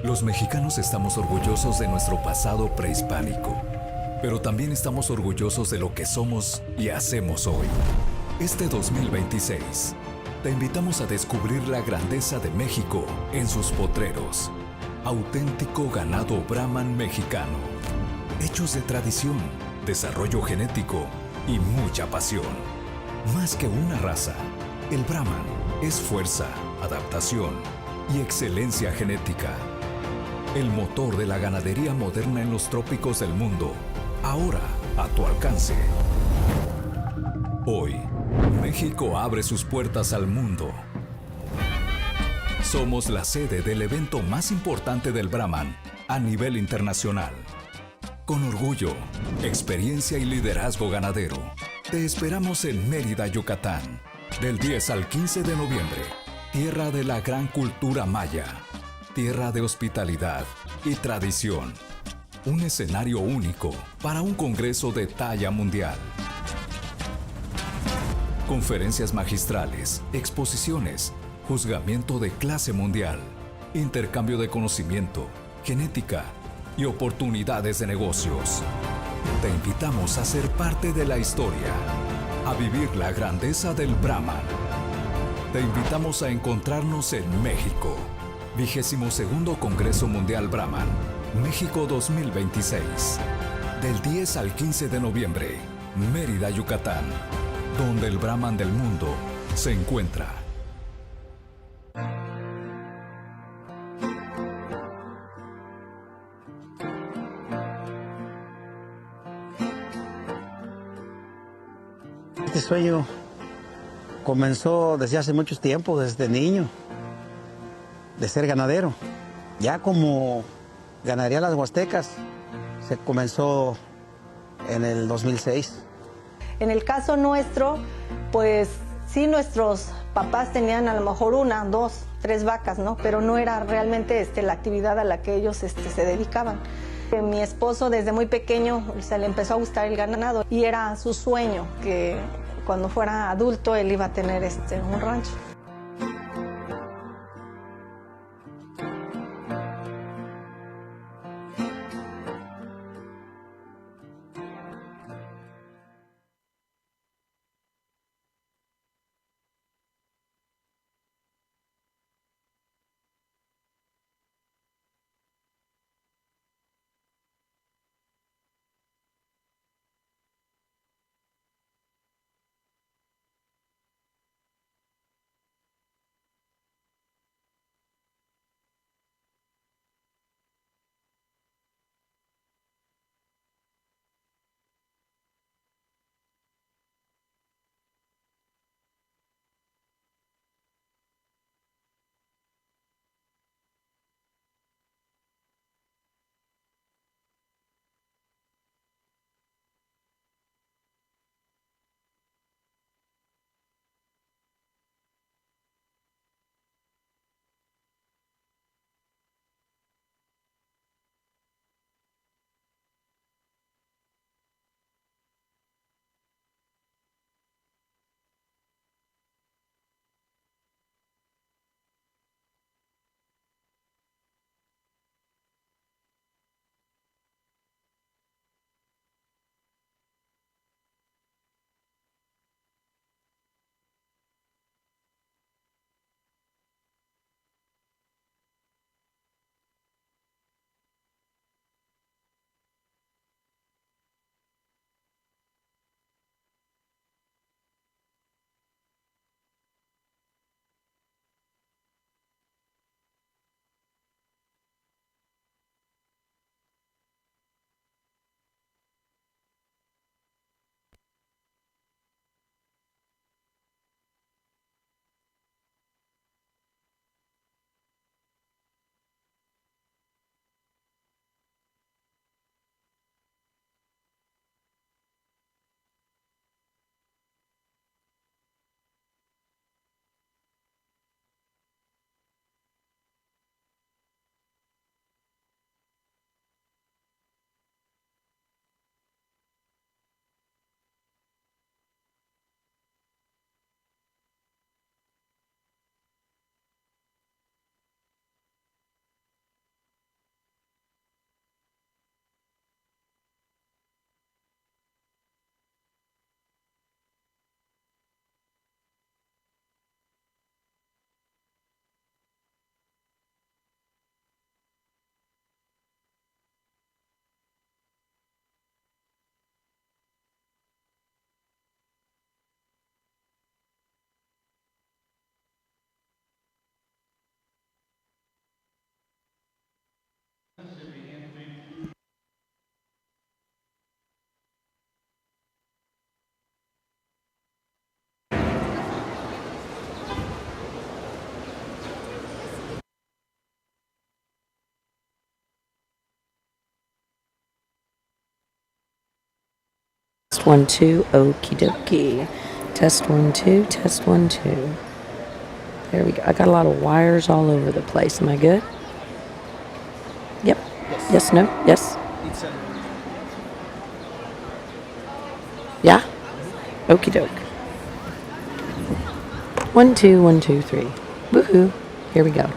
Los mexicanos estamos orgullosos de nuestro pasado prehispánico, pero también estamos orgullosos de lo que somos y hacemos hoy. Este 2026, te invitamos a descubrir la grandeza de México en sus potreros. Auténtico ganado Brahman mexicano. Hechos de tradición, desarrollo genético y mucha pasión. Más que una raza, el Brahman es fuerza, adaptación y excelencia genética. El motor de la ganadería moderna en los trópicos del mundo, ahora a tu alcance. Hoy, México abre sus puertas al mundo. Somos la sede del evento más importante del Brahman a nivel internacional. Con orgullo, experiencia y liderazgo ganadero, te esperamos en Mérida, Yucatán, del 10 al 15 de noviembre, tierra de la gran cultura maya, tierra de hospitalidad y tradición. Un escenario único para un congreso de talla mundial. Conferencias magistrales, exposiciones, juzgamiento de clase mundial, intercambio de conocimiento, genética y oportunidades de negocios. Te invitamos a ser parte de la historia, a vivir la grandeza del Brahman. Te invitamos a encontrarnos en México. 22º Congreso Mundial Brahman, México 2026. Del 10 al 15 de noviembre, Mérida, Yucatán, donde el Brahman del mundo se encuentra. Este sueño comenzó desde hace mucho tiempo, desde niño, de ser ganadero. Ya como ganadería Las Huastecas se comenzó en el 2006. En el caso nuestro, pues sí, nuestros papás tenían a lo mejor 1, 2, 3 vacas, ¿no? Pero no era realmente la actividad a la que ellos se dedicaban. Mi esposo desde muy pequeño se le empezó a gustar el ganado y era su sueño que cuando fuera adulto él iba a tener un rancho. 1 2. Okie dokie. Test 1 2. Test 1 2. There we go. I got a lot of wires all over the place. Am I good? Yep. Yes, no? Yes? Yeah? Okie doke. 1 2 1 2 3. Woohoo. Here we go.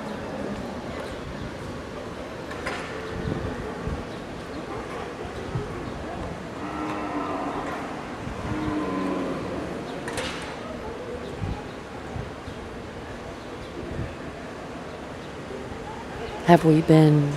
Have we been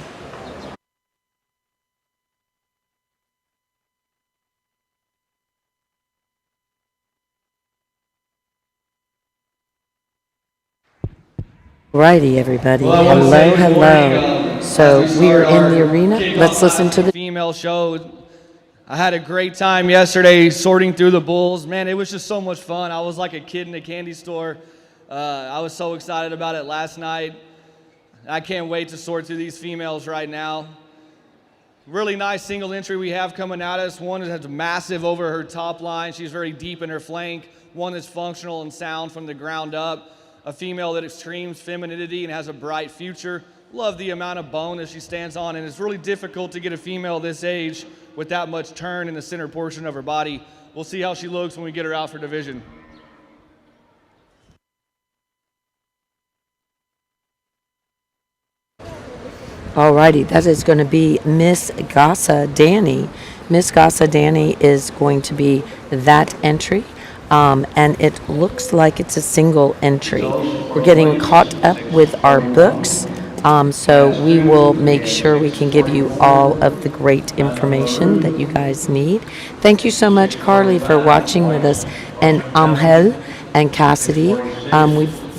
righty, everybody? Well, I wanna say Hello, good hello. morning, So as we are start in the our arena. kickoff Let's listen to the female show. I had a great time yesterday sorting through the bulls. Man, it was just so much fun. I was like a kid in a candy store. I was so excited about it last night. I can't wait to sort through these females right now. Really nice single entry we have coming at us. One that has massive over her top line. She's very deep in her flank. One that's functional and sound from the ground up. A female that extremes femininity and has a bright future. Love the amount of bone that she stands on, and it's really difficult to get a female this age with that much turn in the center portion of her body. We'll see how she looks when we get her out for division. Alrighty, that is going to be Miss Gasa Danny. Miss Gasa Danny is going to be that entry, and it looks like it's a single entry. We're getting caught up with our books, so we will make sure we can give you all of the great information that you guys need. Thank you so much, Carly, for watching with us, and Angel and Cassidy.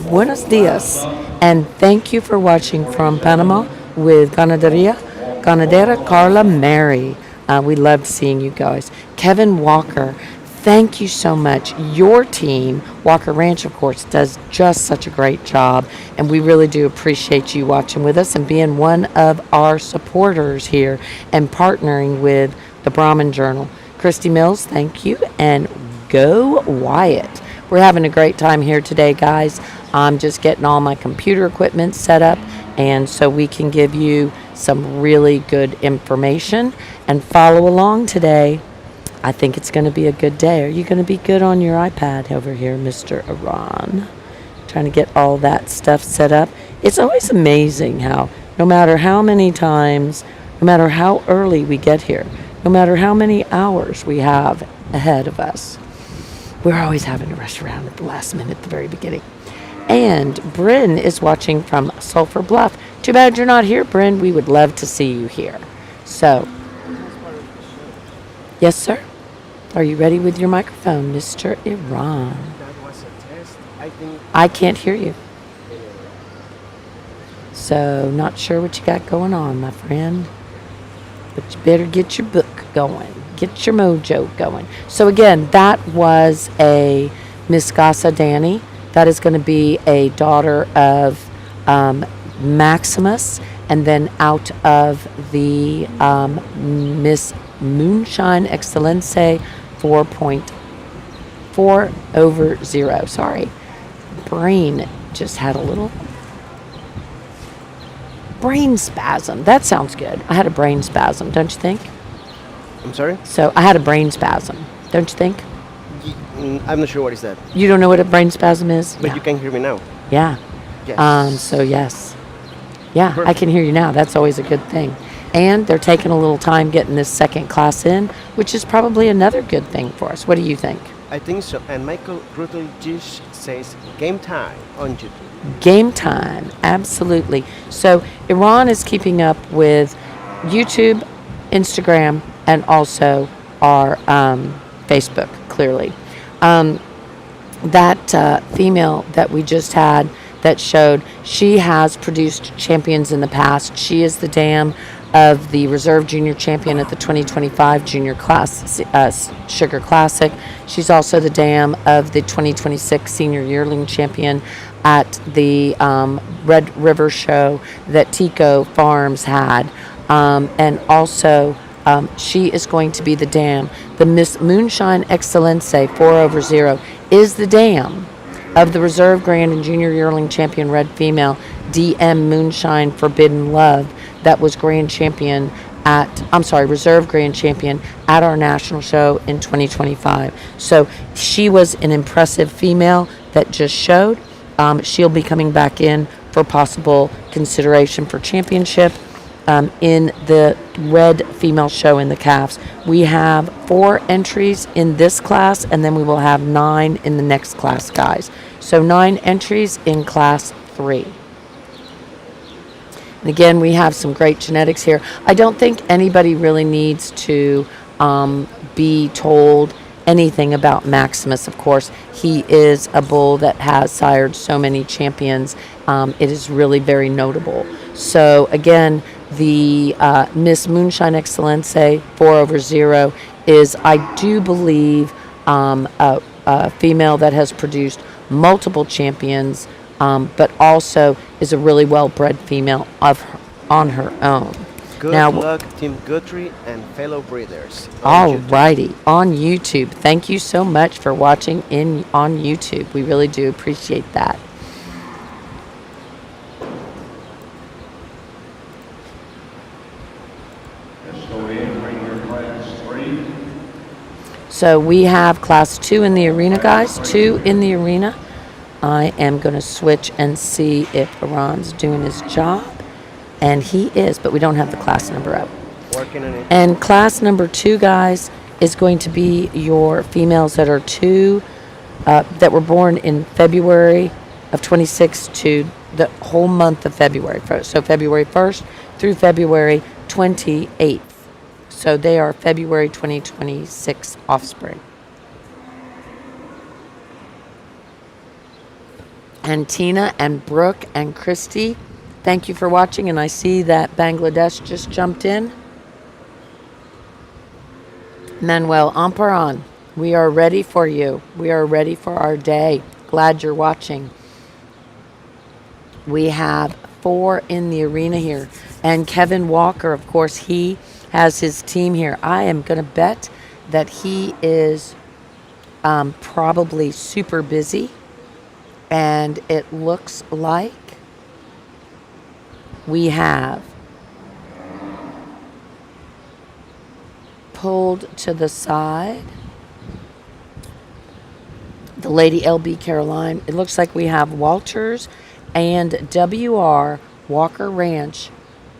Buenos dias, and thank you for watching from Panama with Ganadera Carla Mary. We loved seeing you guys. Kevin Walker, thank you so much. Your team, Walker Ranch, of course, does just such a great job, and we really do appreciate you watching with us and being one of our supporters here and partnering with the Brahmin Journal. Christy Mills, thank you, and go Wyatt. We're having a great time here today, guys. I'm just getting all my computer equipment set up, and so we can give you some really good information and follow along today. I think it's going to be a good day. Are you going to be good on your iPad over here, Mr. Iran? Trying to get all that stuff set up. It's always amazing how, no matter how many times, no matter how early we get here, no matter how many hours we have ahead of us, we're always having to rush around at the last minute at the very beginning. And Bryn is watching from Sulphur Bluff. Too bad you're not here, Bryn. We would love to see you here. So, yes, sir? Are you ready with your microphone, Mr. Iran? That was a test. I think I can't hear you. So, not sure what you got going on, my friend. But you better get your book going. Get your mojo going. So, again, that was a Miss Gasa Danny. That is going to be a daughter of Maximus, and then out of the Miss Moonshine Excellence 4.4 over 0. Sorry. Brain just had a little brain spasm. That sounds good. I had a brain spasm, don't you think? I'm sorry? So I had a brain spasm, don't you think? I'm not sure what is that. You don't know what a brain spasm is? But you can hear me now. Yeah. Yes. So yes. Yeah, I Perfect. can hear you now. That's always a good thing. And they're taking a little time getting this second class in, which is probably another good thing for us. What do you think? I think so. And Michael Rutledge says game time on YouTube. Game time, absolutely. So Iran is keeping up with YouTube, Instagram, and also our Facebook, clearly. That female that we just had that showed, she has produced champions in the past. She is the dam of the reserve junior champion at the 2025 junior class Sugar Classic. She's also the dam of the 2026 senior yearling champion at the Red River show that Tico Farms had. And also She is going to be the dam. The Miss Moonshine Excellence 4/0 is the dam of the Reserve Grand and Junior Yearling Champion Red Female DM Moonshine Forbidden Love that was Reserve Grand Champion at our national show in 2025. So she was an impressive female that just showed. She'll be coming back in for possible consideration for championship in the red female show in the calves. We have 4 entries in this class, and then we will have 9 in the next class, guys. So 9 entries in class 3. And again, we have some great genetics here. I don't think anybody really needs to be told anything about Maximus. Of course, he is a bull that has sired so many champions. It is really very notable. So again, the Miss Moonshine Excellence 4/0 is, I do believe, a female that has produced multiple champions, but also is a really well-bred female on her own. Good Now, luck, Team Guthrie and fellow breeders. all righty, on YouTube. Thank you so much for watching on YouTube. We really do appreciate that. So we have class 2 in the arena, guys. 2 in the arena. I am going to switch and see if Iran's doing his job. And he is, but we don't have the class number up. Working on it. And class number 2, guys, is going to be your females that are that were born in February of 26 to the whole month of February. So February 1st through February 28th. So they are February 2026 offspring. And Tina and Brooke and Christy, thank you for watching. And I see that Bangladesh just jumped in. Manuel Amparan, we are ready for you. We are ready for our day. Glad you're watching. We have 4 in the arena here. And Kevin Walker, of course, he has his team here. I am going to bet that he is probably super busy. And it looks like we have pulled to the side the Lady LB Caroline. It looks like we have Walters and WR Walker Ranch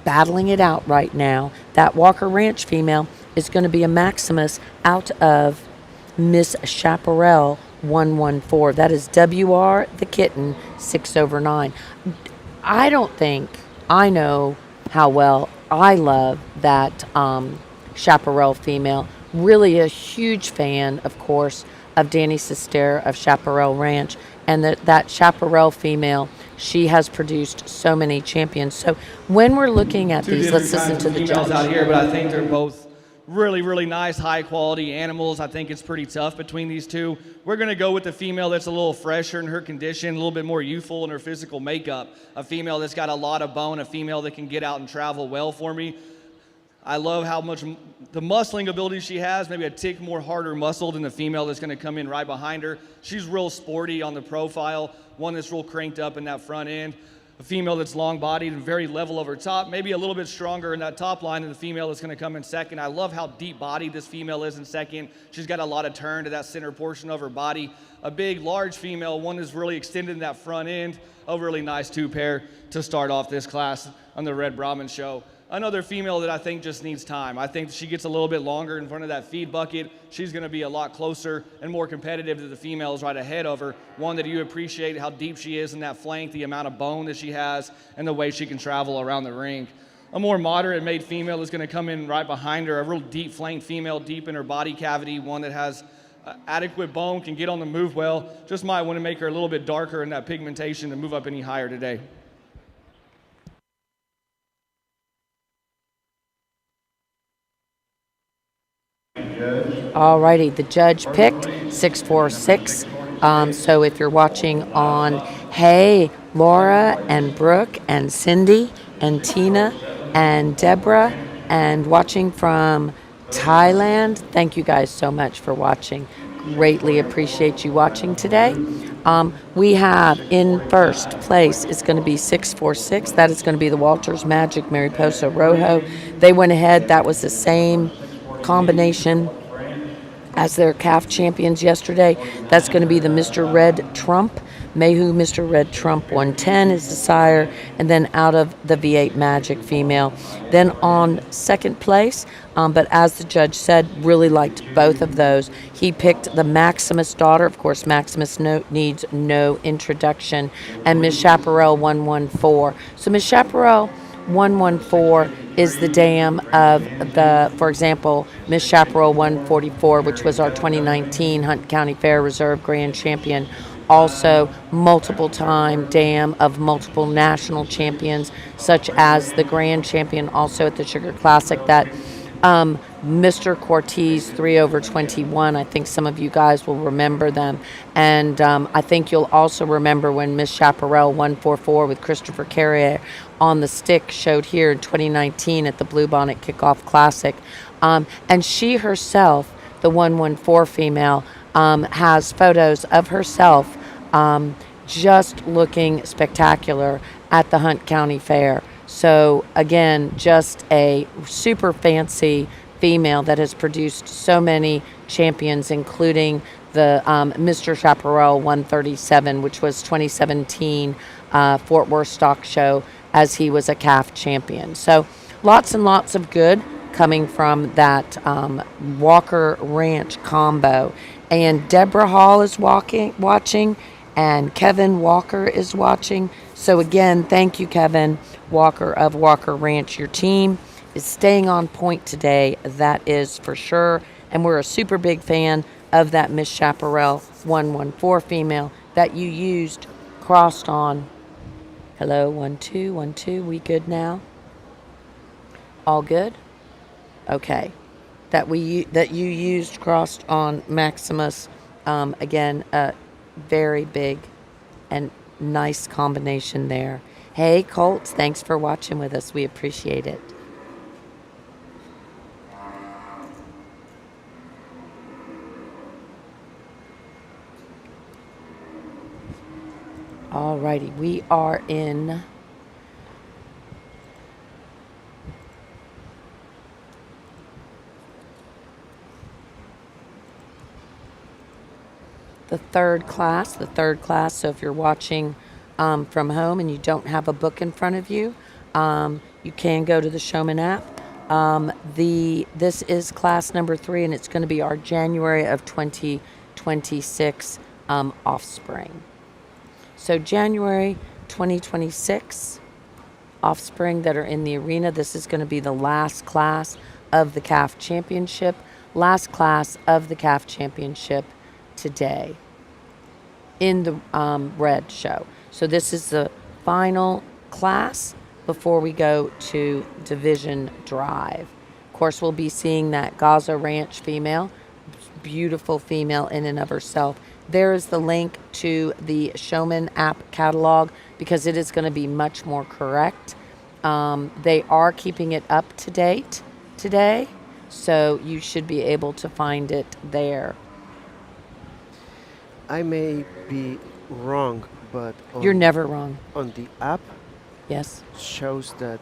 battling it out right now. That Walker Ranch female is going to be a Maximus out of Miss Chaparral 114. That is WR the kitten 6/9. I don't think I know how well I love that Chaparral female. Really a huge fan, of course, of Danny Sister of Chaparral Ranch, and that Chaparral female, she has produced so many champions. So when we're looking at these, let's listen to the females judge. out here, but I think they're both really, really nice, high quality animals. I think it's pretty tough between these two. We're going to go with the female that's a little fresher in her condition, a little bit more youthful in her physical makeup. A female that's got a lot of bone, a female that can get out and travel well for me. I love how much the muscling ability she has, maybe a tick more harder muscle than the female that's going to come in right behind her. She's real sporty on the profile, one that's real cranked up in that front end. A female that's long-bodied and very level over top, maybe a little bit stronger in that top line than the female that's going to come in second. I love how deep-bodied this female is in second. She's got a lot of turn to that center portion of her body. A big, large female, one that's really extended in that front end. A really nice 2-pair to start off this class on the Red Brahman show. Another female that I think just needs time. I think she gets a little bit longer in front of that feed bucket. She's going to be a lot closer and more competitive to the females right ahead of her. One that you appreciate how deep she is in that flank, the amount of bone that she has, and the way she can travel around the ring. A more moderate made female is going to come in right behind her. A real deep flanked female, deep in her body cavity, one that has adequate bone, can get on the move well. Just might want to make her a little bit darker in that pigmentation to move up any higher today. All righty, the judge picked 646. So if you're watching on, hey, Laura and Brooke and Cindy and Tina and Deborah and watching from Thailand. Thank you guys so much for watching. Greatly appreciate you watching today. We have in first place, it's going to be 646. That is going to be the Walters Magic Mariposa Rojo. They went ahead. That was the same combination as their calf champions yesterday. That's going to be the Mr. Red Trump. Mayhew Mr. Red Trump 110 is the sire, and then out of the V8 Magic female. Then on second place, but as the judge said, really liked both of those. He picked the Maximus daughter. Of course, Maximus needs no introduction, and Miss Chaparral 114. So Miss Chaparral 114 is the dam of the, for example, Miss Chaparral 144, which was our 2019 Hunt County Fair Reserve Grand Champion. Also, multiple time dam of multiple national champions, such as the Grand Champion also at the Sugar Classic, that Mr. Cortez 3/21. I think some of you guys will remember them. And I think you'll also remember when Miss Chaparral 144 with Christopher Carrier on the stick showed here in 2019 at the Bluebonnet Kickoff Classic. And she herself, the 114 female, has photos of herself just looking spectacular at the Hunt County Fair. So again, just a super fancy female that has produced so many champions, including the Mr. Chaparral 137, which was 2017 Fort Worth Stock Show, as he was a calf champion. So lots and lots of good coming from that Walker Ranch combo. And Deborah Hall is watching, and Kevin Walker is watching. So again, thank you, Kevin Walker of Walker Ranch. Your team is staying on point today, that is for sure. And we're a super big fan of that Miss Chaparral 114 female that you used crossed on. Hello, 1 2 1 2. We good now? All good? Okay. That you used crossed on Maximus. Again, a very big and nice combination there. Hey, Colts, thanks for watching with us. We appreciate it. All righty, we are in the third class. So if you're watching from home and you don't have a book in front of you, you can go to the Showman app. This is class number 3, and it's going to be our January of 2026 offspring. So January 2026 offspring that are in the arena. This is going to be the last class of the calf championship. Last class of the calf championship today in the red show. So this is the final class before we go to division drive. Of course, we'll be seeing that Gaza Ranch female, beautiful female in and of herself. There is the link to the Showman app catalog because it is going to be much more correct. They are keeping it up to date today, so you should be able to find it there. I may be wrong, but You're never wrong. on the app Yes. shows that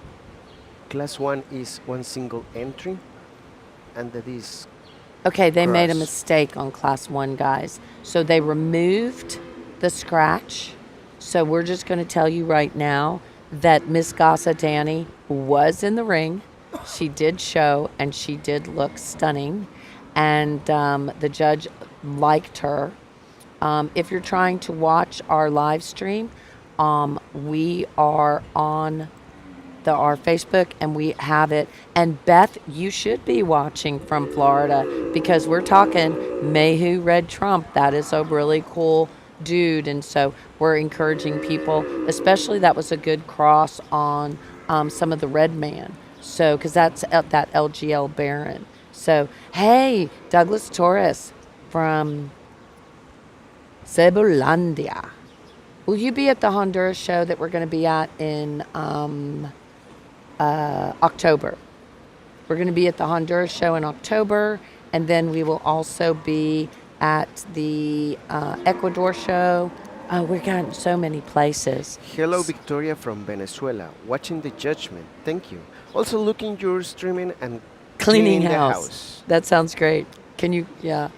class 1 is one single entry and that is Okay, they made a Gross. mistake on class 1, guys. So they removed the scratch. So we're just going to tell you right now that Miss Gasa Danny was in the ring. She did show, and she did look stunning. And the judge liked her. If you're trying to watch our live stream, we are on our Facebook, and we have it. And Beth, you should be watching from Florida because we're talking Mayhew Red Trump. That is a really cool dude, and so we're encouraging people, especially that was a good cross on some of the Red Man. So because that's that LGL Baron. So hey, Douglas Torres from Cebulandia. Will you be at the Honduras show that we're going to be at in October? We're going to be at the Honduras show in October, and then we will also be at the Ecuador show. We're going so many places. Hello, Victoria from Venezuela, watching the judgment. Thank you. Also looking your streaming and Cleaning the house. house. That sounds great. Can you, yeah.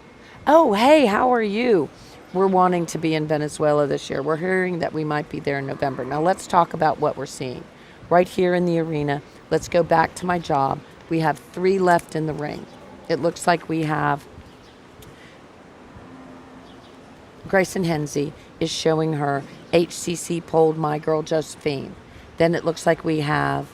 Oh, hey, how are you? We're wanting to be in Venezuela this year. We're hearing that we might be there in November. Now let's talk about what we're seeing. Right here in the arena, let's go back to my job. We have 3 left in the ring. It looks like we have Grayson Hensey is showing her HCC polled my girl Josephine. Then it looks like we have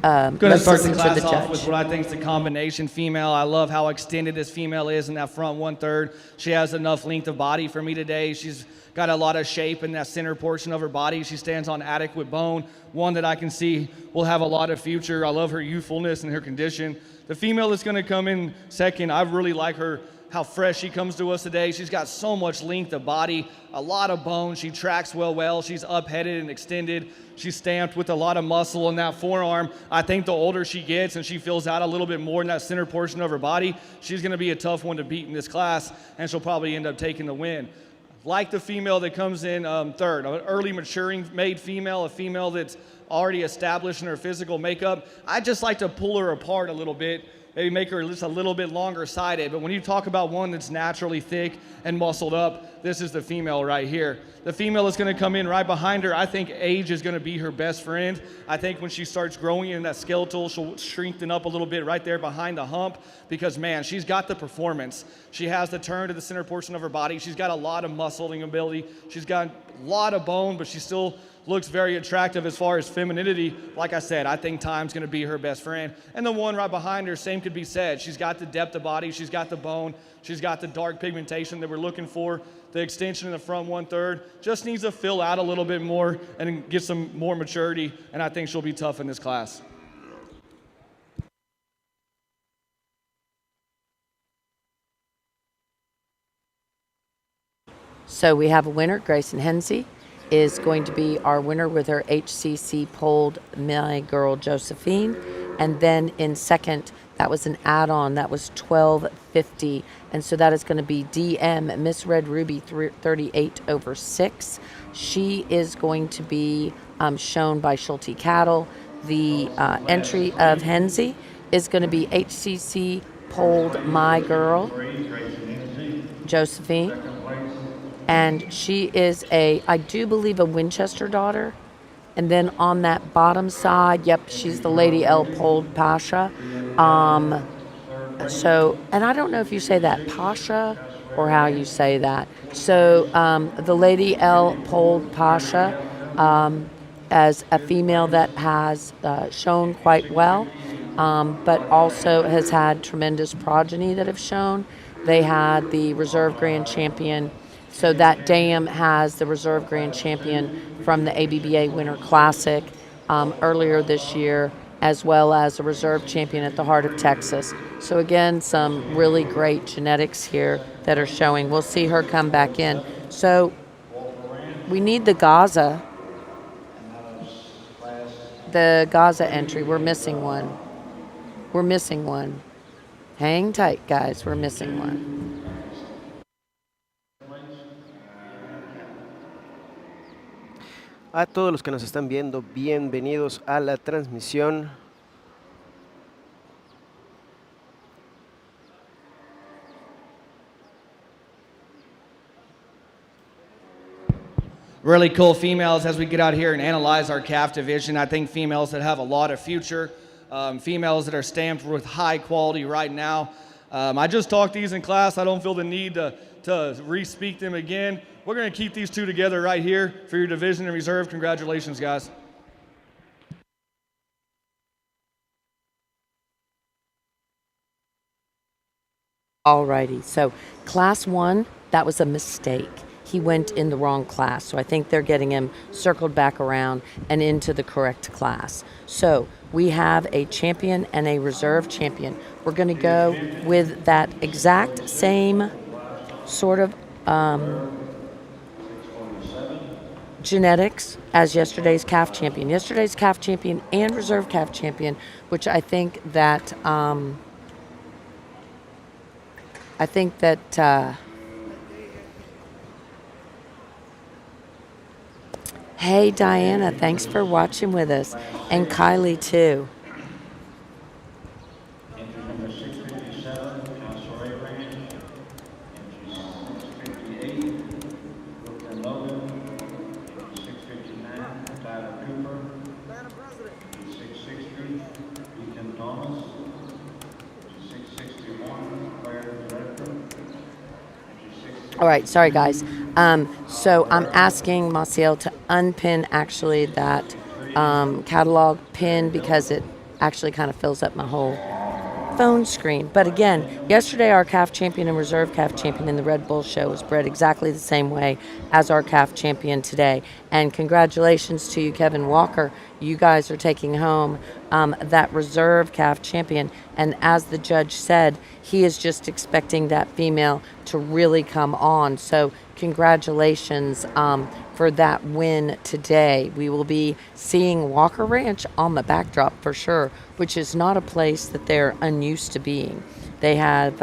I'm going to start the listen to class the off judge. with what I think is the combination female. I love how extended this female is in that front 1/3. She has enough length of body for me today. She's got a lot of shape in that center portion of her body. She stands on adequate bone, one that I can see will have a lot of future. I love her youthfulness and her condition. The female that's going to come in second, I really like her, how fresh she comes to us today. She's got so much length of body, a lot of bone. She tracks well. She's up-headed and extended. She's stamped with a lot of muscle in that forearm. I think the older she gets and she fills out a little bit more in that center portion of her body, she's going to be a tough one to beat in this class, and she'll probably end up taking the win. Like the female that comes in third, an early maturing made female, a female that's already established in her physical makeup. I just like to pull her apart a little bit, maybe make her just a little bit longer sided. But when you talk about one that's naturally thick and muscled up, this is the female right here. The female that's going to come in right behind her, I think age is going to be her best friend. I think when she starts growing in that skeletal, she'll strengthen up a little bit right there behind the hump because, man, she's got the performance. She has the turn to the center portion of her body. She's got a lot of muscling ability. She's got a lot of bone, but she still looks very attractive as far as femininity. Like I said, I think time's going to be her best friend. And the one right behind her, same could be said. She's got the depth of body. She's got the bone. She's got the dark pigmentation that we're looking for. The extension in the front 1/3 just needs to fill out a little bit more and get some more maturity, and I think she'll be tough in this class. So we have a winner. Grayson Hensey is going to be our winner with her HCC polled my girl Josephine. And then in second, that was an add-on. That was $12.50. And so that is going to be DM Miss Red Ruby 38/6. She is going to be shown by Schulte Cattle. The entry of Hensey is going to be HCC polled my girl Josephine. And she is I do believe, a Winchester daughter. And then on that bottom side, yep, she's the Lady L. Polled Pasha. So, and I don't know if you say that Pasha or how you say that. So the Lady L. Polled Pasha, as a female that has shown quite well, but also has had tremendous progeny that have shown. They had the Reserve Grand Champion. So that dam has the Reserve Grand Champion from the ABBA Winter Classic earlier this year, as well as a Reserve Champion at the Heart of Texas. So again, some really great genetics here that are showing. We'll see her come back in. So we need the Gaza entry. We're missing one. Hang tight, guys. We're missing one. A todos los que nos están viendo, bienvenidos a la transmisión. Really cool females as we get out here and analyze our calf division. I think females that have a lot of future, females that are stamped with high quality right now. I just talked these in class. I don't feel the need to re-speak them again. We're going to keep these two together right here for your division and reserve. Congratulations, guys. Alrighty, so class 1, that was a mistake. He went in the wrong class, so I think they're getting him circled back around and into the correct class. So we have a champion and a reserve champion. We're going to go with that exact same sort of genetics as yesterday's calf champion. Yesterday's calf champion and reserve calf champion, which I think that hey Diana, thanks for watching with us, and Kylie too. Entry number 657, Castlereagh Ranch. Entry 658, Brooklyn Logan. Entry 659, Tyler Cooper. Entry 660, Ethan Thomas. Entry 661, Claire Director. Entry 660. All right, sorry guys. So I'm asking Maciel to unpin actually that catalog pin because it actually kind of fills up my whole phone screen. But again, yesterday our calf champion and reserve calf champion in the Red Bull show was bred exactly the same way as our calf champion today. And congratulations to you, Kevin Walker. You guys are taking home that reserve calf champion. And as the judge said, he is just expecting that female to really come on. So congratulations for that win today. We will be seeing Walker Ranch on the backdrop for sure, which is not a place that they're unused to being. They have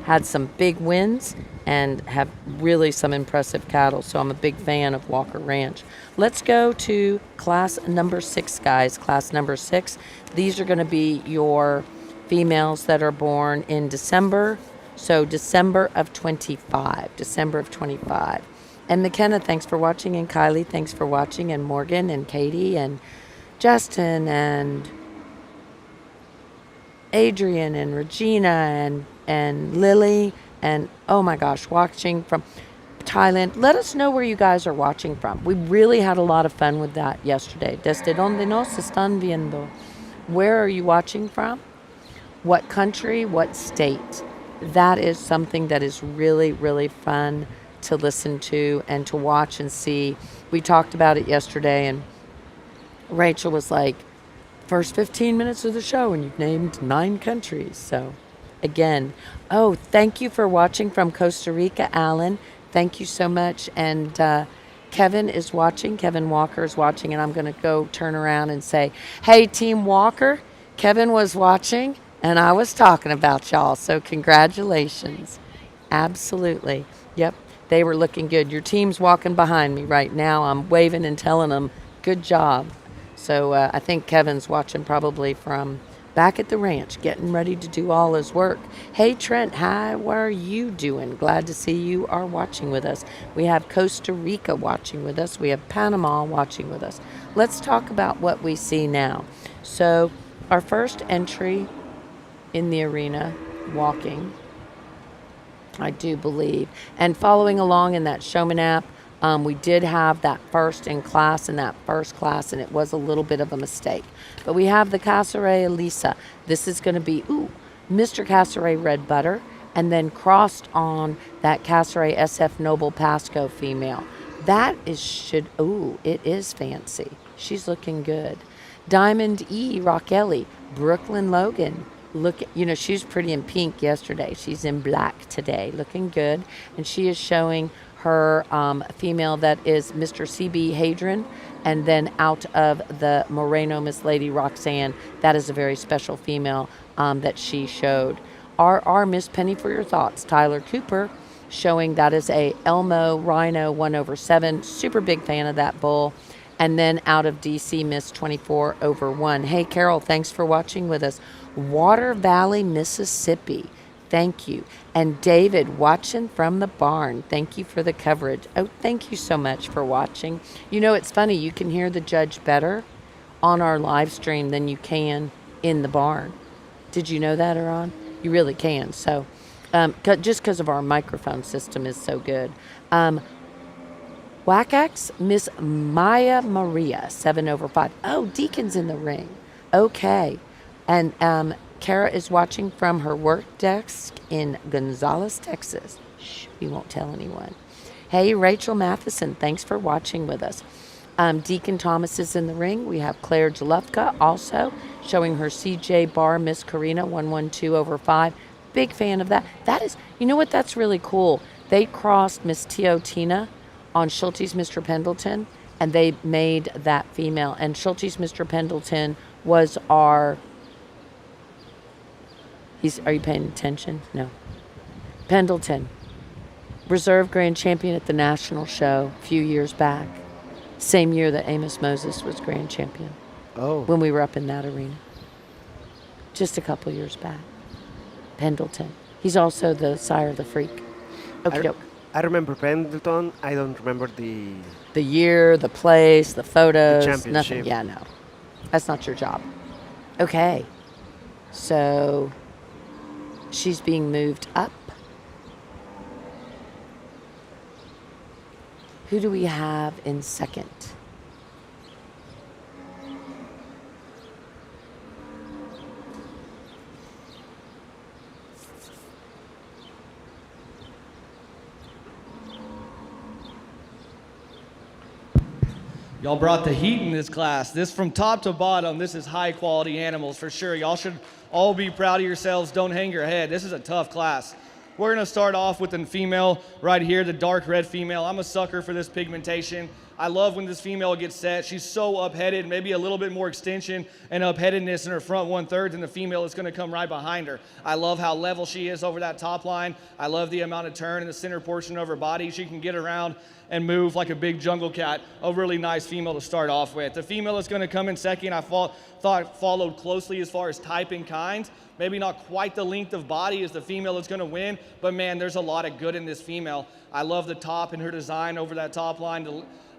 had some big wins and have really some impressive cattle, so I'm a big fan of Walker Ranch. Let's go to class number 6, guys. Class number 6. These are going to be your females that are born in December. So December of 25. December of 25. And McKenna, thanks for watching. And Kylie, thanks for watching. And Morgan and Katie and Justin and Adrian and Regina and Lily and, oh my gosh, watching from Thailand. Let us know where you guys are watching from. We really had a lot of fun with that yesterday. Desde donde nos están viendo? Where are you watching from? What country? What state? That is something that is really, really fun to listen to and to watch and see. We talked about it yesterday, and Rachel was like, first 15 minutes of the show, and you've named 9 countries. So, again, oh, thank you for watching from Costa Rica, Alan. Thank you so much. And Kevin is watching. Kevin Walker is watching, and I'm going to go turn around and say, hey, Team Walker, Kevin was watching, and I was talking about y'all. So congratulations. Absolutely. Yep, they were looking good. Your team's walking behind me right now. I'm waving and telling them, good job. So I think Kevin's watching probably from back at the ranch, getting ready to do all his work. Hey, Trent, how are you doing? Glad to see you are watching with us. We have Costa Rica watching with us. We have Panama watching with us. Let's talk about what we see now. So our first entry in the arena, walking, I do believe, and following along in that Showman app, we did have that first in class in that first class, and it was a little bit of a mistake. But we have the Castlereagh Elisa. This is going to be, Mr. Castlereagh Red Butter, and then crossed on that Castlereagh SF Noble Pasco female. That is, it is fancy. She's looking good. Diamond E. Rockelli, Brooklyn Logan. Look, she was pretty in pink yesterday. She's in black today, looking good. And she is showing her female that is Mr. C.B. Hadron, and then out of the Moreno Miss Lady Roxanne, that is a very special female that she showed. Our Miss Penny for your thoughts, Tyler Cooper, showing that is a Elmo Rhino 1/7, super big fan of that bull. And then out of DC, Miss 24/1. Hey, Carol, thanks for watching with us. Water Valley, Mississippi. Thank you. And David, watching from the barn. Thank you for the coverage. Oh, thank you so much for watching. It's funny. You can hear the judge better on our live stream than you can in the barn. Did you know that, Aaron? You really can. So, just because of our microphone system is so good. Wackax, Miss Maya Maria, 7/5. Oh, Deacon's in the ring. Okay. And Kara is watching from her work desk in Gonzales, Texas. Shh, we won't tell anyone. Hey, Rachel Matheson, thanks for watching with us. Deacon Thomas is in the ring. We have Claire Jalufka also showing her CJ Bar Miss Karina 112/5. Big fan of that. That is, what, that's really cool. They crossed Miss Tio Tina on Schulte's Mr. Pendleton, and they made that female. And Schulte's Mr. Pendleton was our. Are you paying attention? No. Pendleton, reserve grand champion at the national show a few years back. Same year that Amos Moses was grand champion. Oh. When we were up in that arena. Just a couple years back. Pendleton. He's also the sire of the freak. Okie doke. I remember Pendleton. I don't remember the year, the place, the photos, championship. nothing. Yeah, no. That's not your job. Okay. So she's being moved up. Who do we have in second? Y'all brought the heat in this class. This from top to bottom, this is high quality animals for sure. Y'all should all be proud of yourselves. Don't hang your head. This is a tough class. We're gonna start off with a female right here, the dark red female. I'm a sucker for this pigmentation. I love when this female gets set. She's so upheaded, maybe a little bit more extension and upheadedness in her front 1/3 than the female that's gonna come right behind her. I love how level she is over that top line. I love the amount of turn in the center portion of her body. She can get around and move like a big jungle cat. A really nice female to start off with. The female that's gonna come in second, I thought followed closely as far as type and kind. Maybe not quite the length of body as the female that's gonna win, but man, there's a lot of good in this female. I love the top and her design over that top line.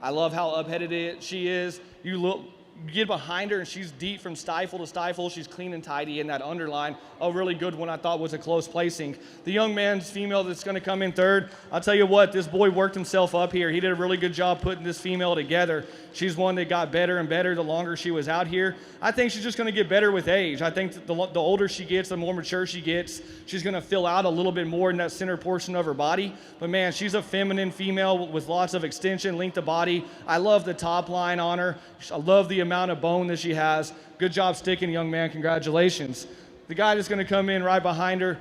I love how upheaded she is. You get behind her and she's deep from stifle to stifle. She's clean and tidy in that underline. A really good one I thought was a close placing. The young man's female that's gonna come in third, I'll tell you what, this boy worked himself up here. He did a really good job putting this female together. She's one that got better and better the longer she was out here. I think she's just gonna get better with age. I think the older she gets, the more mature she gets, she's gonna fill out a little bit more in that center portion of her body. But man, she's a feminine female with lots of extension, length of body. I love the top line on her. I love the amount of bone that she has. Good job sticking, young man, congratulations. The guy that's gonna come in right behind her,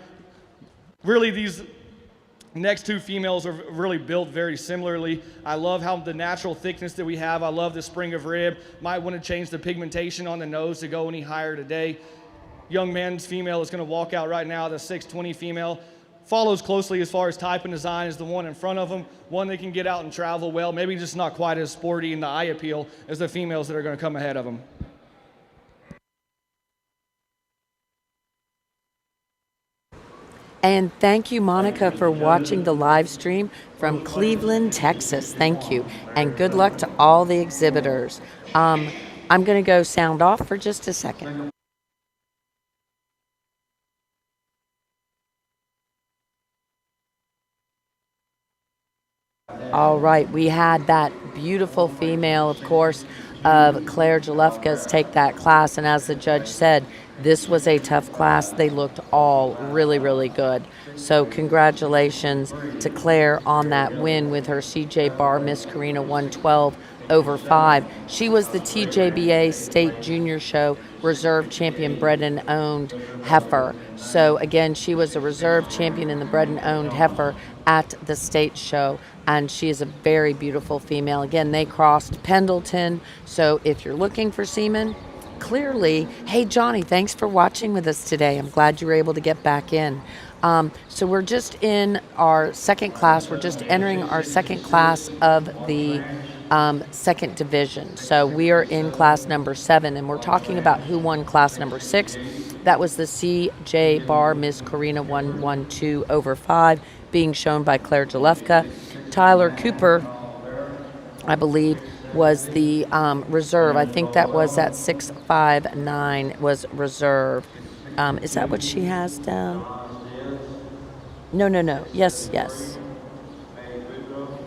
really these next two females are really built very similarly. I love how the natural thickness that we have. I love the spring of rib. Might want to change the pigmentation on the nose to go any higher today. Young man's female is gonna walk out right now, the 620 female. Follows closely as far as type and design as the one in front of them. One that can get out and travel well, maybe just not quite as sporty in the eye appeal as the females that are gonna come ahead of them. And thank you, Monica, for watching the live stream from Cleveland, Texas. Thank you. And good luck to all the exhibitors. I'm going to go sound off for just a second. All right, we had that beautiful female, of course, of Claire Jalefka's take that class. And as the judge said, this was a tough class. They looked all really, really good. So congratulations to Claire on that win with her CJ Bar Miss Karina 112/5. She was the TJBA State Junior Show reserve champion bred and owned heifer. So again, she was a reserve champion in the bred and owned heifer at the state show. And she is a very beautiful female. Again, they crossed Pendleton. So if you're looking for semen, clearly, hey, Johnny, thanks for watching with us today. I'm glad you were able to get back in. So we're just in our second class. We're just entering our second class of the second division. So we are in class number 7, and we're talking about who won class number 6. That was the CJ Bar Miss Karina 112/5, being shown by Claire Jalefka. Tyler Cooper, I believe, was the reserve. I think that was at 659 was reserve. Is that what she has down? No. Yes.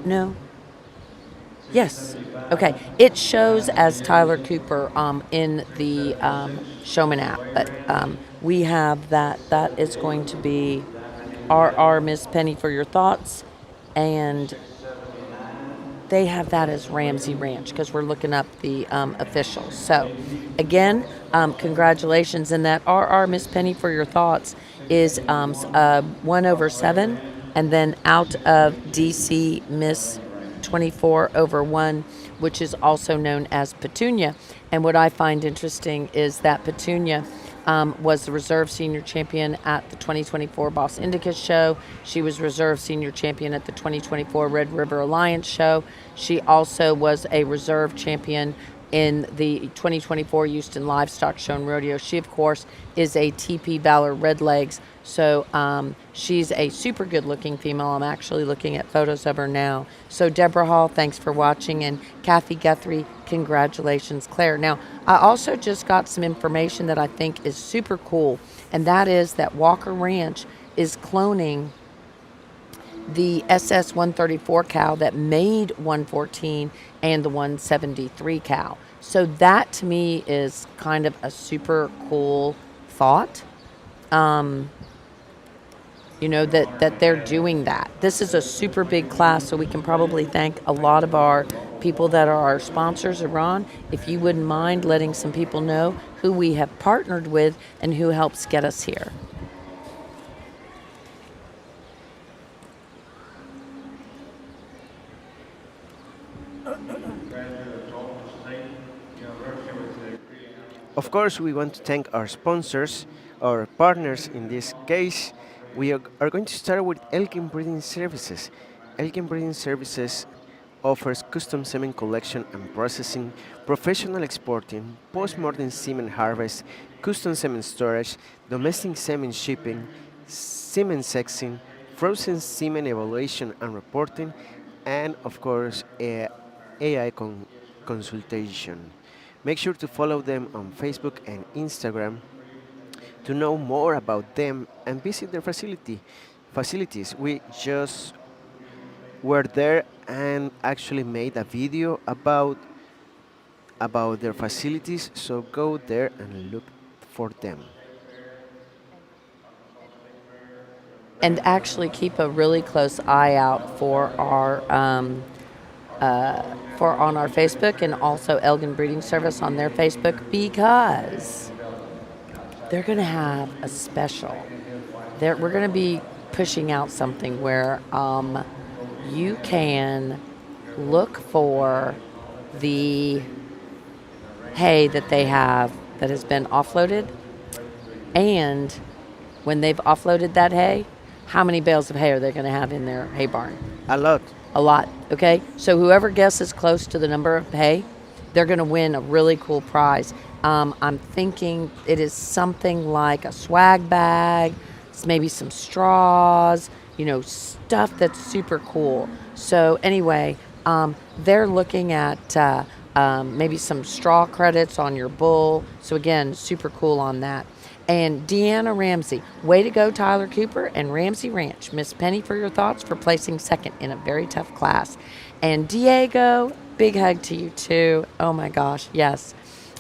No. Yes. Okay. It shows as Tyler Cooper in the Showman app, but we have that. That is going to be RR Miss Penny for your thoughts, and they have that as Ramsey Ranch because we're looking up the officials. So again, congratulations. And that RR Miss Penny for your thoughts is 1/7, and then out of DC Miss 24/1, which is also known as Petunia. And what I find interesting is that Petunia was the reserve senior champion at the 2024 Boss Indica show. She was reserve senior champion at the 2024 Red River Alliance show. She also was a reserve champion in the 2024 Houston Livestock Show and Rodeo. She, of course, is a TP Valor Redlegs. So she's a super good-looking female. I'm actually looking at photos of her now. So Deborah Hall, thanks for watching. And Kathy Guthrie, congratulations, Claire. Now, I also just got some information that I think is super cool, and that is that Walker Ranch is cloning the SS 134 cow that made 114 and the 173 cow. So that to me is kind of a super cool thought. That they're doing that. This is a super big class, so we can probably thank a lot of our people that are our sponsors. Iran, if you wouldn't mind letting some people know who we have partnered with and who helps get us here. Of course, we want to thank our sponsors, our partners in this case. We are going to start with Elgin Breeding Services. Elgin Breeding Services offers custom semen collection and processing, professional exporting, post-mortem semen harvest, custom semen storage, domestic semen shipping, semen sexing, frozen semen evaluation and reporting, and of course, AI consultation. Make sure to follow them on Facebook and Instagram to know more about them and visit their facilities. We just were there and actually made a video about their facilities, so go there and look for them. And actually keep a really close eye out for our on our Facebook, and also Elgin Breeding Service on their Facebook, because they're going to have a special. We're going to be pushing out something where you can look for the hay that they have that has been offloaded, and when they've offloaded that hay, how many bales of hay are they going to have in their hay barn? A lot. A lot, okay? So whoever guesses close to the number of hay, they're going to win a really cool prize. I'm thinking it is something like a swag bag, maybe some straws, stuff that's super cool. So anyway, they're looking at maybe some straw credits on your bull. So again, super cool on that. And Deanna Ramsey, way to go, Tyler Cooper and Ramsey Ranch. Miss Penny, for your thoughts for placing second in a very tough class. And Diego, big hug to you too. Oh my gosh, yes.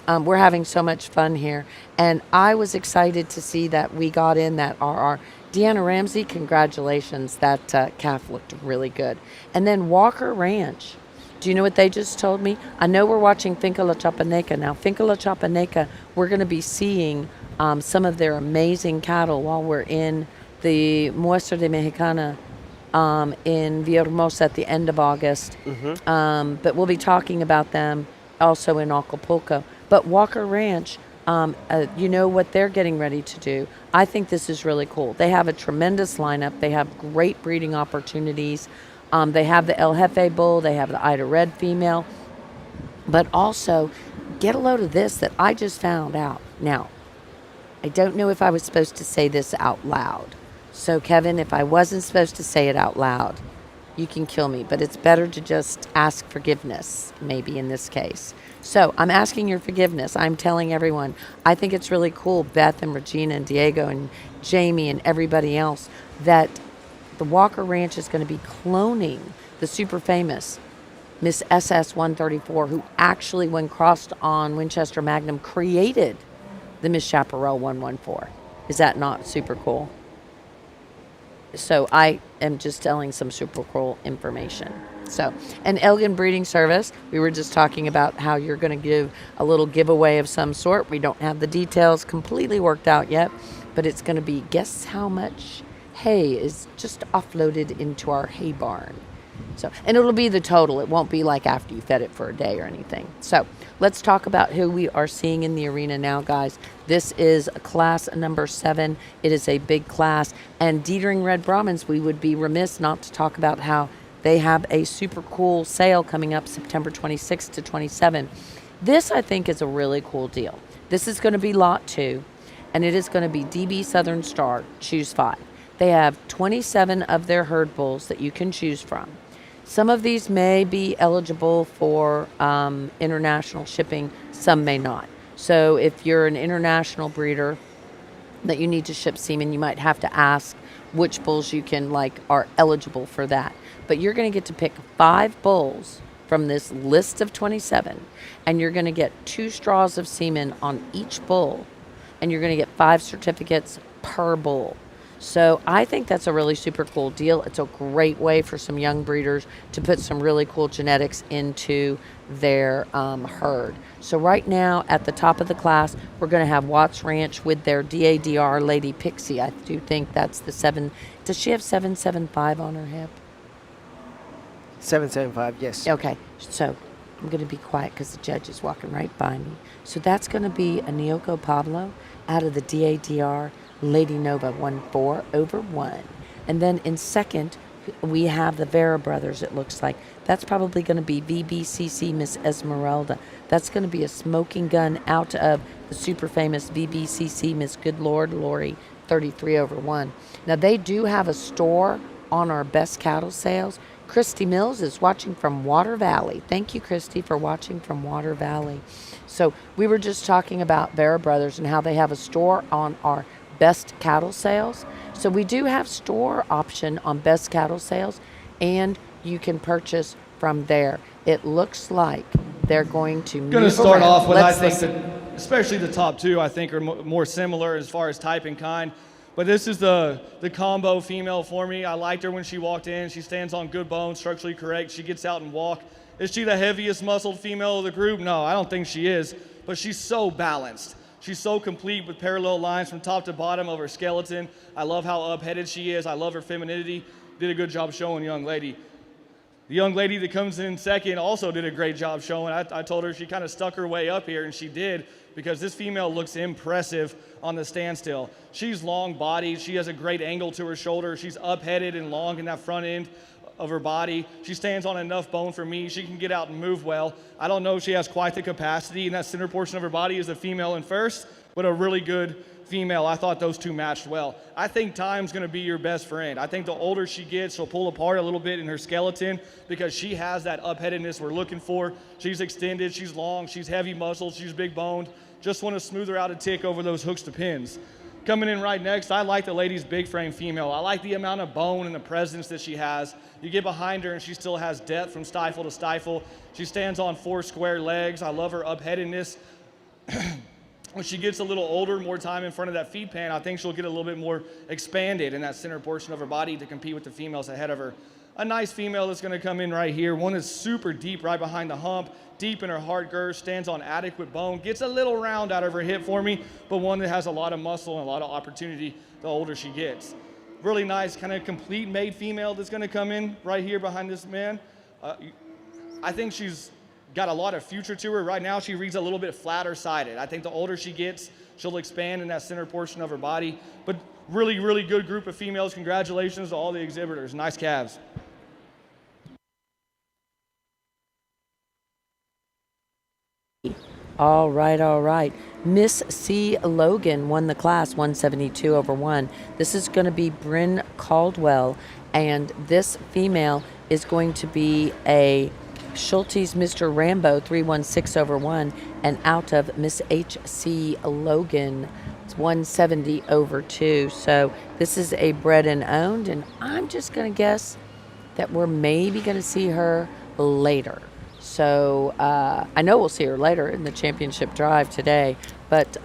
We're having so much fun here. And I was excited to see that we got in that RR. Deanna Ramsey, congratulations. That calf looked really good. And then Walker Ranch. Do you know what they just told me? I know we're watching Finca La Chapaneca. Now, Finca La Chapaneca, we're going to be seeing some of their amazing cattle while we're in the Muestra de Mexicana in Villahermosa at the end of August. Mm-hmm. But we'll be talking about them also in Acapulco. But Walker Ranch, you know what they're getting ready to do. I think this is really cool. They have a tremendous lineup. They have great breeding opportunities. They have the El Jefe bull. They have the Ida Red female. But also, get a load of this that I just found out. Now, I don't know if I was supposed to say this out loud. So, Kevin, if I wasn't supposed to say it out loud, you can kill me. But it's better to just ask forgiveness, maybe in this case. So, I'm asking your forgiveness. I'm telling everyone. I think it's really cool, Beth and Regina and Diego and Jamie and everybody else, that the Walker Ranch is going to be cloning the super famous Miss SS 134, who actually, when crossed on Winchester Magnum, created the Miss Chaparral 114. Is that not super cool? So I am just telling some super cool information. So, and Elgin Breeding Service, we were just talking about how you're going to give a little giveaway of some sort. We don't have the details completely worked out yet, but it's going to be, guess how much hay is just offloaded into our hay barn. So, and it'll be the total. It won't be like after you fed it for a day or anything. So let's talk about who we are seeing in the arena now, guys. This is class number 7. It is a big class. And Dietering Red Brahmins, we would be remiss not to talk about how they have a super cool sale coming up September 26th to 27. This, I think, is a really cool deal. This is going to be lot 2, and it is going to be DB Southern Star, choose 5. They have 27 of their herd bulls that you can choose from. Some of these may be eligible for international shipping, some may not. So if you're an international breeder that you need to ship semen, you might have to ask which bulls you can are eligible for that. But you're going to get to pick 5 bulls from this list of 27, and you're going to get 2 straws of semen on each bull, and you're going to get 5 certificates per bull. So I think that's a really super cool deal. It's a great way for some young breeders to put some really cool genetics into their herd. So right now at the top of the class, we're going to have Watts Ranch with their DADR Lady Pixie. I do think that's the 7. Does she have 775 on her hip? 775, yes. Okay, so I'm going to be quiet because the judge is walking right by me. So that's going to be a Nyoko Pablo out of the DADR Lady Nova 1-4/1. And then in second, we have the Vera brothers, it looks like. That's probably going to be VBCC Miss Esmeralda. That's going to be a smoking gun out of the super famous VBCC Miss Good Lord Lori 33/1. Now, they do have a store on our best cattle sales. Christy Mills is watching from Water Valley. Thank you, Christy, for watching from Water Valley. So we were just talking about Vera Brothers and how they have a store on our best cattle sales. So we do have store option on best cattle sales, and you can purchase from there. It looks like they're going to Going to start around. off with, Let's I think, listen. especially the top 2, I think, are more similar as far as type and kind. But this is the combo female for me. I liked her when she walked in. She stands on good bones, structurally correct. She gets out and walk. Is she the heaviest muscled female of the group? No, I don't think she is. But she's so balanced. She's so complete with parallel lines from top to bottom of her skeleton. I love how up-headed she is. I love her femininity. Did a good job showing young lady. The young lady that comes in second also did a great job showing. I told her she kind of stuck her way up here, and she did, because this female looks impressive on the standstill. She's long-bodied. She has a great angle to her shoulder. She's up-headed and long in that front end of her body. She stands on enough bone for me. She can get out and move well. I don't know if she has quite the capacity in that center portion of her body as the female in first, but a really good female. I thought those 2 matched well. I think time's going to be your best friend. I think the older she gets, she'll pull apart a little bit in her skeleton because she has that up-headedness we're looking for. She's extended, she's long, she's heavy muscled, she's big boned. Just want to smooth her out a tick over those hooks to pins. Coming in right next, I like the lady's big frame female. I like the amount of bone and the presence that she has. You get behind her and she still has depth from stifle to stifle. She stands on 4 square legs. I love her up-headedness. When she gets a little older, more time in front of that feed pan, I think she'll get a little bit more expanded in that center portion of her body to compete with the females ahead of her. A nice female that's going to come in right here. One is super deep right behind the hump, deep in her heart girth, stands on adequate bone, gets a little round out of her hip for me, but one that has a lot of muscle and a lot of opportunity the older she gets. Really nice, kind of complete made female that's going to come in right here behind this man. I think she's got a lot of future to her. Right now, she reads a little bit flatter sided. I think the older she gets, she'll expand in that center portion of her body. But really, really good group of females. Congratulations to all the exhibitors. Nice calves. All right. Miss C. Logan won the class 172/1. This is going to be Bryn Caldwell, and this female is going to be a Schulte's Mr. Rambo 316/1, and out of Miss H.C. Logan, it's 170/2. So this is a bred and owned, and I'm just going to guess that we're maybe going to see her later. So I know we'll see her later in the championship drive today, but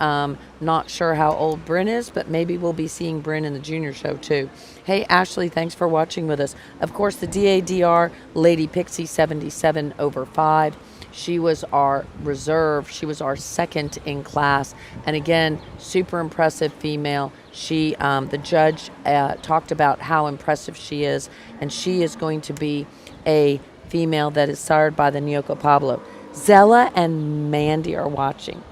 not sure how old Bryn is, but maybe we'll be seeing Bryn in the junior show too. Hey, Ashley, thanks for watching with us. Of course, the DADR Lady Pixie 77/5. She was our reserve. She was our second in class. And again, super impressive female. She, the judge talked about how impressive she is, and she is going to be a female that is sired by the Nyoko Pablo. Zella and Mandy are watching.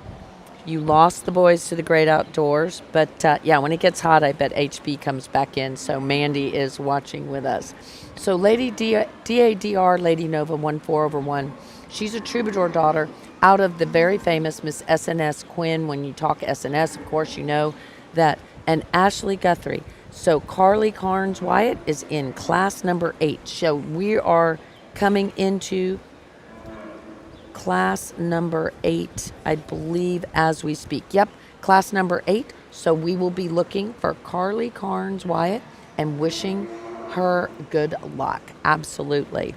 You lost the boys to the great outdoors, but yeah, when it gets hot, I bet HB comes back in. So Mandy is watching with us. So Lady DADR, Lady Nova 14/1. She's a troubadour daughter out of the very famous Miss SNS Quinn. When you talk SNS, of course, you know that. And Ashley Guthrie. So Carly Carnes Wyatt is in class number 8. So we are coming into class number 8, I believe, as we speak. Yep, class number 8. So we will be looking for Carly Carnes Wyatt and wishing her good luck. Absolutely.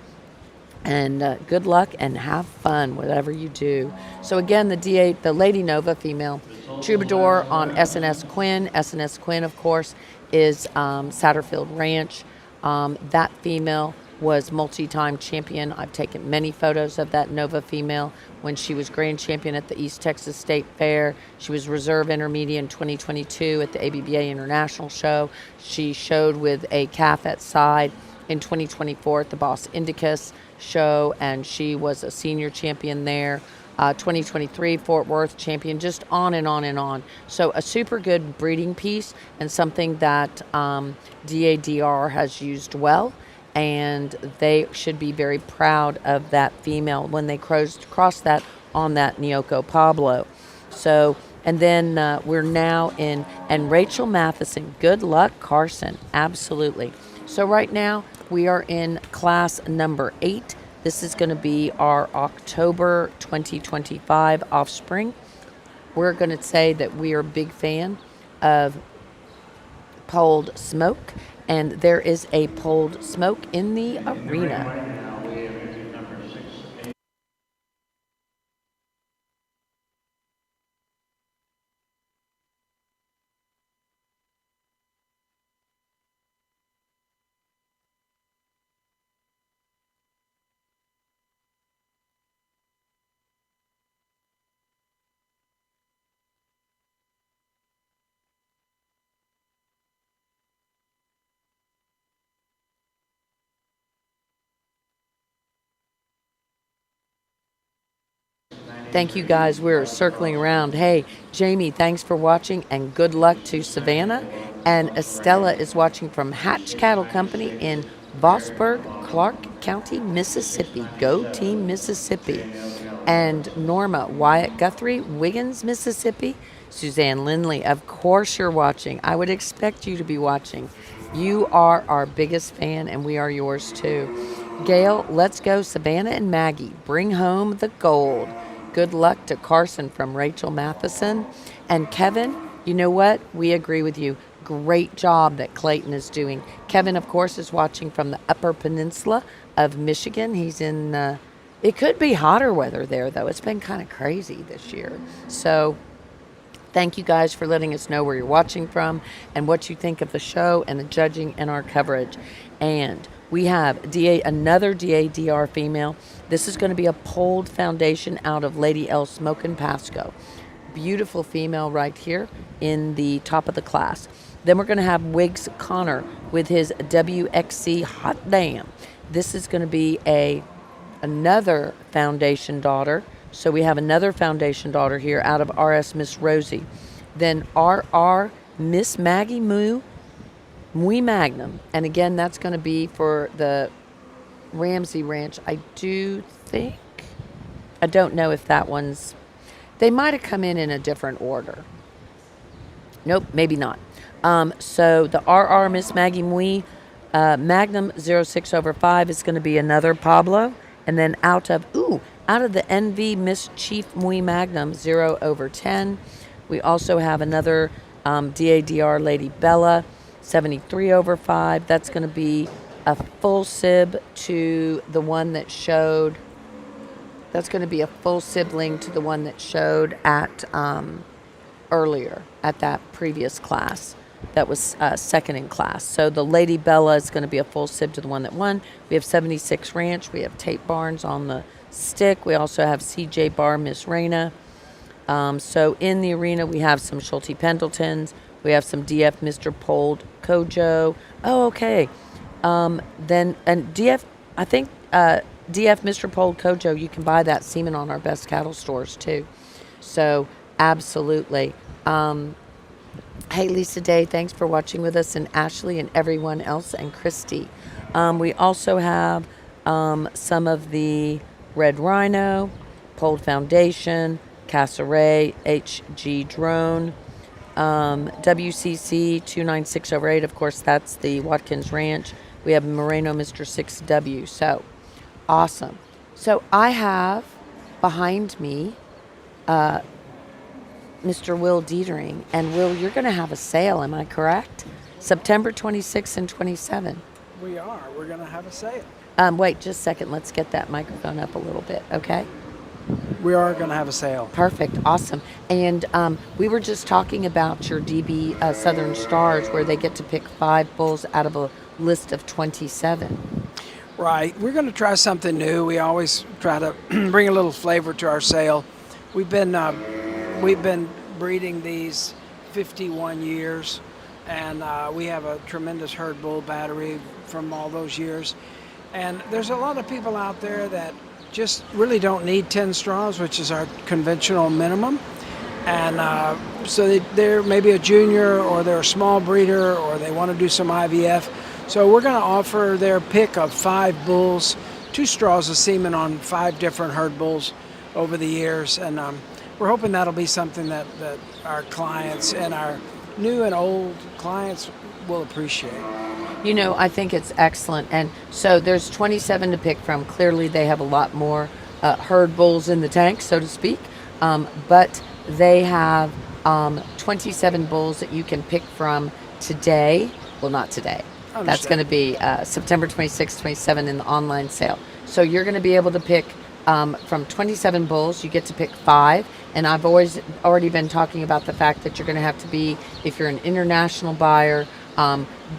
And good luck and have fun, whatever you do. So again, the Lady Nova female troubadour on SNS Quinn. SNS Quinn, of course, is Satterfield Ranch. That female was multi-time champion. I've taken many photos of that Nova female when she was grand champion at the East Texas State Fair. She was reserve intermediate in 2022 at the ABBA International Show. She showed with a calf at side in 2024 at the Boss Indicus Show, and she was a senior champion there. 2023 Fort Worth champion, just on and on and on. So a super good breeding piece and something that DADR has used well, and they should be very proud of that female when they crossed that on that Nyoko Pablo. So, and then we're now in, and Rachel Matheson, good luck, Carson, absolutely. So right now we are in class number 8. This is going to be our October 2025 offspring. We're going to say that we are a big fan of Pulled Smoke, and there is a Pulled Smoke in the arena. Right now, we have entry number 6. Thank you guys. We're circling around. Hey, Jamie, thanks for watching, and good luck to Savannah. And Estella is watching from Hatch Cattle Company in Vosburg, Clark County, Mississippi. Go Team Mississippi. And Norma Wyatt Guthrie, Wiggins, Mississippi. Suzanne Lindley, of course you're watching. I would expect you to be watching. You are our biggest fan, and we are yours too. Gail, let's go. Savannah and Maggie, bring home the gold. Good luck to Carson from Rachel Matheson. And Kevin, you know what? We agree with you. Great job that Clayton is doing. Kevin, of course, is watching from the Upper Peninsula of Michigan. He's in, it could be hotter weather there, though. It's been kind of crazy this year. So thank you guys for letting us know where you're watching from and what you think of the show and the judging and our coverage. And we have another DADR female. This is going to be a polled foundation out of Lady L Smokin' Pasco. Beautiful female right here in the top of the class. Then we're going to have Wiggs Connor with his WXC Hot Damn. This is going to be another foundation daughter. So we have another foundation daughter here out of RS Miss Rosie. Then RR Miss Maggie Muy Magnum. And again, that's going to be for the Ramsey Ranch. I don't know if that one's, they might have come in a different order. Nope, maybe not. So the RR Miss Maggie Muy Magnum 06/5 is going to be another Pablo. And then out of the NV Miss Chief Muy Magnum 0/10, we also have another DADR Lady Bella 73/5. That's going to be a full sib to the one that showed. That's going to be a full sibling to the one that showed at earlier at that previous class. That was second in class. So the Lady Bella is going to be a full sib to the one that won. We have 76 Ranch. We have Tate Barnes on the stick. We also have CJ Bar Miss Raina. So in the arena, we have some Schulte Pendletons. We have some DF Mr. Pold Kojo. Oh, okay. Then, and DF, I think DF Mr. Pole Kojo, you can buy that semen on our best cattle stores too. So absolutely. Hey, Lisa Day, thanks for watching with us, and Ashley and everyone else, and Christy. We also have some of the Red Rhino, Pole Foundation, Casseret, HG Drone, WCC 29608. Of course, that's the Watkins Ranch. We have Moreno Mr. 6W. So awesome. So I have behind me Mr. Will Dietering. And Will, you're going to have a sale, am I correct? September 26th and 27. We are. We're going to have a sale. Wait just a second. Let's get that microphone up a little bit, okay? We are going to have a sale. Perfect. Awesome. And we were just talking about your DB Southern Stars, where they get to pick 5 bulls out of a list of 27. Right. We're going to try something new. We always try to bring a little flavor to our sale. We've been breeding these 51 years, and we have a tremendous herd bull battery from all those years. And there's a lot of people out there that just really don't need 10 straws, which is our conventional minimum. And so they're maybe a junior, or they're a small breeder, or they want to do some IVF. So we're going to offer their pick of 5 bulls, 2 straws of semen on 5 different herd bulls over the years. And we're hoping that'll be something that our clients and our new and old clients will appreciate. You know, I think it's excellent. And so there's 27 to pick from. Clearly, they have a lot more herd bulls in the tank, so to speak. But they have 27 bulls that you can pick from today. Well, not today. That's going to be September 26, 27 in the online sale. So you're going to be able to pick from 27 bulls. You get to pick 5. And I've already been talking about the fact that you're going to have to be, if you're an international buyer,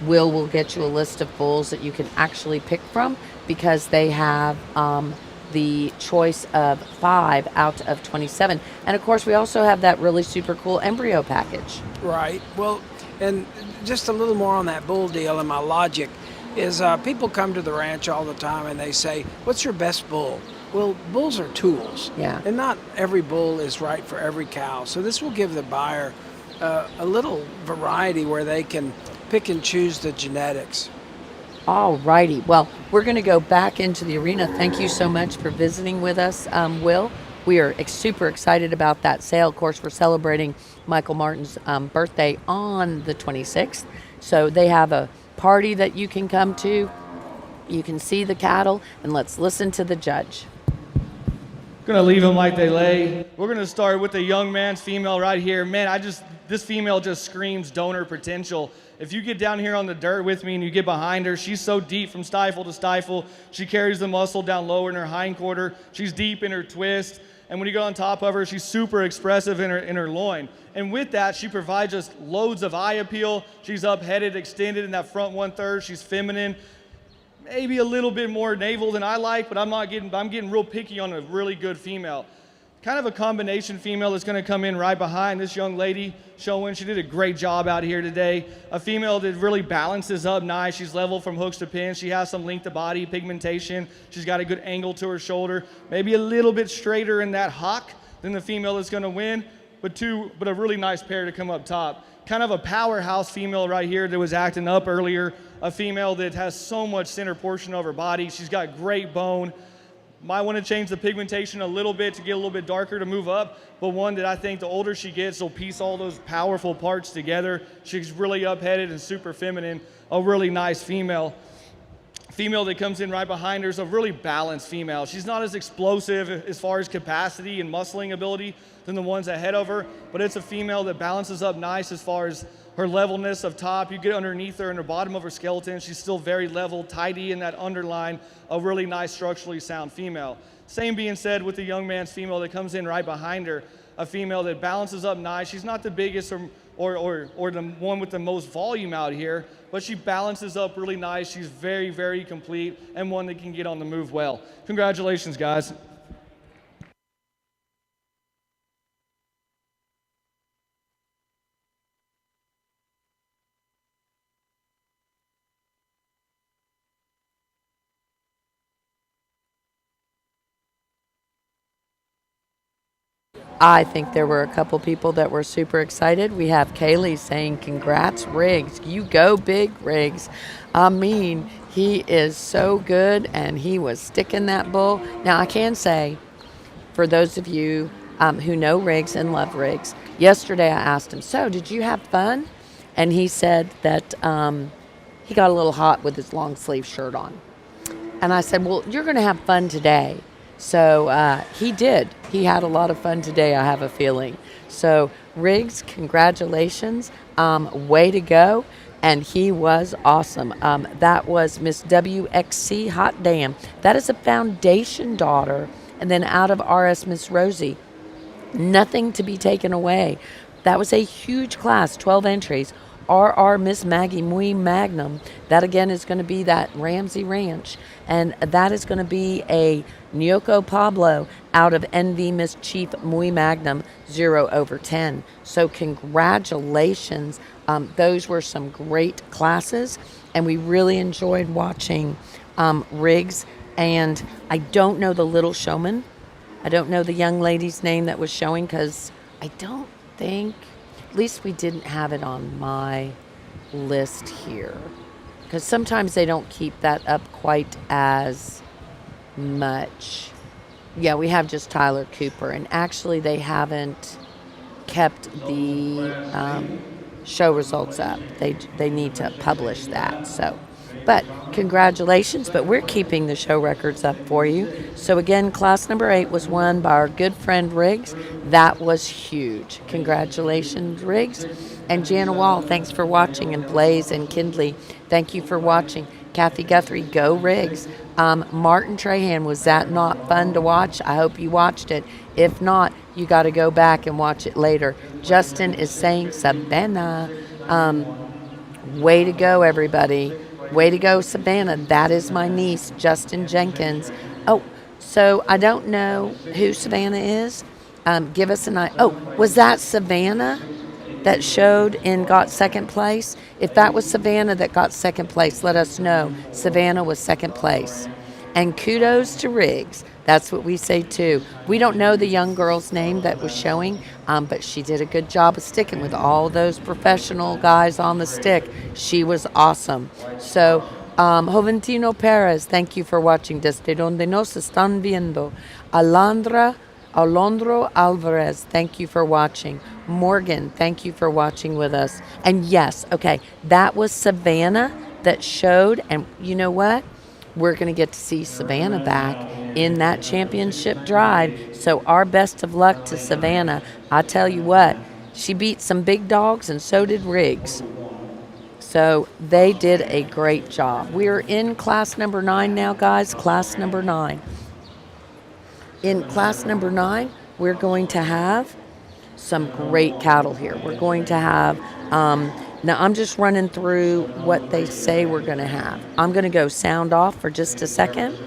will get you a list of bulls that you can actually pick from, because they have the choice of 5 out of 27. And of course, we also have that really super cool embryo package. Right. Well, and just a little more on that bull deal, and my logic is people come to the ranch all the time and they say, "What's your best bull?" Well, bulls are tools. Yeah. And not every bull is right for every cow. So this will give the buyer a little variety where they can pick and choose the genetics. All righty. Well, we're going to go back into the arena. Thank you so much for visiting with us, Will. We are super excited about that sale. Of course, we're celebrating Michael Martin's birthday on the 26th. So they have a party that you can come to. You can see the cattle, and let's listen to the judge. Gonna leave them like they lay. We're gonna start with the young man's female right here. Man, this female just screams donor potential. If you get down here on the dirt with me and you get behind her, she's so deep from stifle to stifle. She carries the muscle down lower in her hind quarter. She's deep in her twist. And when you go on top of her, she's super expressive in her loin. And with that, she provides us loads of eye appeal. She's up-headed, extended in that front 1/3. She's feminine. Maybe a little bit more navel than I like, but I'm getting real picky on a really good female. Kind of a combination female that's going to come in right behind this young lady showing. She did a great job out here today. A female that really balances up nice. She's level from hooks to pins. She has some length of body pigmentation. She's got a good angle to her shoulder. Maybe a little bit straighter in that hock than the female that's going to win, but a really nice pair to come up top. Kind of a powerhouse female right here that was acting up earlier. A female that has so much center portion of her body. She's got great bone. Might want to change the pigmentation a little bit to get a little bit darker to move up, but one that I think the older she gets will piece all those powerful parts together. She's really up-headed and super feminine. A really nice female. Female that comes in right behind her is a really balanced female. She's not as explosive as far as capacity and muscling ability than the ones ahead of her, but it's a female that balances up nice as far as her levelness of top. You get underneath her and her bottom of her skeleton, she's still very level, tidy in that underline, a really nice structurally sound female. Same being said with the young man's female that comes in right behind her, a female that balances up nice. She's not the biggest or the one with the most volume out here, but she balances up really nice. She's very, very complete and one that can get on the move well. Congratulations, guys. I think there were a couple people that were super excited. We have Kaylee saying, congrats, Riggs. You go big, Riggs. I mean, he is so good, and he was sticking that bull. Now, I can say, for those of you who know Riggs and love Riggs, yesterday I asked him, so did you have fun? And he said that he got a little hot with his long sleeve shirt on. And I said, well, you're going to have fun today. So he did. He had a lot of fun today, I have a feeling. So Riggs, congratulations. Way to go. And he was awesome. That was Miss WXC Hot Damn. That is a foundation daughter. And then out of RS Miss Rosie. Nothing to be taken away. That was a huge class, 12 entries. RR Miss Maggie Muy Magnum. That again is going to be that Ramsey Ranch. And that is going to be a Nyoko Pablo out of NV Miss Chief Muy Magnum 0/10. So congratulations. Those were some great classes. And we really enjoyed watching Riggs. And I don't know the little showman. I don't know the young lady's name that was showing because I don't think, at least we didn't have it on my list here. Because sometimes they don't keep that up quite as much. Yeah, we have just Tyler Cooper. And actually they haven't kept the show results up. They need to publish that. So, but congratulations. But we're keeping the show records up for you. So again, class number 8 was won by our good friend Riggs. That was huge. Congratulations, Riggs. And Jana Wall, thanks for watching. And Blaze and Kindley, thank you for watching. Kathy Guthrie, go Riggs. Martin Trahan, was that not fun to watch? I hope you watched it. If not, you got to go back and watch it later. Justin is saying Savannah. Way to go, everybody. Way to go, Savannah. That is my niece, Justin Jenkins. Oh, so I don't know who Savannah is. Give us an idea. Oh, was that Savannah that showed and got second place? If that was Savannah that got second place, let us know. Savannah was second place. And kudos to Riggs. That's what we say too. We don't know the young girl's name that was showing, but she did a good job of sticking with all those professional guys on the stick. She was awesome. So, Joventino Perez, thank you for watching. Desde donde nos están viendo. Alondro Alvarez, thank you for watching. Morgan, thank you for watching with us. And yes, okay, that was Savannah that showed. And you know what? We're going to get to see Savannah back in that championship drive. So our best of luck to Savannah. I tell you what, she beat some big dogs and so did Riggs. So they did a great job. We're in class number 9 now, guys. Class number 9. In class number 9, we're going to have some great cattle here. We're going to have, now I'm just running through what they say we're going to have. I'm going to go sound off for just a second.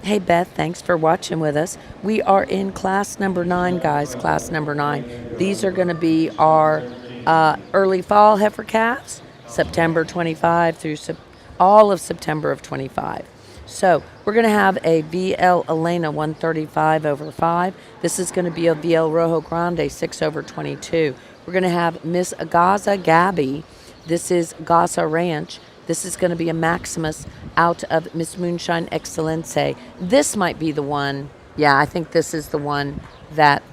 Hey, Beth, thanks for watching with us. We are in class number 9, guys, class number 9. These are going to be our early fall heifer calves, September 25 through all of September of 25. So we're going to have a VL Elena 135/5. This is going to be a VL Rojo Grande 6/22. We're going to have Miss Gaza Gabby. This is Gaza Ranch. This is going to be a Maximus out of Miss Moonshine Excellence. This might be the one. Yeah, I think this is the one that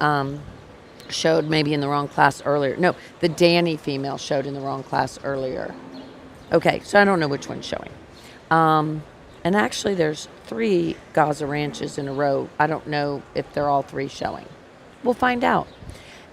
showed maybe in the wrong class earlier. No, the Danny female showed in the wrong class earlier. Okay, so I don't know which one's showing. And actually, there's 3 Gaza Ranches in a row. I don't know if they're all 3 showing. We'll find out.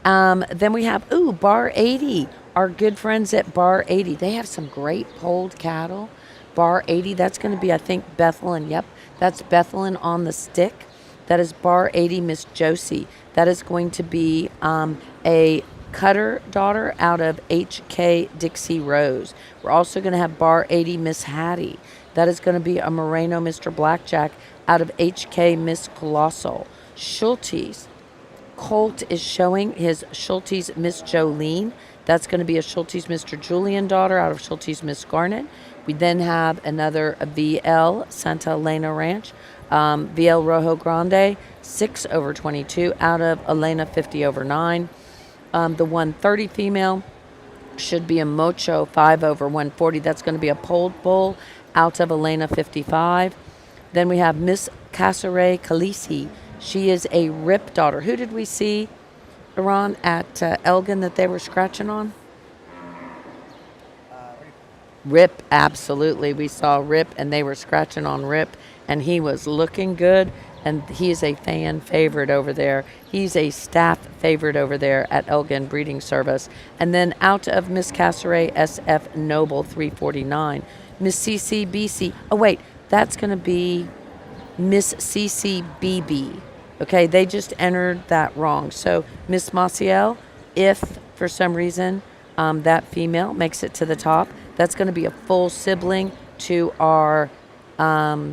Then we have, Bar 80. Our good friends at Bar 80. They have some great polled cattle. Bar 80, that's going to be, I think, Bethlehem. Yep, that's Bethlehem on the stick. That is bar 80, Miss Josie. That is going to be a Cutter daughter out of HK Dixie Rose. We're also going to have bar 80, Miss Hattie. That is going to be a Moreno Mr. Blackjack out of HK Miss Colossal. Schulte's Colt is showing his Schulte's Miss Jolene. That's going to be a Schulte's Mr. Julian daughter out of Schulte's Miss Garnet. We then have another VL Santa Elena Ranch, VL Rojo Grande, 6 over 22 out of Elena 50 over 9. The 130 female should be a Mocho 5 over 140. That's going to be a polled bull out of Elena 55. Then we have Miss Cassere Calisi. She is a Rip daughter. Who did we see, Iran, at Elgin that they were scratching on? Rip, absolutely. We saw Rip, and they were scratching on Rip, and he was looking good, and he is a fan favorite over there. He's a staff favorite over there at Elgin Breeding Service. And then out of Miss Cassere, SF Noble, 349. Miss CCBC. Oh, wait, that's going to be Miss CCBB. Okay, they just entered that wrong. So Miss Maciel, if for some reason that female makes it to the top, that's going to be a full sibling to our, I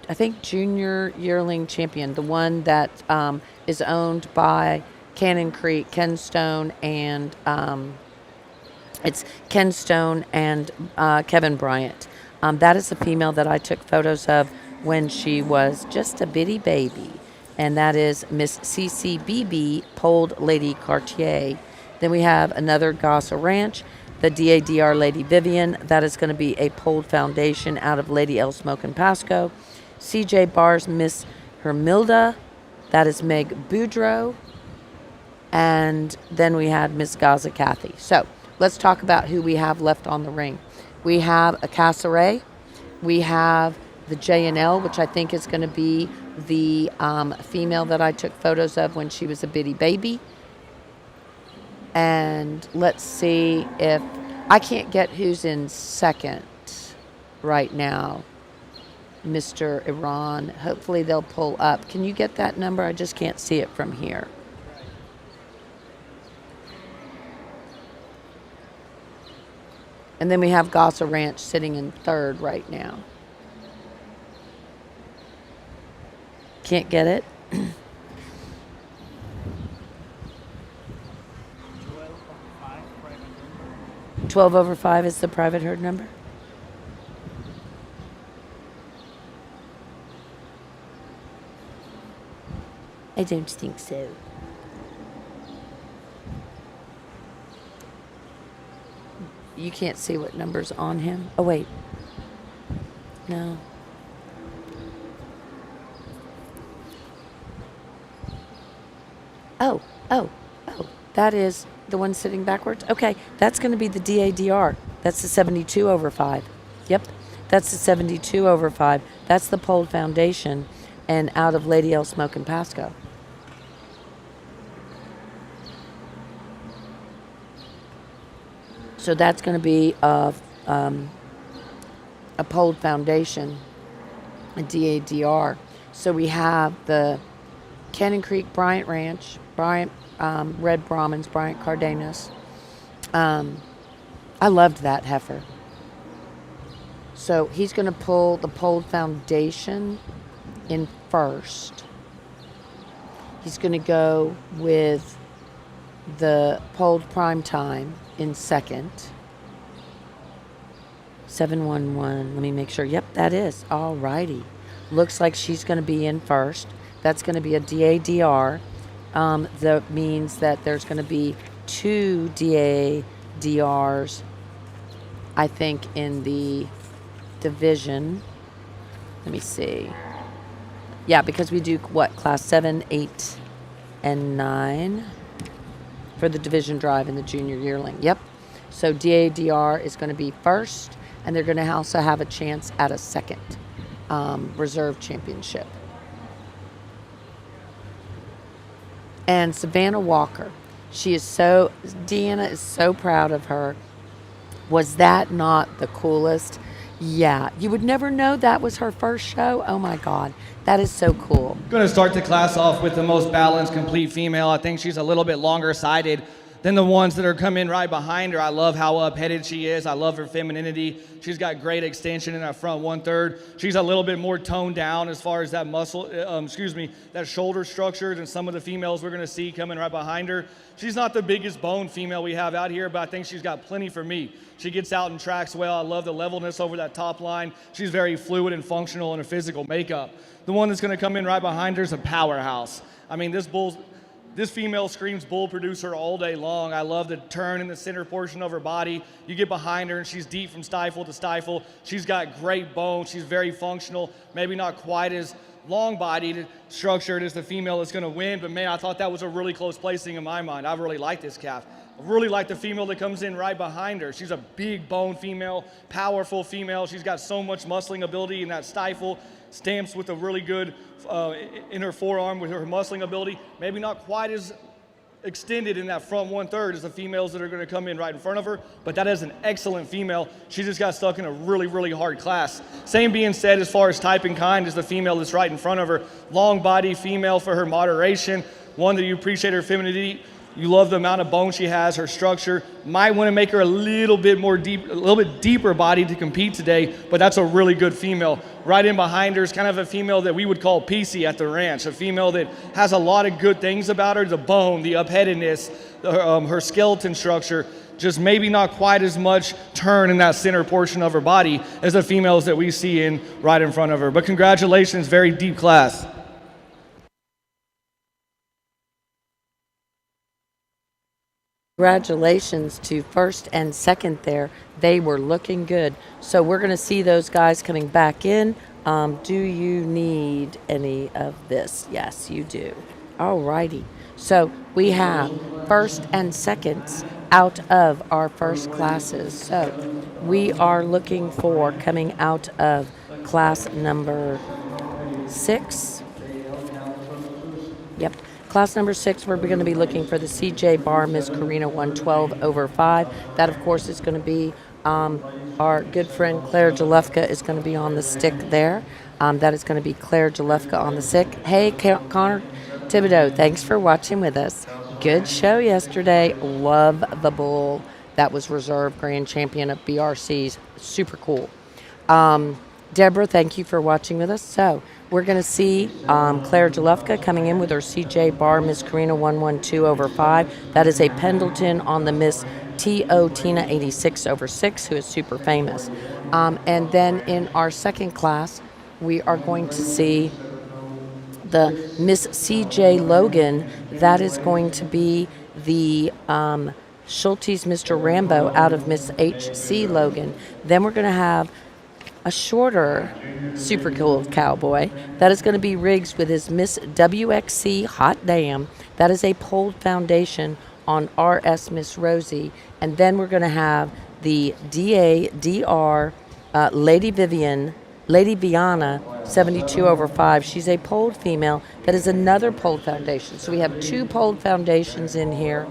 think, junior yearling champion, the one that is owned by Cannon Creek, Ken Stone, and it's Ken Stone and Kevin Bryant. That is a female that I took photos of when she was just a bitty baby, and that is Miss CCBB, Polled Lady Cartier. Then we have another Gossa Ranch, the DADR Lady Vivian. That is going to be a Polled Foundation out of Lady El Smoke and Pasco. CJ Bars, Miss Hermilda. That is Meg Boudreau. And then we had Miss Gaza Kathy. So let's talk about who we have left on the ring. We have a Cassere. We have the J&L, which I think is going to be the female that I took photos of when she was a bitty baby. And let's see if I can't get who's in second right now, Mr. Iran. Hopefully they'll pull up. Can you get that number? I just can't see it from here. And then we have Gossa Ranch sitting in third right now. Can't get it. 12 over 5 is the private herd number. I don't think so. You can't see what number's on him. Oh, wait. No. Oh. That is the one sitting backwards? Okay, that's going to be the DADR. That's the 72 over 5. Yep, that's the 72 over 5. That's the Polled Foundation and out of Lady El Smoke and Pasco. So that's going to be a Polled Foundation, a DADR. So we have the Cannon Creek Bryant Ranch, Bryant Red Brahmins, Bryant Cardenas. I loved that heifer. So he's going to pull the Polled Foundation in first. He's going to go with the Polled Prime Time in second. 711. Let me make sure. Yep, that is. All righty. Looks like she's going to be in first. That's going to be a DADR. That means that there's going to be 2 DADRs, I think, in the division. Let me see. Yeah, because we do what? Class 7, 8, and 9 for the division drive in the junior yearling. Yep. So DADR is going to be first, and they're going to also have a chance at a second reserve championship. And Savannah Walker, Deanna is so proud of her. Was that not the coolest? Yeah, you would never know that was her first show. Oh my God, that is so cool. Going to start the class off with the most balanced, complete female. I think she's a little bit longer sided than the ones that are coming right behind her. I love how up-headed she is. I love her femininity. She's got great extension in that front 1/3. She's a little bit more toned down as far as that muscle, that shoulder structure than some of the females we're going to see coming right behind her. She's not the biggest bone female we have out here, but I think she's got plenty for me. She gets out and tracks well. I love the levelness over that top line. She's very fluid and functional in her physical makeup. The one that's going to come in right behind her is a powerhouse. I mean, this female screams bull producer all day long. I love the turn in the center portion of her body. You get behind her and she's deep from stifle to stifle. She's got great bone. She's very functional, maybe not quite as long-bodied, structured as the female that's gonna win, but man, I thought that was a really close placing in my mind. I really like this calf. I really like the female that comes in right behind her. She's a big bone female, powerful female. She's got so much muscling ability in that stifle, stamps with a really good in her forearm with her muscling ability. Maybe not quite as extended in that front 1/3 as the females that are going to come in right in front of her, but that is an excellent female. She just got stuck in a really, really hard class. Same being said as far as type and kind as the female that's right in front of her. Long body female for her moderation, one that you appreciate her femininity. You love the amount of bone she has, her structure. Might want to make her a little bit deeper body to compete today, but that's a really good female. Right in behind her is kind of a female that we would call PC at the ranch, a female that has a lot of good things about her, the bone, the upheadedness, her skeleton structure, just maybe not quite as much turn in that center portion of her body as the females that we see in right in front of her. But congratulations, very deep class. Congratulations to first and second there. They were looking good. So we're going to see those guys coming back in. Do you need any of this? Yes, you do. All righty. So we have first and seconds out of our first classes. So we are looking for coming out of class number 6. Yep. Class number 6, we're going to be looking for the CJ bar, Ms. Karina 112/5. That, of course, is going to be our good friend Claire Jalefka is going to be on the stick there. That is going to be Claire Jalefka on the stick. Hey, Connor Thibodeau, thanks for watching with us. Good show yesterday. Love the bull. That was reserve grand champion of BRC's. Super cool. Deborah, thank you for watching with us. So we're going to see Claire Jalefka coming in with her CJ bar, Miss Karina 112/5. That is a Pendleton on the Miss T.O. Tina 86/6, who is super famous. And then in our second class, we are going to see the Miss C.J. Logan. That is going to be the Schulte's Mr. Rambo out of Miss H.C. Logan. Then we're going to have a shorter, super cool cowboy. That is going to be Riggs with his Miss WXC Hot Damn. That is a Polled Foundation on RS Miss Rosie. And then we're going to have the DADR Lady Viana 72/5. She's a polled female. That is another Polled Foundation. So we have 2 Polled Foundations in here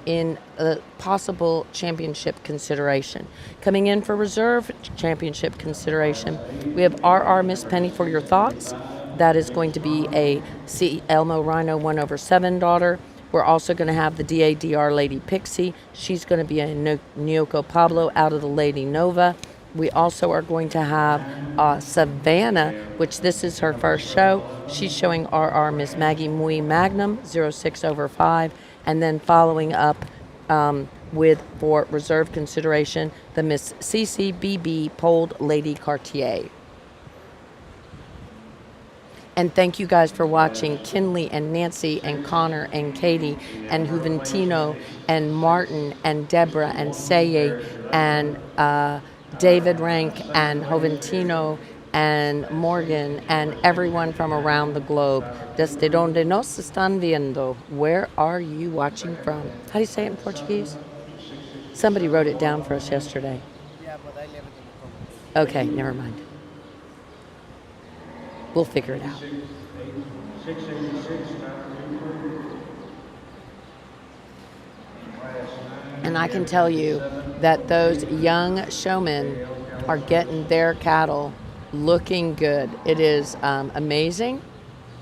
in a possible championship consideration. Coming in for reserve championship consideration, we have RR Miss Penny for Your Thoughts. That is going to be a C. Elmo Rhino 1/7 daughter. We're also going to have the DADR Lady Pixie. She's going to be a Nyoko Pablo out of the Lady Nova. We also are going to have Savannah, which this is her first show. She's showing RR Miss Maggie Mui Magnum 06/5. And then following up with, for reserve consideration, the Miss CCBB Polled Lady Cartier. And thank you guys for watching. Kinley and Nancy and Connor and Katie and Juventino and Martin and Deborah and Seye and David Rank and Juventino and Morgan and everyone from around the globe. Desde donde nos están viendo. Where are you watching from? How do you say it in Portuguese? Somebody wrote it down for us yesterday. Yeah, but I never did. Okay, never mind. We'll figure it out. 686, And I can tell you that those young showmen are getting their cattle looking good. It is amazing.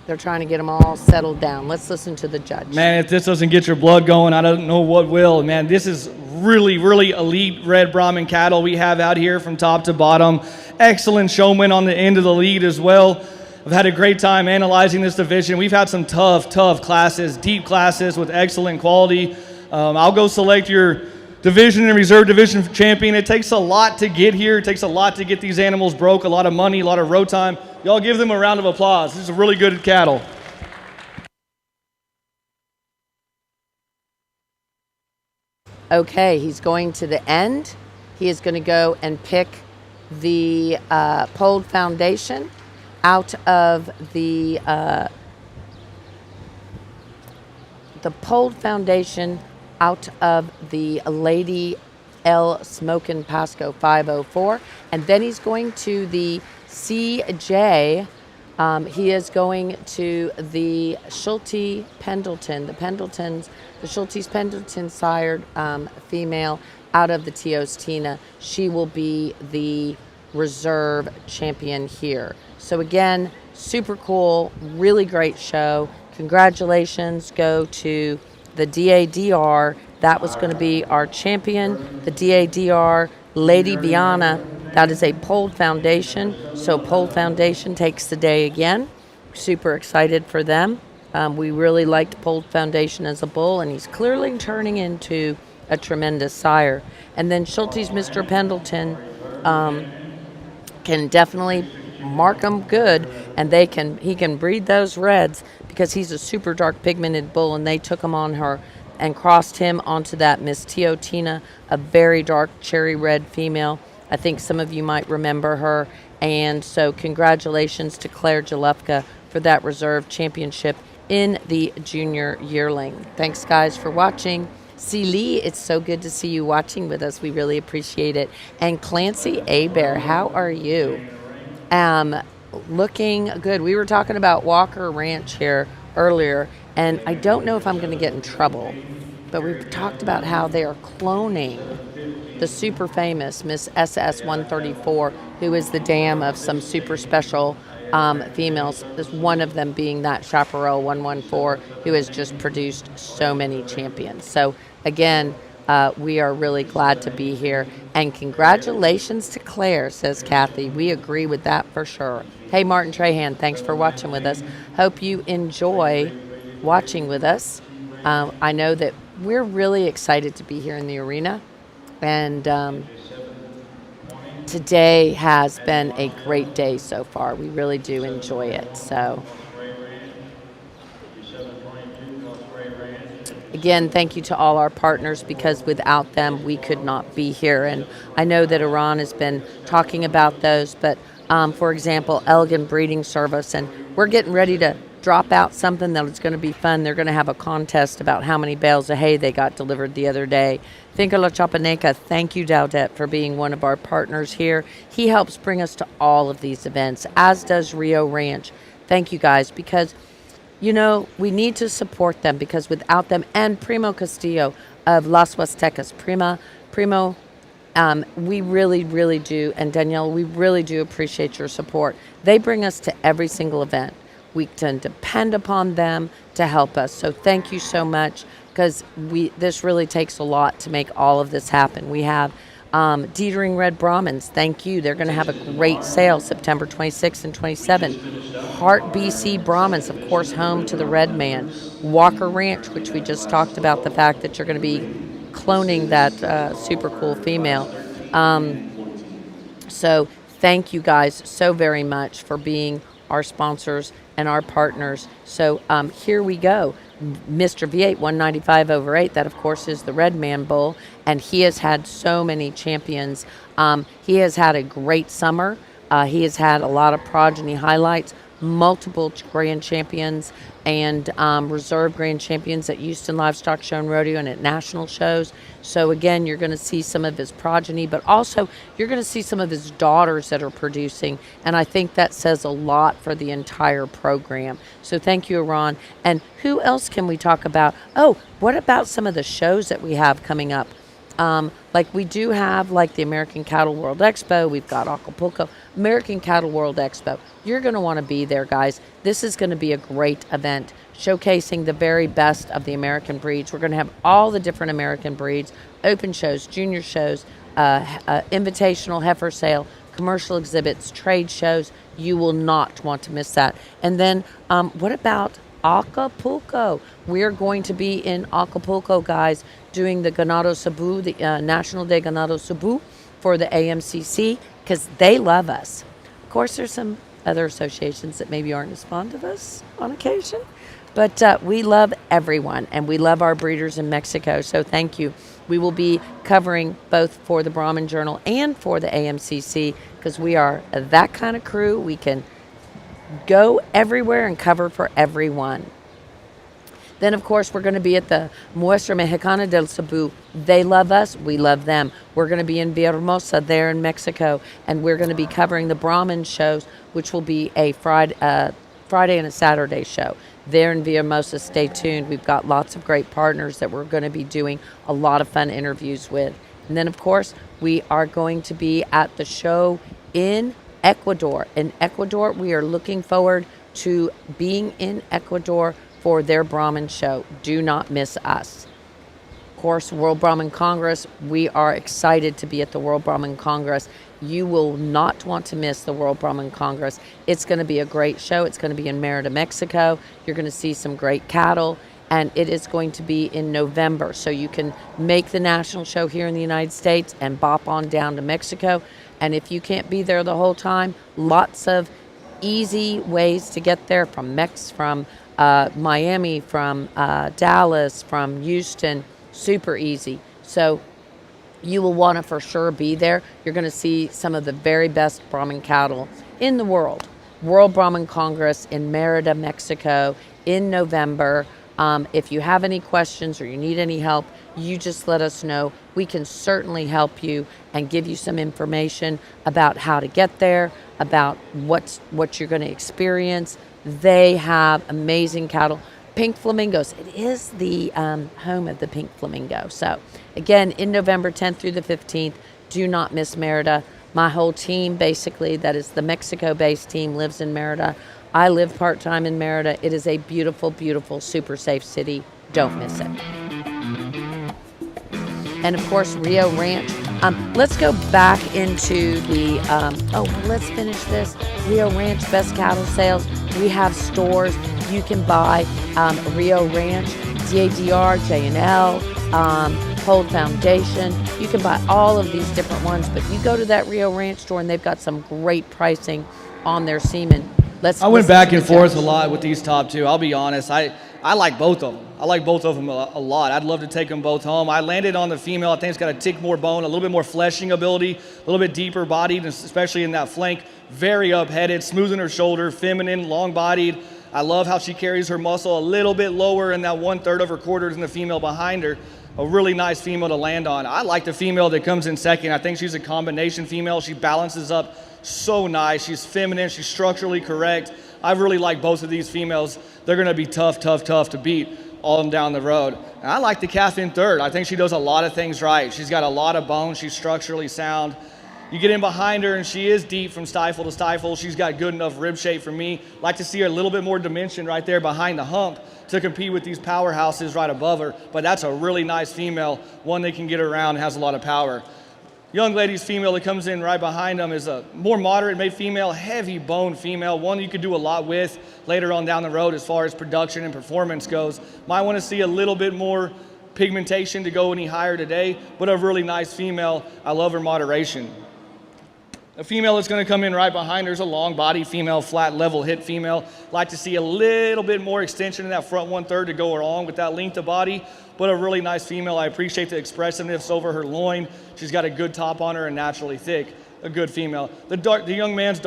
They're trying to get them all settled down. Let's listen to the judge. Man, if this doesn't get your blood going, I don't know what will. Man, this is really, really elite red Brahman cattle we have out here from top to bottom. Excellent showman on the end of the lead as well. I've had a great time analyzing this division. We've had some tough classes, deep classes with excellent quality. I'll go select your division and reserve division champion. It takes a lot to get here. It takes a lot to get these animals broke, a lot of money, a lot of road time. Y'all give them a round of applause. This is really good cattle. Okay, he's going to the end. He is going to go and pick the Polled Foundation out of the Polled Foundation out of the Lady L Smokin' Pasco 504, and then he's going to the CJ. He is going to the Schulte Pendleton, the Schulte's Pendleton sired female out of the Teostina. She will be the reserve champion here. So again, super cool, really great show. Congratulations go to the DADR. That was going to be our champion, the DADR, Lady Biana. That is a Polled Foundation. So Polled Foundation takes the day again. Super excited for them. We really liked Polled Foundation as a bull, and he's clearly turning into a tremendous sire. And then Schulte's Mr. Pendleton can definitely mark them good, and he can breed those reds because he's a super dark pigmented bull, and they took him on her and crossed him onto that Miss Teotina, a very dark cherry red female. I think some of you might remember her. And so congratulations to Claire Jalefka for that reserve championship in the junior yearling. Thanks, guys, for watching. Lee, it's so good to see you watching with us. We really appreciate it. And Clancy Abear, how are you? Looking good. We were talking about Walker Ranch here earlier, and I don't know if I'm going to get in trouble, but we've talked about how they are cloning the super famous Miss SS 134, who is the dam of some super special females, one of them being that Chaparral 114, who has just produced so many champions. So again, we are really glad to be here. And congratulations to Claire, says Kathy. We agree with that for sure. Hey, Martin Trahan, thanks for watching with us. Hope you enjoy watching with us. I know that we're really excited to be here in the arena. And today has been a great day so far. We really do enjoy it. So again, thank you to all our partners, because without them, we could not be here. And I know that Iran has been talking about those, but for example, Elgin Breeding Service, and we're getting ready to drop out something that is going to be fun. They're going to have a contest about how many bales of hay they got delivered the other day. Finca La Chapaneca, thank you, Dowdette, for being one of our partners here. He helps bring us to all of these events, as does Rio Ranch. Thank you, guys, because you know, we need to support them, because without them, and Primo Castillo of Las Huastecas, Primo, we really, really do, and Danielle, we really do appreciate your support. They bring us to every single event. We can depend upon them to help us. So thank you so much, because this really takes a lot to make all of this happen. We have Dietering Red Brahmins, thank you. They're going to have a great sale September 26th and 27th. Heart BC Brahmins, of course, home to the Red Man. Walker Ranch, which we just talked about, the fact that you're going to be cloning that super cool female. So thank you guys so very much for being our sponsors and our partners. So here we go. Mr. V8 195/8, that of course is the Red Man bull, and he has had so many champions. He has had a great summer. He has had a lot of progeny highlights, multiple grand champions and reserve grand champions at Houston Livestock Show and Rodeo and at national shows. So again, you're going to see some of his progeny, but also you're going to see some of his daughters that are producing, and I think that says a lot for the entire program. So thank you, Iran. And who else can we talk about? Oh, what about some of the shows that we have coming up? Like we do have like the American Cattle World Expo. We've got Acapulco. American Cattle World Expo. You're going to want to be there, guys. This is going to be a great event showcasing the very best of the American breeds. We're going to have all the different American breeds, open shows, junior shows, invitational heifer sale, commercial exhibits, trade shows. You will not want to miss that. And then what about Acapulco? We're going to be in Acapulco, guys, doing the Ganado Cebu, the National de Ganado Cebu for the AMCC, because they love us. Of course, there's some other associations that maybe aren't as fond of us on occasion, but we love everyone, and we love our breeders in Mexico, so thank you. We will be covering both for the Brahman Journal and for the AMCC, because we are that kind of crew. We can go everywhere and cover for everyone. Then, of course, we're going to be at the Muestra Mexicana del Cebu. They love us. We love them. We're going to be in Villahermosa there in Mexico, and we're going to be covering the Brahmin shows, which will be a Friday and a Saturday show. There in Villahermosa, stay tuned. We've got lots of great partners that we're going to be doing a lot of fun interviews with. And then, of course, we are going to be at the show in Ecuador. In Ecuador, we are looking forward to being in Ecuador for their Brahmin show. Do not miss us. Of course, World Brahmin Congress, we are excited to be at the World Brahmin Congress. You will not want to miss the World Brahmin Congress. It's going to be a great show. It's going to be in Merida, Mexico. You're going to see some great cattle, and it is going to be in November. So you can make the national show here in the United States and bop on down to Mexico. And if you can't be there the whole time, lots of easy ways to get there from Miami, from Dallas, from Houston. Super easy. So you will want to for sure be there. You're going to see some of the very best Brahmin cattle in the world. World Brahmin Congress in Merida, Mexico in November. If you have any questions or you need any help, you just let us know. We can certainly help you and give you some information about how to get there, about what you're going to experience. They have amazing cattle. Pink flamingos. It is the home of the pink flamingo. So again, in November 10th through the 15th, do not miss Merida. My whole team, basically, that is the Mexico-based team, lives in Merida. I live part-time in Merida. It is a beautiful, beautiful, super safe city. Don't miss it. And of course, Rio Ranch. Let's go back into the, let's finish this. Rio Ranch Best Cattle Sales. We have stores. You can buy Rio Ranch, DADR, J&L, Hold Foundation. You can buy all of these different ones, but you go to that Rio Ranch store and they've got some great pricing on their semen. I went back and forth a lot with these top two. I'll be honest. I like both of them. I like both of them a lot. I'd love to take them both home. I landed on the female. I think it's got a tick more bone, a little bit more fleshing ability, a little bit deeper bodied, especially in that flank. Very up-headed, smooth in her shoulder, feminine, long-bodied. I love how she carries her muscle a little bit lower in that 1/3 of her quarters than the female behind her. A really nice female to land on. I like the female that comes in second. I think she's a combination female. She balances up so nice. She's feminine. She's structurally correct. I really like both of these females. They're going to be tough to beat all down the road. And I like the calf in third. I think she does a lot of things right. She's got a lot of bone. She's structurally sound. You get in behind her, and she is deep from stifle to stifle. She's got good enough rib shape for me. Like to see her a little bit more dimension right there behind the hump to compete with these powerhouses right above her. But that's a really nice female, one that can get around and has a lot of power. Young lady's female that comes in right behind them is a more moderate made female, heavy bone female, one you could do a lot with later on down the road as far as production and performance goes. Might want to see a little bit more pigmentation to go any higher today, but a really nice female. I love her moderation. A female that's going to come in right behind her is a long body female, flat level hip female. Like to see a little bit more extension in that front 1/3 to go along with that length of body, but a really nice female. I appreciate the expressiveness over her loin. She's got a good top on her and naturally thick. A good female. The young man's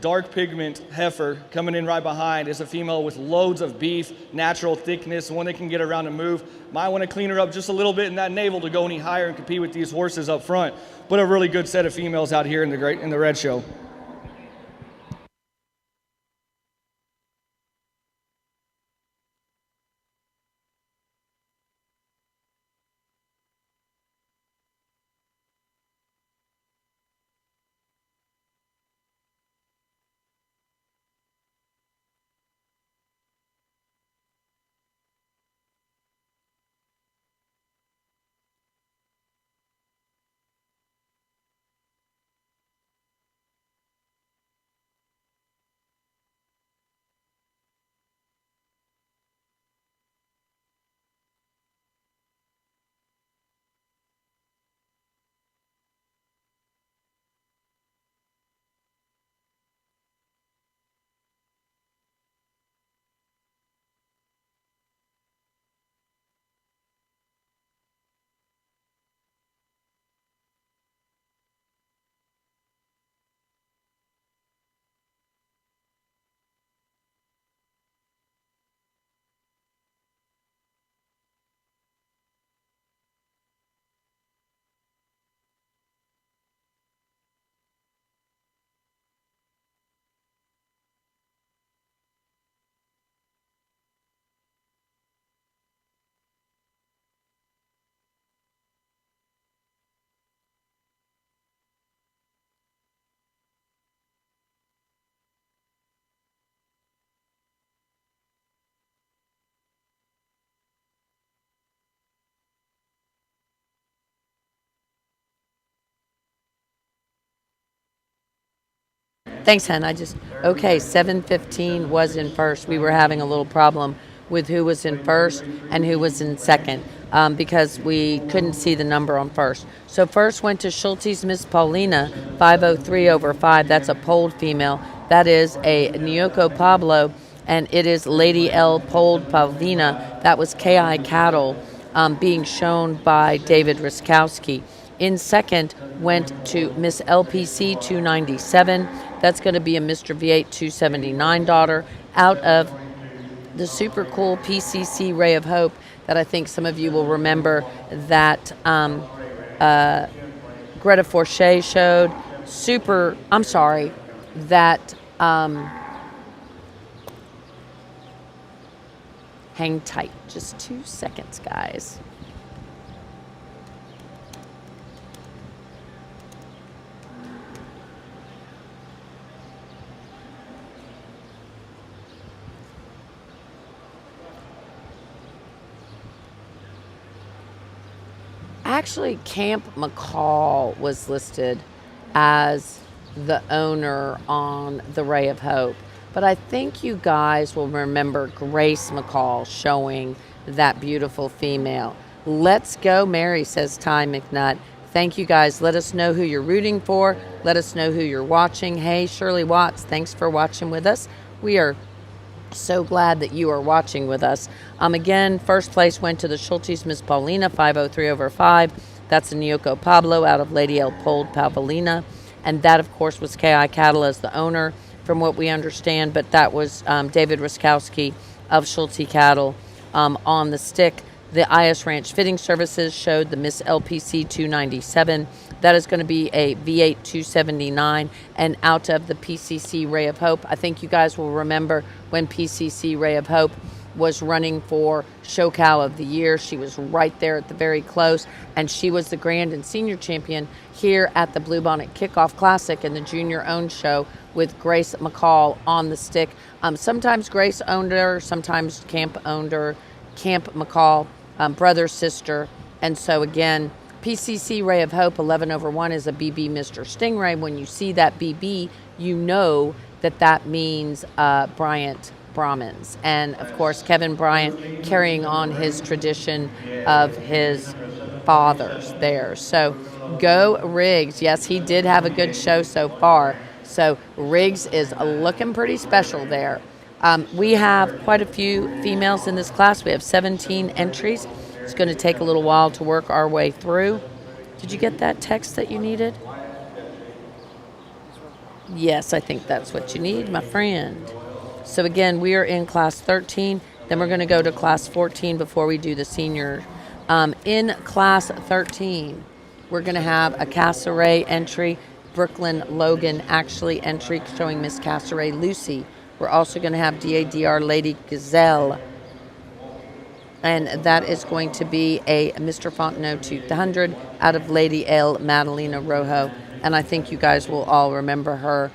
dark pigment heifer coming in right behind is a female with loads of beef, natural thickness, one that can get around and move. Might want to clean her up just a little bit in that navel to go any higher and compete with these horses up front. But a really good set of females out here in the red show. Thanks, Hen. Okay, 7:15 was in first. We were having a little problem with who was in first and who was in second because we couldn't see the number on first. So first went to Schulte's Miss Paulina, 503 over 5. That's a polled female. That is a Nyoko Pablo, and it is Lady L polled Paulina. That was KI Cattle being shown by David Riskowski. In second went to Miss LPC 297. That's going to be a Mr. V8 279 daughter out of the super cool PCC Ray of Hope that I think some of you will remember that Greta Forche showed. Hang tight just 2 seconds, guys. Actually, Camp McCall was listed as the owner on the Ray of Hope. But I think you guys will remember Grace McCall showing that beautiful female. Let's go, Mary, says Ty McNutt. Thank you guys. Let us know who you're rooting for. Let us know who you're watching. Hey, Shirley Watts, thanks for watching with us. We are so glad that you are watching with us. Again, first place went to the Schulte's Miss Paulina, 503 over 5. That's a Nyoko Pablo out of Lady L polled Paulina. And that, of course, was KI Cattle as the owner, from what we understand. But that was David Riskowski of Schulte Cattle on the stick. The IS Ranch Fitting Services showed the Miss LPC 297. That is going to be a V8 279. And out of the PCC Ray of Hope, I think you guys will remember when PCC Ray of Hope was running for Show Cow of the Year. She was right there at the very close, and she was the grand and senior champion here at the Bluebonnet Kickoff Classic and the junior owned show with Grace McCall on the stick. Sometimes Grace owned her, sometimes Camp owned her. Camp McCall, brother, sister. And so again, PCC Ray of Hope 11 over 1 is a BB Mr. Stingray. When you see that BB, you know that means Bryant Brahmins. And of course, Kevin Bryant carrying on his tradition of his fathers there. So go Riggs. Yes, he did have a good show so far. So Riggs is looking pretty special there. We have quite a few females in this class. We have 17 entries. It's going to take a little while to work our way through. Did you get that text that you needed? Yes, I think that's what you need, my friend. So again, we are in class 13. Then we're going to go to class 14 before we do the senior. In class 13, we're going to have a Casseray entry, Brooklyn Logan actually entry showing Miss Casseray Lucy. We're also going to have DADR Lady Gazelle. And that is going to be a Mr. Fontenot 200 out of Lady L Madalena Rojo. And I think you guys will all remember her.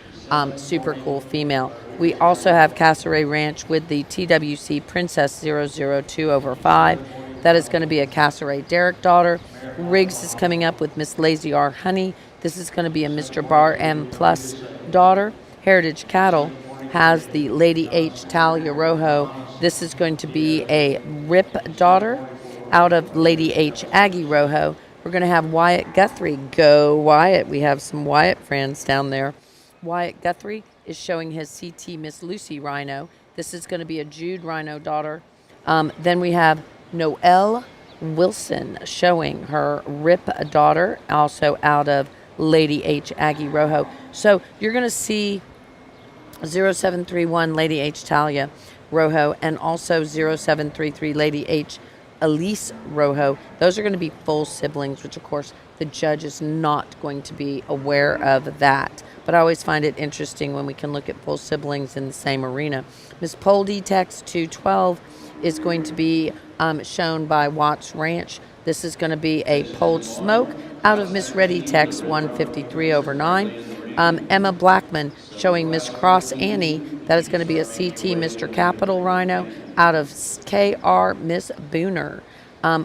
Super cool female. We also have Casseray Ranch with the TWC Princess 002 over 5. That is going to be a Casseray Derrick daughter. Riggs is coming up with Miss Lazy R Honey. This is going to be a Mr. Bar M Plus daughter. Heritage Cattle has the Lady H Talia Rojo. This is going to be a Rip daughter out of Lady H Aggie Rojo. We're going to have Wyatt Guthrie. Go Wyatt. We have some Wyatt friends down there. Wyatt Guthrie is showing his CT Miss Lucy Rhino. This is going to be a Jude Rhino daughter. Then we have Noelle Wilson showing her Rip daughter, also out of Lady H Aggie Rojo. So you're going to see 0731 Lady H Talia Rojo and also 0733 Lady H Elise Rojo. Those are going to be full siblings, which of course the judge is not going to be aware of that. But I always find it interesting when we can look at full siblings in the same arena. Miss Poldy Tex 212 is going to be shown by Watts Ranch. This is going to be a Polled Smoke out of Miss Reddy Tex 153 over 9. Emma Blackman showing Miss Cross Annie. That is going to be a CT Mr. Capital Rhino out of KR Miss Booner.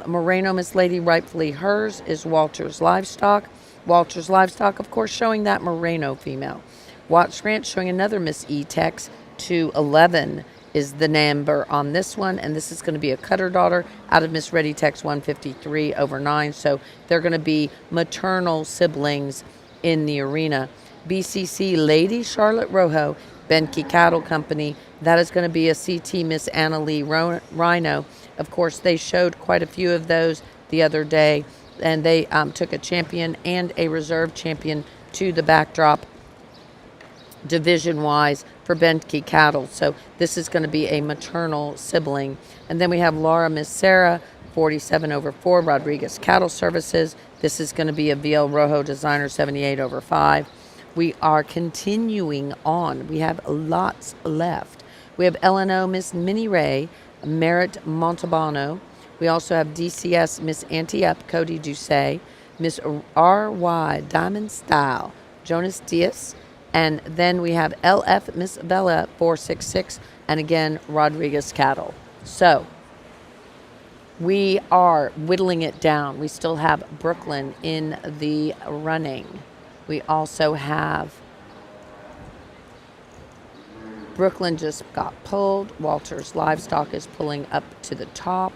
Moreno Miss Lady Rightfully Hers is Walter's Livestock. Walter's Livestock, of course, showing that Moreno female. Watts Ranch showing another Miss E-Tex. 211 is the number on this one, and this is going to be a cutter daughter out of Miss Ready Tex 153 over 9. So they're going to be maternal siblings in the arena. BCC Lady Charlotte Rojo, Benke Cattle Company. That is going to be a CT Miss Anna Lee Rhino. Of course, they showed quite a few of those the other day, and they took a champion and a reserve champion to the backdrop division-wise for Benke Cattle. So this is going to be a maternal sibling. And then we have Laura Miss Sarah, 47 over 4, Rodriguez Cattle Services. This is going to be a VL Rojo Designer, 78 over 5. We are continuing on. We have lots left. We have LNO Miss Minnie Ray, Merritt Montalbano. We also have DCS Miss Auntie Up, Cody Doucet, Miss RY Diamond Style, Jonas Diaz, and then we have LF Miss Bella 466, and again Rodriguez Cattle. So we are whittling it down. We still have Brooklyn in the running. We also have Brooklyn just got pulled. Walters Livestock is pulling up to the top.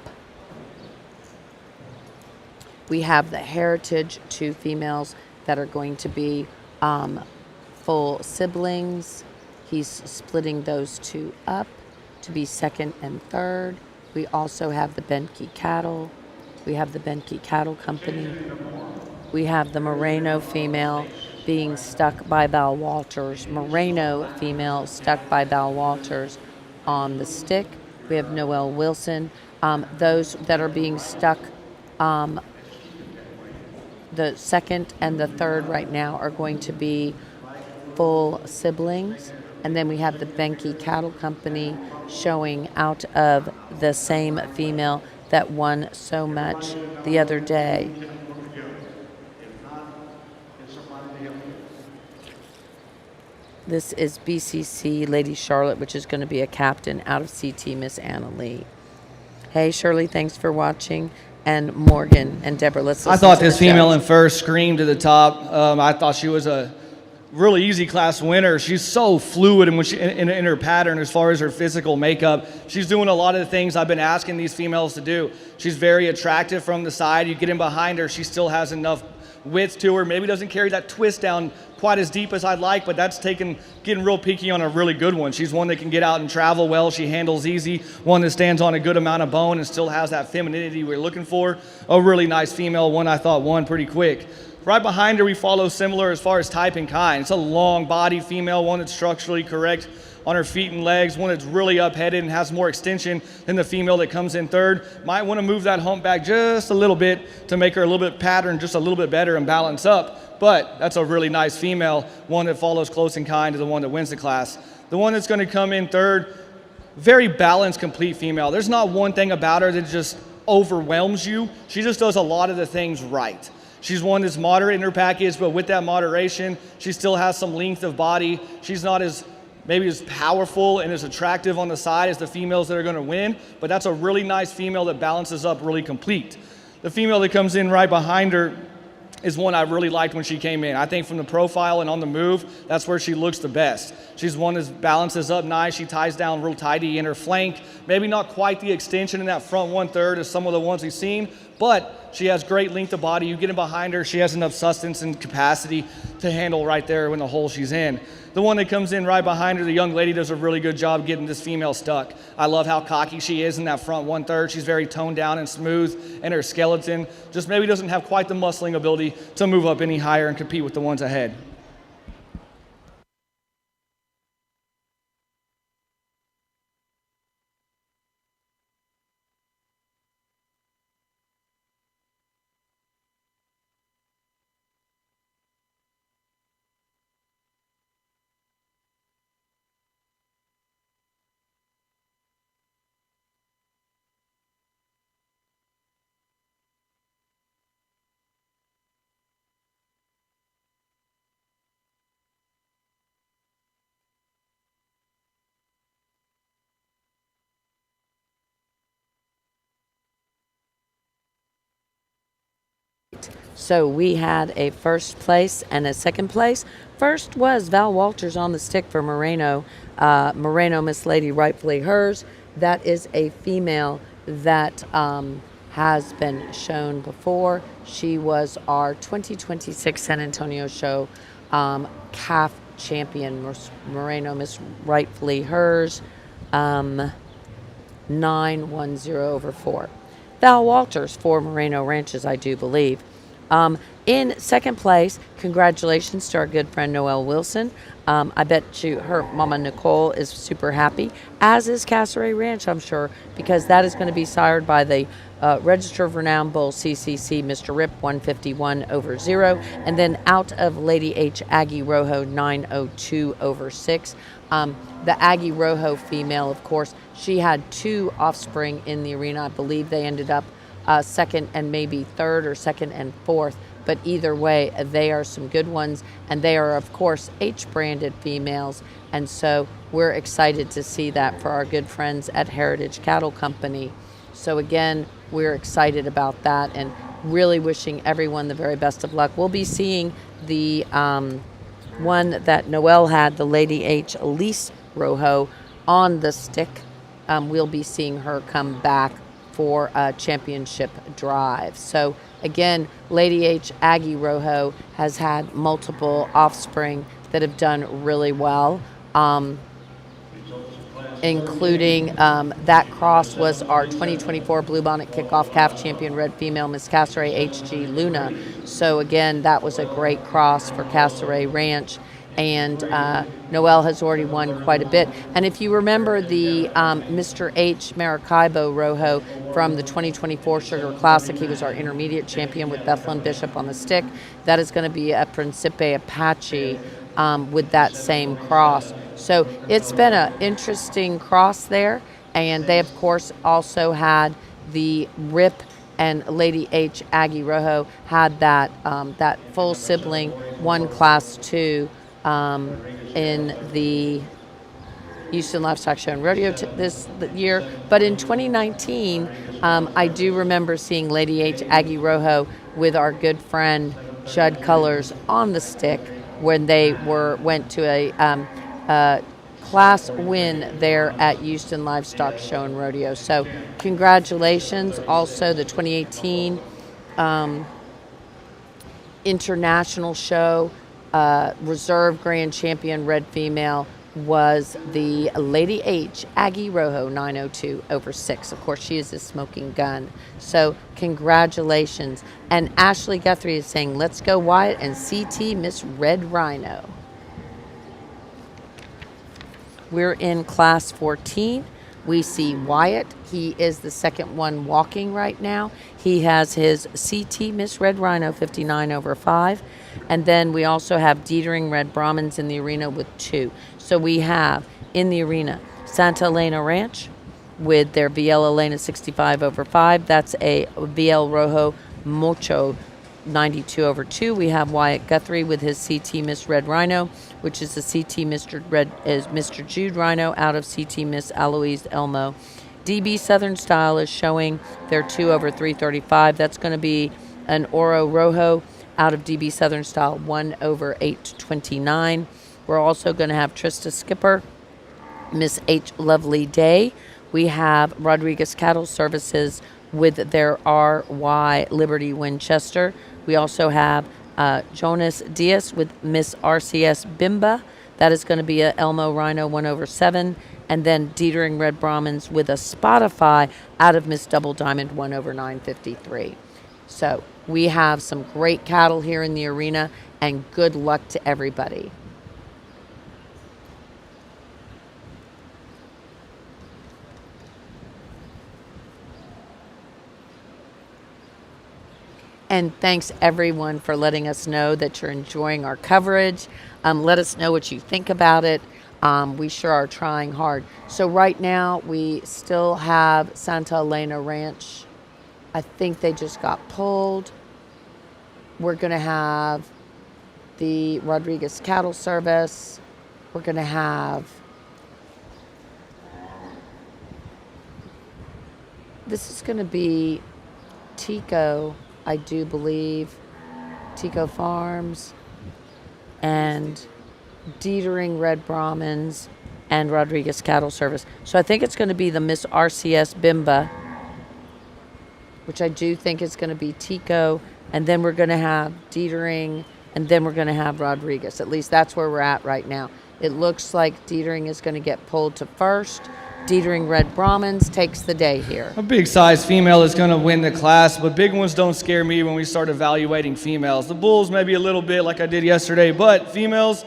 We have the Heritage 2 females that are going to be full siblings. He's splitting those 2 up to be second and third. We also have the Benke Cattle. We have the Benke Cattle Company. We have the Moreno female being stuck by Val Walters. Moreno female stuck by Val Walters on the stick. We have Noelle Wilson. Those that are being stuck, the second and the third right now are going to be full siblings. And then we have the Benke Cattle Company showing out of the same female that won so much the other day. This is BCC Lady Charlotte, which is going to be a captain out of CT Miss Anna Lee. Hey, Shirley, thanks for watching. And Morgan and Deborah, let's listen I thought to this the female shout. in first screamed to the top. I thought she was a really easy class winner. She's so fluid in her pattern as far as her physical makeup. She's doing a lot of the things I've been asking these females to do. She's very attractive from the side. You get in behind her, she still has enough width to her. Maybe doesn't carry that twist down quite as deep as I'd like, but that's getting real peaky on a really good one. She's one that can get out and travel well. She handles easy, one that stands on a good amount of bone and still has that femininity we're looking for. A really nice female, one I thought won pretty quick. Right behind her, we follow similar as far as type and kind. It's a long body female, one that's structurally correct on her feet and legs, one that's really up-headed and has more extension than the female that comes in third. Might want to move that hump back just a little bit to make her a little bit pattern, just a little bit better and balance up. But that's a really nice female, one that follows close and kind to the one that wins the class. The one that's going to come in third, very balanced, complete female. There's not one thing about her that just overwhelms you. She just does a lot of the things right. She's one that's moderate in her package, but with that moderation, she still has some length of body. She's not maybe as powerful and as attractive on the side as the females that are going to win, but that's a really nice female that balances up really complete. The female that comes in right behind her is one I really liked when she came in. I think from the profile and on the move, that's where she looks the best. She's one that balances up nice. She ties down real tidy in her flank. Maybe not quite the extension in that front 1/3 as some of the ones we've seen, but she has great length of body. You get in behind her, she has enough sustenance and capacity to handle right there in the hole she's in. The one that comes in right behind her, the young lady, does a really good job getting this female stuck. I love how cocky she is in that front 1/3. She's very toned down and smooth, and her skeleton just maybe doesn't have quite the muscling ability to move up any higher and compete with the ones ahead. So we had a first place and a second place. first was Val Walters on the stick for Moreno. Moreno, Miss Lady, rightfully hers. That is a female that has been shown before. She was our 2026 San Antonio show calf champion. Moreno, Miss rightfully hers. 910/4. Val Walters for Moreno Ranches, I do believe. In second place, congratulations to our good friend Noelle Wilson. I bet you her mama Nicole is super happy, as is Castlereagh Ranch, I'm sure, because that is going to be sired by the Register of Renown Bull CCC Mr. Rip 151/0, and then out of Lady H Aggie Rojo 902/6. The Aggie Rojo female, of course, she had 2 offspring in the arena. I believe they ended up second and maybe third, or second and fourth. But either way, they are some good ones, and they are, of course, H-branded females. And so we're excited to see that for our good friends at Heritage Cattle Company. So again, we're excited about that and really wishing everyone the very best of luck. We'll be seeing the one that Noelle had, the Lady H Elise Rojo, on the stick. We'll be seeing her come back for a championship drive. So again, Lady H Aggie Rojo has had multiple offspring that have done really well, including that cross was our 2024 Bluebonnet Kickoff Calf Champion Red Female, Miss Castlereagh H.G. Luna. So again, that was a great cross for Castlereagh Ranch. And Noelle has already won quite a bit. And if you remember the Mr. H. Maracaibo Rojo from the 2024 Sugar Classic, he was our intermediate champion with Bethlehem Bishop on the stick. That is going to be a Principe Apache with that same cross. So it's been an interesting cross there. And they, of course, also had the Rip and Lady H. Aggie Rojo had that that full sibling, one class 2, in the Houston Livestock Show and Rodeo this year. But in 2019, I do remember seeing Lady H Aggie Rojo with our good friend Judd Colors on the stick when they went to a class win there at Houston Livestock Show and Rodeo. So congratulations. Also the 2018 International Show Reserve Grand Champion Red Female was the Lady H Aggie Rojo 902/6. Of course, she is a smoking gun. So congratulations. And Ashley Guthrie is saying, let's go Wyatt and CT Miss Red Rhino. We're in class 14. We see Wyatt. He is the second one walking right now. He has his CT Miss Red Rhino 59/5. And then we also have Dietering Red Brahmins in the arena with 2. So we have in the arena Santa Elena Ranch with their VL Elena 65/5. That's a VL Rojo Mocho 92/2. We have Wyatt Guthrie with his CT Miss Red Rhino, which is the CT Mr. Jude Rhino out of CT Miss Eloise Elmo. DB Southern Style is showing their 2/335. That's going to be an Oro Rojo out of DB Southern Style 1/829. We're also going to have Trista Skipper, Miss H Lovely Day. We have Rodriguez Cattle Services with their RY Liberty Winchester. We also have Jonas Diaz with Miss RCS Bimba. That is going to be a Elmo Rhino 1/7. And then Dietering Red Brahmins with a Spotify out of Miss Double Diamond 1/953. So we have some great cattle here in the arena, and good luck to everybody. And thanks everyone for letting us know that you're enjoying our coverage. Let us know what you think about it. We sure are trying hard. So right now we still have Santa Elena Ranch. I think they just got pulled. We're going to have the Rodriguez Cattle Service. We're going to have this is going to be Tico, I do believe, Tico Farms, and Dietering Red Brahmins, and Rodriguez Cattle Service. So I think it's going to be the Miss RCS Bimba, which I do think is going to be Tico, and then we're going to have Dietering, and then we're going to have Rodriguez. At least that's where we're at right now. It looks like Dietering is going to get pulled to first. Dietering Red Brahmins takes the day here. A big size female is going to win the class, but big ones don't scare me when we start evaluating females. The bulls maybe a little bit like I did yesterday, but females,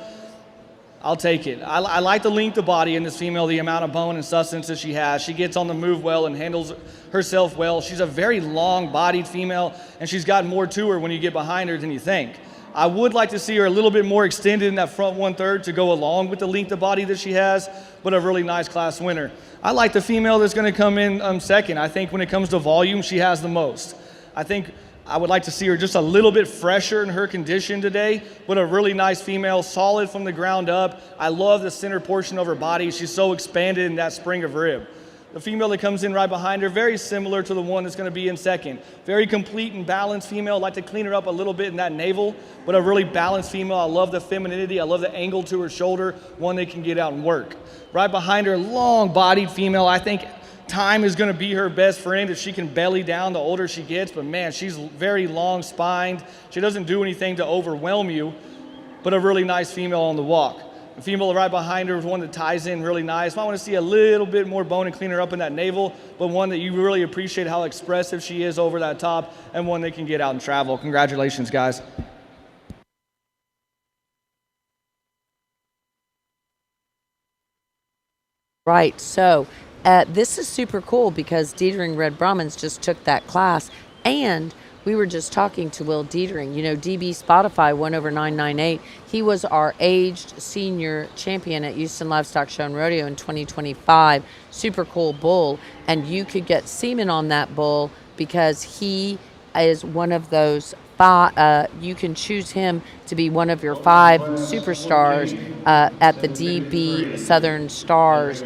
I'll take it. I like the length of body in this female, the amount of bone and substance that she has. She gets on the move well and handles herself well. She's a very long-bodied female, and she's got more to her when you get behind her than you think. I would like to see her a little bit more extended in that front 1/3 to go along with the length of body that she has, but a really nice class winner. I like the female that's going to come in second. I think when it comes to volume, she has the most. I think I would like to see her just a little bit fresher in her condition today, but a really nice female, solid from the ground up. I love the center portion of her body. She's so expanded in that spring of rib. The female that comes in right behind her, very similar to the one that's going to be in second. Very complete and balanced female. I'd like to clean her up a little bit in that navel, but a really balanced female. I love the femininity. I love the angle to her shoulder, one that can get out and work. Right behind her, long-bodied female. I think time is going to be her best friend if she can belly down the older she gets, but man, she's very long-spined. She doesn't do anything to overwhelm you, but a really nice female on the walk. The female right behind her is one that ties in really nice. I want to see a little bit more bone and clean her up in that navel, but one that you really appreciate how expressive she is over that top, and one that can get out and travel. Congratulations, guys. Right, so this is super cool because Dietering Red Brahmins just took that class, and we were just talking to Will Dietering. You know, DB Spotify won over 998. He was our aged senior champion at Houston Livestock Show and Rodeo in 2025. Super cool bull, and you could get semen on that bull because he is one of those five. You can choose him to be one of your 5 superstars at the DB Southern Stars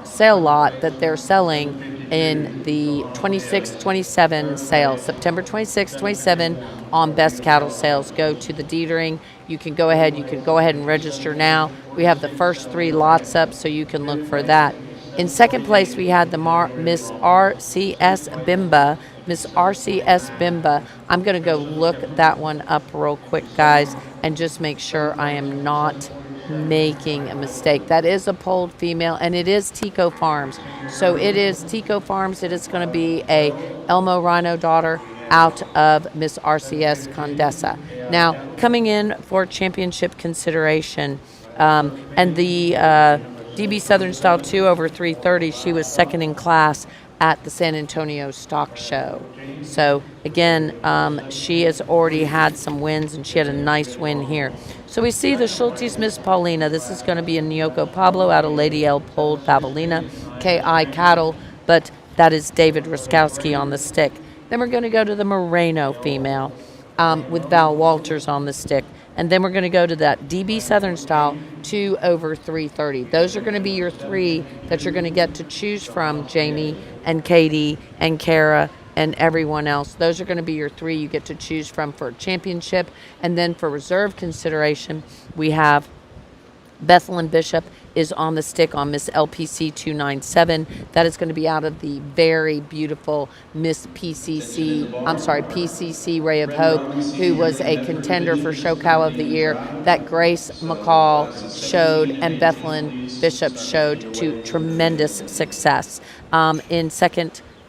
sale lot that they're selling in the 26-27 sale, September 26-27 on Best Cattle Sales. Go to the Dietering. You can go ahead and register now. We have the first 3 lots up, so you can look for that. In second place, we had the Miss RCS Bimba. Miss RCS Bimba. I'm going to go look that one up real quick, guys, and just make sure I am not making a mistake. That is a polled female, and it is Tico Farms. So it is Tico Farms. It is going to be a Elmo Rhino daughter out of Miss RCS Condesa. Now, coming in for championship consideration, and the DB Southern Style 2 over 330, she was second in class at the San Antonio Stock Show. So again, she has already had some wins, and she had a nice win here. So we see the Schulte's Miss Paulina. This is going to be a Nyoko Pablo out of Lady L Polled Pavelina, KI Cattle, but that is David Ruskowski on the stick. Then we're going to go to the Moreno female with Val Walters on the stick. And then we're going to go to that DB Southern Style 2 over 330. Those are going to be your 3 that you're going to get to choose from, Jamie and Katie and Kara and everyone else. Those are going to be your 3 you get to choose from for championship. And then for reserve consideration, we have Bethlehem Bishop is on the stick on Miss LPC 297. That is going to be out of the very beautiful Miss PCC Ray of Hope, who was a contender for Show Cow of the Year that Grace McCall showed and Bethlehem Bishop showed to tremendous success.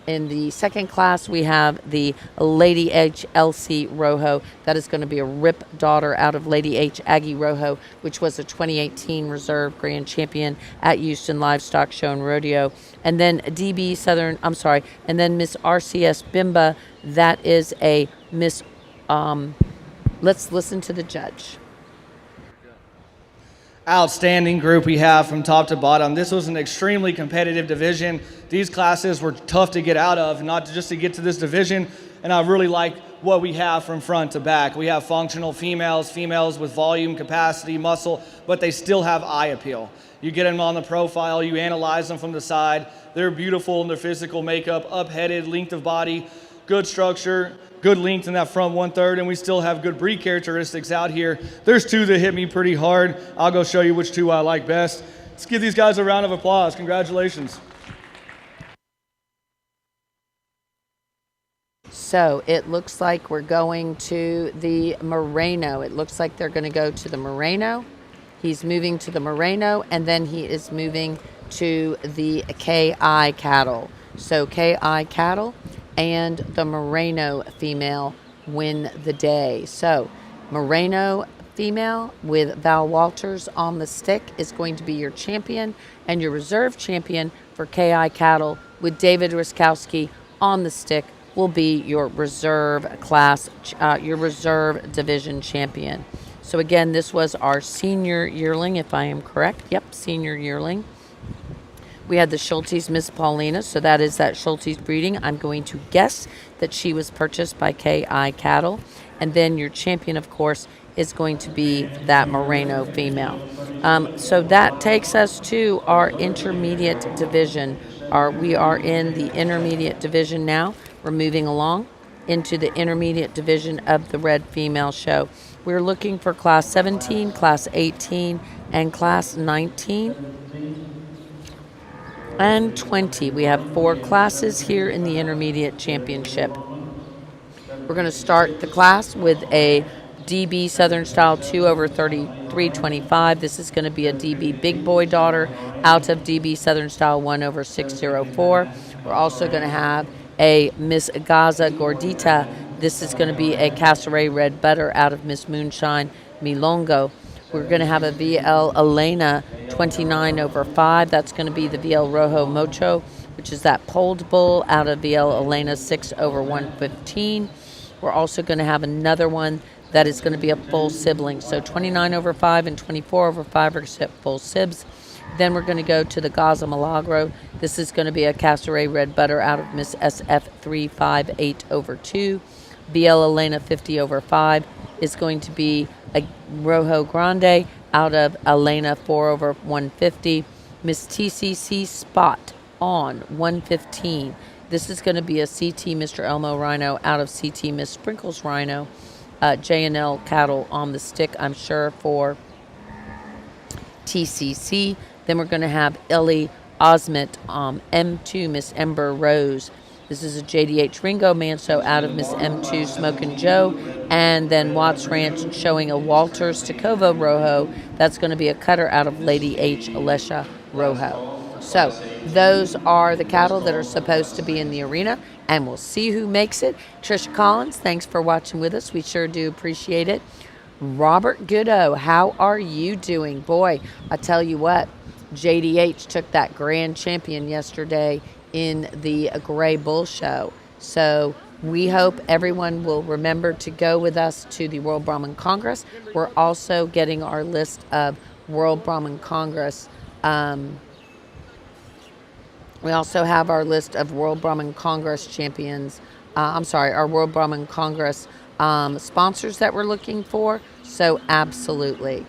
In the second class, we have the Lady H. Elsie Rojo. That is going to be a Rip daughter out of Lady H. Aggie Rojo, which was a 2018 Reserve Grand Champion at Houston Livestock Show and Rodeo. And then Miss RCS Bimba. That is a Miss, let's listen to the judge. Outstanding group we have from top to bottom. This was an extremely competitive division. These classes were tough to get out of, not just to get to this division, and I really like what we have from front to back. We have functional females with volume, capacity, muscle, but they still have eye appeal. You get them on the profile, you analyze them from the side. They're beautiful in their physical makeup, up-headed, length of body, good structure, good length in that front 1/3, and we still have good breed characteristics out here. There's two that hit me pretty hard. I'll go show you which two I like best. Let's give these guys a round of applause. Congratulations. So it looks like we're going to the Moreno. It looks like they're going to go to the Moreno. He's moving to the Moreno, and then he is moving to the KI cattle. So KI cattle and the Moreno female win the day. So Moreno female with Val Walters on the stick is going to be your champion, and your reserve champion for KI cattle with David Ruskowski on the stick will be your reserve class, your reserve division champion. So again, this was our senior yearling, if I am correct. Yep, senior yearling. We had the Schulte's Miss Paulina, so that is that Schulte's breeding. I'm going to guess that she was purchased by KI Cattle. And then your champion, of course, is going to be that Moreno female. So that takes us to our intermediate division. We are in the intermediate division now. We're moving along into the intermediate division of the Red Female Show. We're looking for Class 17, Class 18, and Class 19 and 20. We have 4 classes here in the Intermediate Championship. We're going to start the class with a DB Southern Style 2/3325. This is going to be a DB Big Boy daughter out of DB Southern Style 1/604. We're also going to have a Miss Gaza Gordita. This is going to be a Casseret Red Butter out of Miss Moonshine Milongo. We're going to have a VL Elena 29/5. That's going to be the VL Rojo Mocho, which is that polled bull out of VL Elena 6/115. We're also going to have another one that is going to be a full sibling. So 29/5 and 24/5 are full sibs. Then we're going to go to the Gaza Milagro. This is going to be a Casseret Red Butter out of Miss SF 358/2. VL Elena 50/5 is going to be a Rojo Grande out of Elena 4/150. Miss TCC Spot on 115. This is going to be a CT Mr. Elmo Rhino out of CT Miss Sprinkles Rhino. J&L cattle on the stick, I'm sure, for TCC. Then we're going to have Ellie Osment, M2 Miss Ember Rose. This is a JDH Ringo Manso out of Miss M2 Smokin' Joe. And then Watts Ranch showing a Walters Tacova Rojo. That's going to be a cutter out of Lady H Alessia Rojo. So those are the cattle that are supposed to be in the arena, and we'll see who makes it. Trisha Collins, thanks for watching with us. We sure do appreciate it. Robert Goodo, how are you doing? Boy, I tell you what, JDH took that grand champion yesterday in the Gray Bull Show. So we hope everyone will remember to go with us to the World Brahman Congress. We're also getting our list of World Brahman Congress. We also have our list of World Brahman Congress champions. Our World Brahman Congress sponsors that we're looking for. So absolutely.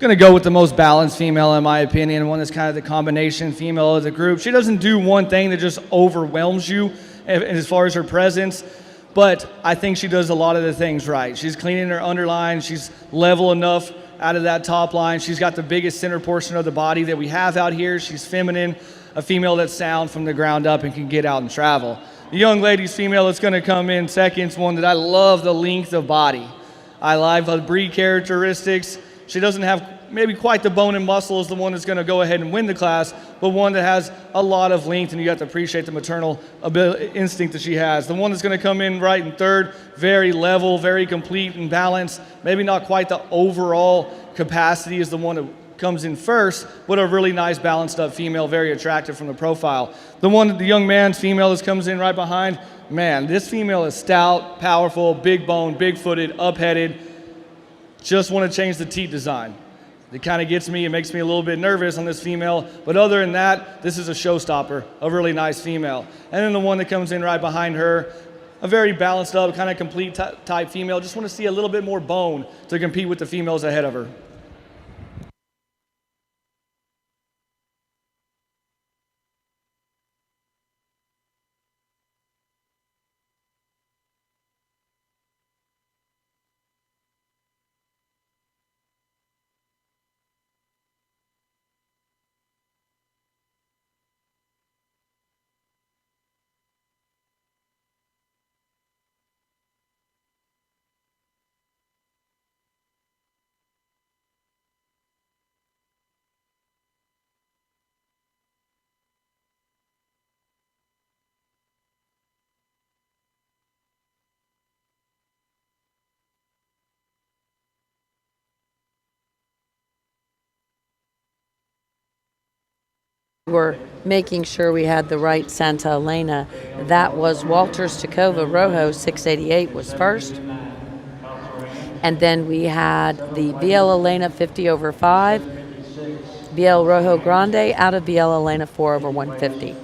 Gonna go with the most balanced female in my opinion, one that's kind of the combination female of the group. She doesn't do one thing that just overwhelms you as far as her presence, but I think she does a lot of the things right. She's cleaning her underline, she's level enough out of that top line. She's got the biggest center portion of the body that we have out here. She's feminine, a female that's sound from the ground up and can get out and travel. The young lady's female that's gonna come in second is one that I love the length of body. I like the breed characteristics. She doesn't have maybe quite the bone and muscle as the one that's going to go ahead and win the class, but one that has a lot of length, and you have to appreciate the maternal instinct that she has. The one that's going to come in right in third, very level, very complete and balanced, maybe not quite the overall capacity as the one that comes in first, but a really nice balanced up female, very attractive from the profile. The young man's female that comes in right behind, man, this female is stout, powerful, big bone, big footed, up headed. Just want to change the teat design. It kind of gets me, it makes me a little bit nervous on this female, but other than that, this is a showstopper, a really nice female. And then the one that comes in right behind her, a very balanced up, kind of complete type female. Just want to see a little bit more bone to compete with the females ahead of her. We're making sure we had the right Santa Elena. That was Walters Tacova Rojo 688 was first. And then we had the BL Elena 50 over 5, BL Rojo Grande out of BL Elena 4 over 150.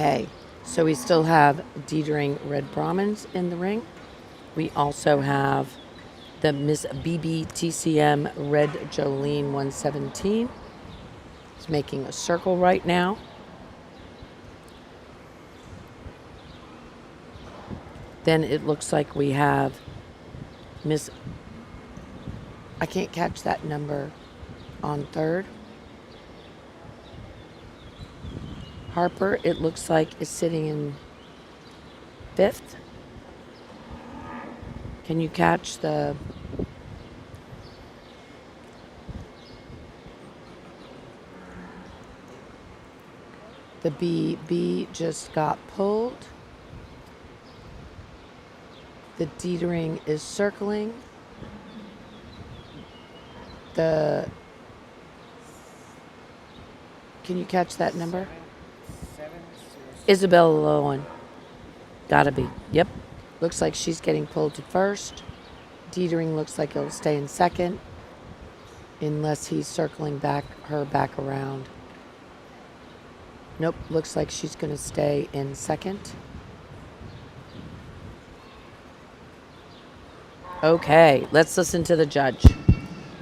Okay, so we still have Dietering Red Brahmins in the ring. We also have the Miss BBTCM Red Jolene 117. He's making a circle right now. Then it looks like we have Miss, I can't catch that number on third. Harper, it looks like, is sitting in fifth. Can you catch the BB just got pulled. The Dietering is circling. Can you catch that number? Isabella Lowen. Gotta be. Yep. Looks like she's getting pulled to first. Dietering looks like he'll stay in second unless he's circling her back around. Nope, looks like she's going to stay in second. Okay, let's listen to the judge.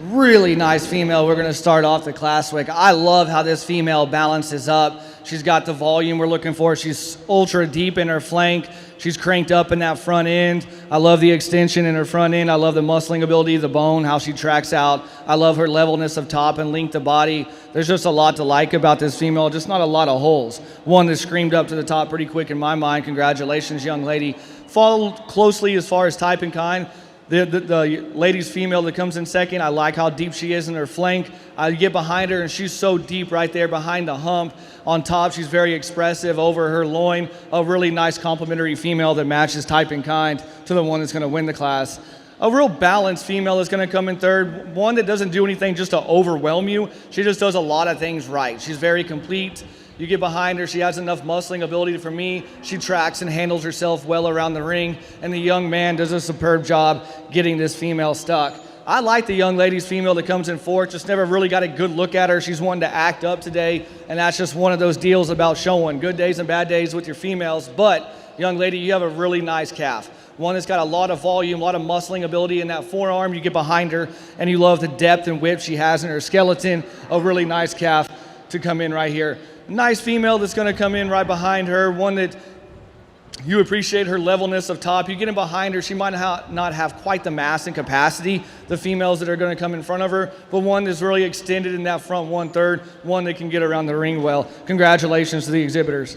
Really nice female. We're going to start off the Classic. I love how this female balances up. She's got the volume we're looking for. She's ultra deep in her flank. She's cranked up in that front end. I love the extension in her front end. I love the muscling ability of the bone, how she tracks out. I love her levelness of top and length of body. There's just a lot to like about this female, just not a lot of holes. One that screamed up to the top pretty quick in my mind. Congratulations, young lady. Followed closely as far as type and kind. The lady's female that comes in second, I like how deep she is in her flank. I get behind her, and she's so deep right there behind the hump. On top, she's very expressive over her loin. A really nice complementary female that matches type and kind to the one that's going to win the class. A real balanced female that's going to come in third. One that doesn't do anything just to overwhelm you. She just does a lot of things right. She's very complete. You get behind her, she has enough muscling ability for me. She tracks and handles herself well around the ring, and the young man does a superb job getting this female stuck. I like the young lady's female that comes in fourth, just never really got a good look at her. She's one to act up today, and that's just one of those deals about showing good days and bad days with your females. But, young lady, you have a really nice calf. One that's got a lot of volume, a lot of muscling ability in that forearm. You get behind her, and you love the depth and width she has in her skeleton. A really nice calf to come in right here. Nice female that's going to come in right behind her. One that you appreciate her levelness of top. You get in behind her, she might not have quite the mass and capacity, the females that are going to come in front of her, but one that's really extended in that front 1/3, one that can get around the ring well. Congratulations to the exhibitors.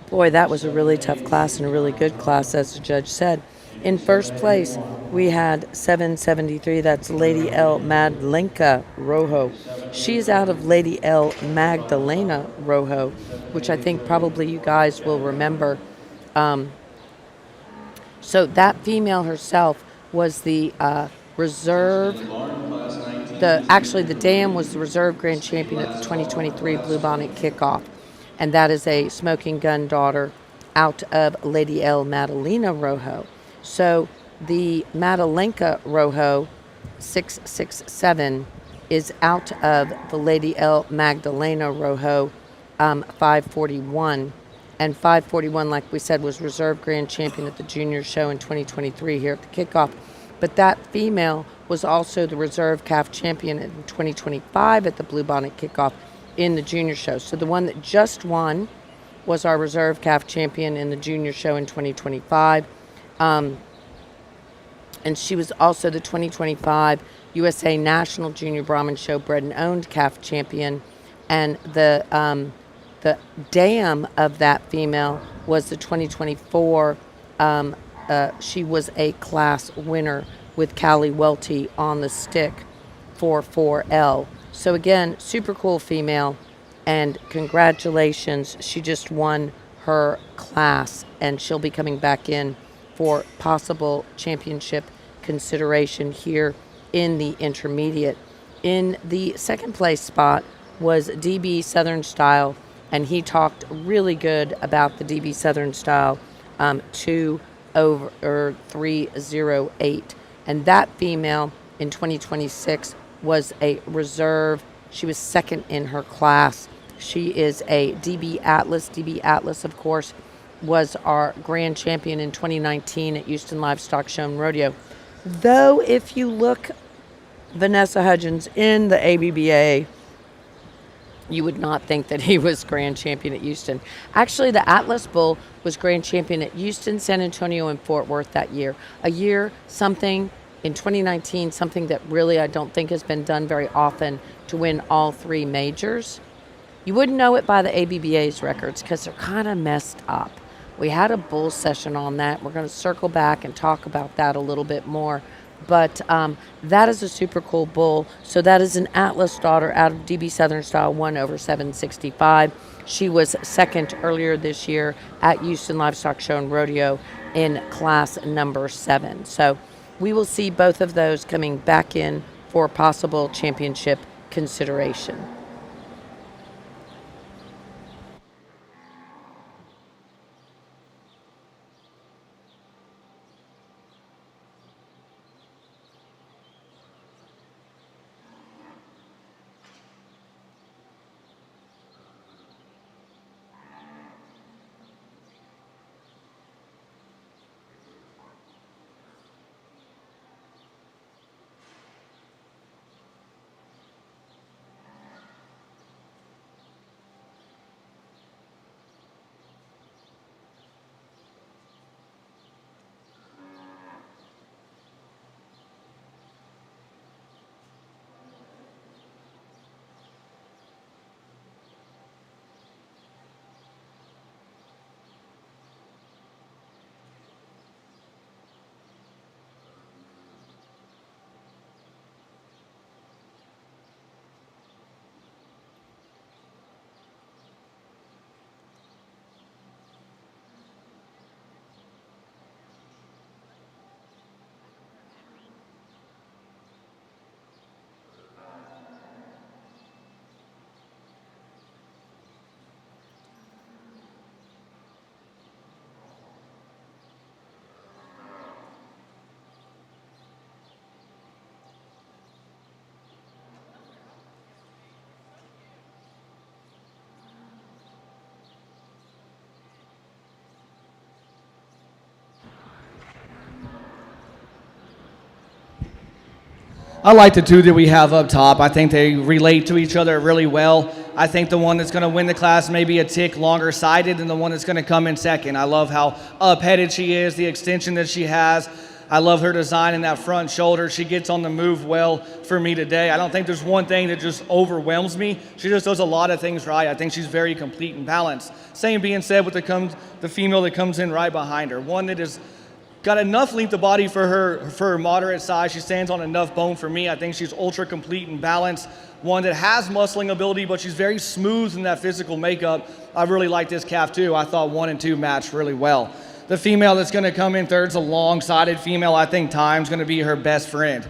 Boy, that was a really tough class and a really good class, as the judge said. In first place, we had 773. That's Lady L. Madlenka Rojo. She's out of Lady L. Magdalena Rojo, which I think probably you guys will remember. So that female herself was the reserve. The dam was the reserve grand champion at the 2023 Bluebonnet kickoff. And that is a smoking gun daughter out of Lady L Madalena Rojo. So the Madalenka Rojo 667 is out of the Lady L Magdalena Rojo 541. And 541, like we said, was reserve grand champion at the junior show in 2023 here at the kickoff. But that female was also the reserve calf champion in 2025 at the Bluebonnet kickoff in the junior show. So the one that just won was our reserve calf champion in the junior show in 2025. And she was also the 2025 USA National Junior Brahman Show bred and owned calf champion. And the dam of that female was the 2024. She was a class winner with Callie Welty on the stick for 4L. So again, super cool female, and congratulations. She just won her class, and she'll be coming back in for possible championship consideration here in the intermediate. In the second place spot was DB Southern Style, and he talked really good about the DB Southern Style 2/308. And that female in 2026 was a reserve. She was second in her class. She is a DB Atlas. DB Atlas, of course, was our grand champion in 2019 at Houston Livestock Show and Rodeo. Though if you look Vanessa Hudgens in the ABBA, you would not think that he was grand champion at Houston. Actually, the Atlas Bull was grand champion at Houston, San Antonio, and Fort Worth that year. A year, something in 2019, something that really I don't think has been done very often, to win all three majors. You wouldn't know it by the ABBA's records because they're kind of messed up. We had a bull session on that. We're going to circle back and talk about that a little bit more. But that is a super cool bull. So that is an Atlas daughter out of DB Southern Style 1/765. She was second earlier this year at Houston Livestock Show and Rodeo in class number 7. So we will see both of those coming back in for possible championship consideration. I like the two that we have up top. I think they relate to each other really well. I think the one that's going to win the class may be a tick longer sided than the one that's going to come in second. I love how up-headed she is, the extension that she has. I love her design in that front shoulder. She gets on the move well for me today. I don't think there's one thing that just overwhelms me. She just does a lot of things right. I think she's very complete and balanced. Same being said with the female that comes in right behind her. One that is got enough length of body for her moderate size. She stands on enough bone for me. I think she's ultra complete and balanced. One that has muscling ability, but she's very smooth in that physical makeup. I really like this calf too. I thought 1 and 2 matched really well. The female that's going to come in third is a long-sided female. I think time's going to be her best friend.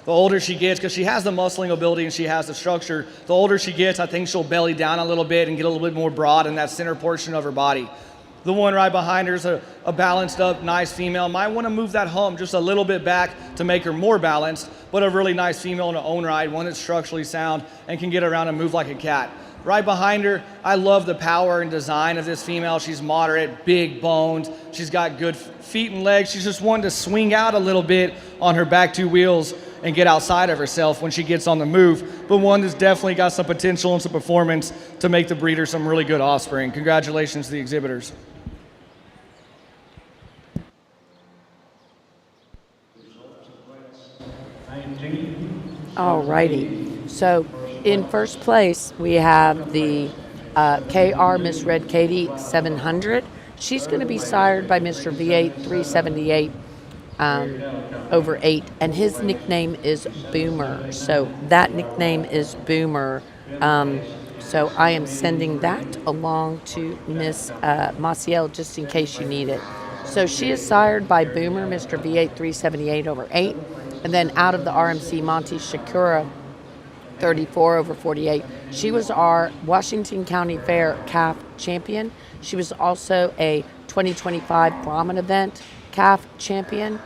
The older she gets, because she has the muscling ability and she has the structure, the older she gets, I think she'll belly down a little bit and get a little bit more broad in that center portion of her body. The one right behind her is a balanced up, nice female. Might want to move that hump just a little bit back to make her more balanced, but a really nice female in her own right, one that's structurally sound and can get around and move like a cat. Right behind her, I love the power and design of this female. She's moderate, big boned. She's got good feet and legs. She's just wanting to swing out a little bit on her back two wheels and get outside of herself when she gets on the move, but one that's definitely got some potential and some performance to make the breeder some really good offspring. Congratulations to the exhibitors. All righty. So in first place, we have the KR Miss Red Katie 700. She's going to be sired by Mr. V8 378 over 8, and his nickname is Boomer. So that nickname is Boomer. So I am sending that along to Miss Maciel just in case you need it. So she is sired by Boomer, Mr. V8 378 over 8. And then out of the RMC, Monty Shakura 34 over 48. She was our Washington County Fair calf champion. She was also a 2025 Brahman event calf champion.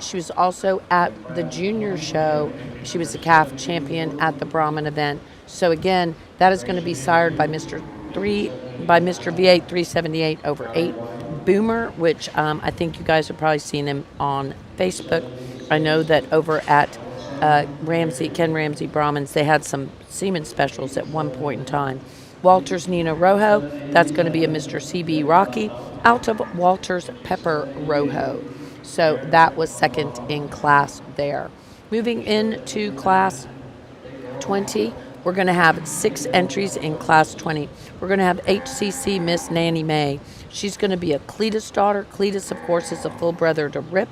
She was also at the junior show. She was a calf champion at the Brahman event. So again, that is going to be sired by Mr. V8 378 over 8. Boomer, which I think you guys have probably seen him on Facebook. I know that over at Ken Ramsey Brahmins, they had some semen specials at one point in time. Walters Nina Rojo, that's going to be a Mr. CB Rocky out of Walters Pepper Rojo. So that was second in class there. Moving into class 20, we're going to have 6 entries in class 20. We're going to have HCC Miss Nanny May. She's going to be a Cletus daughter. Cletus, of course, is a full brother to Rip.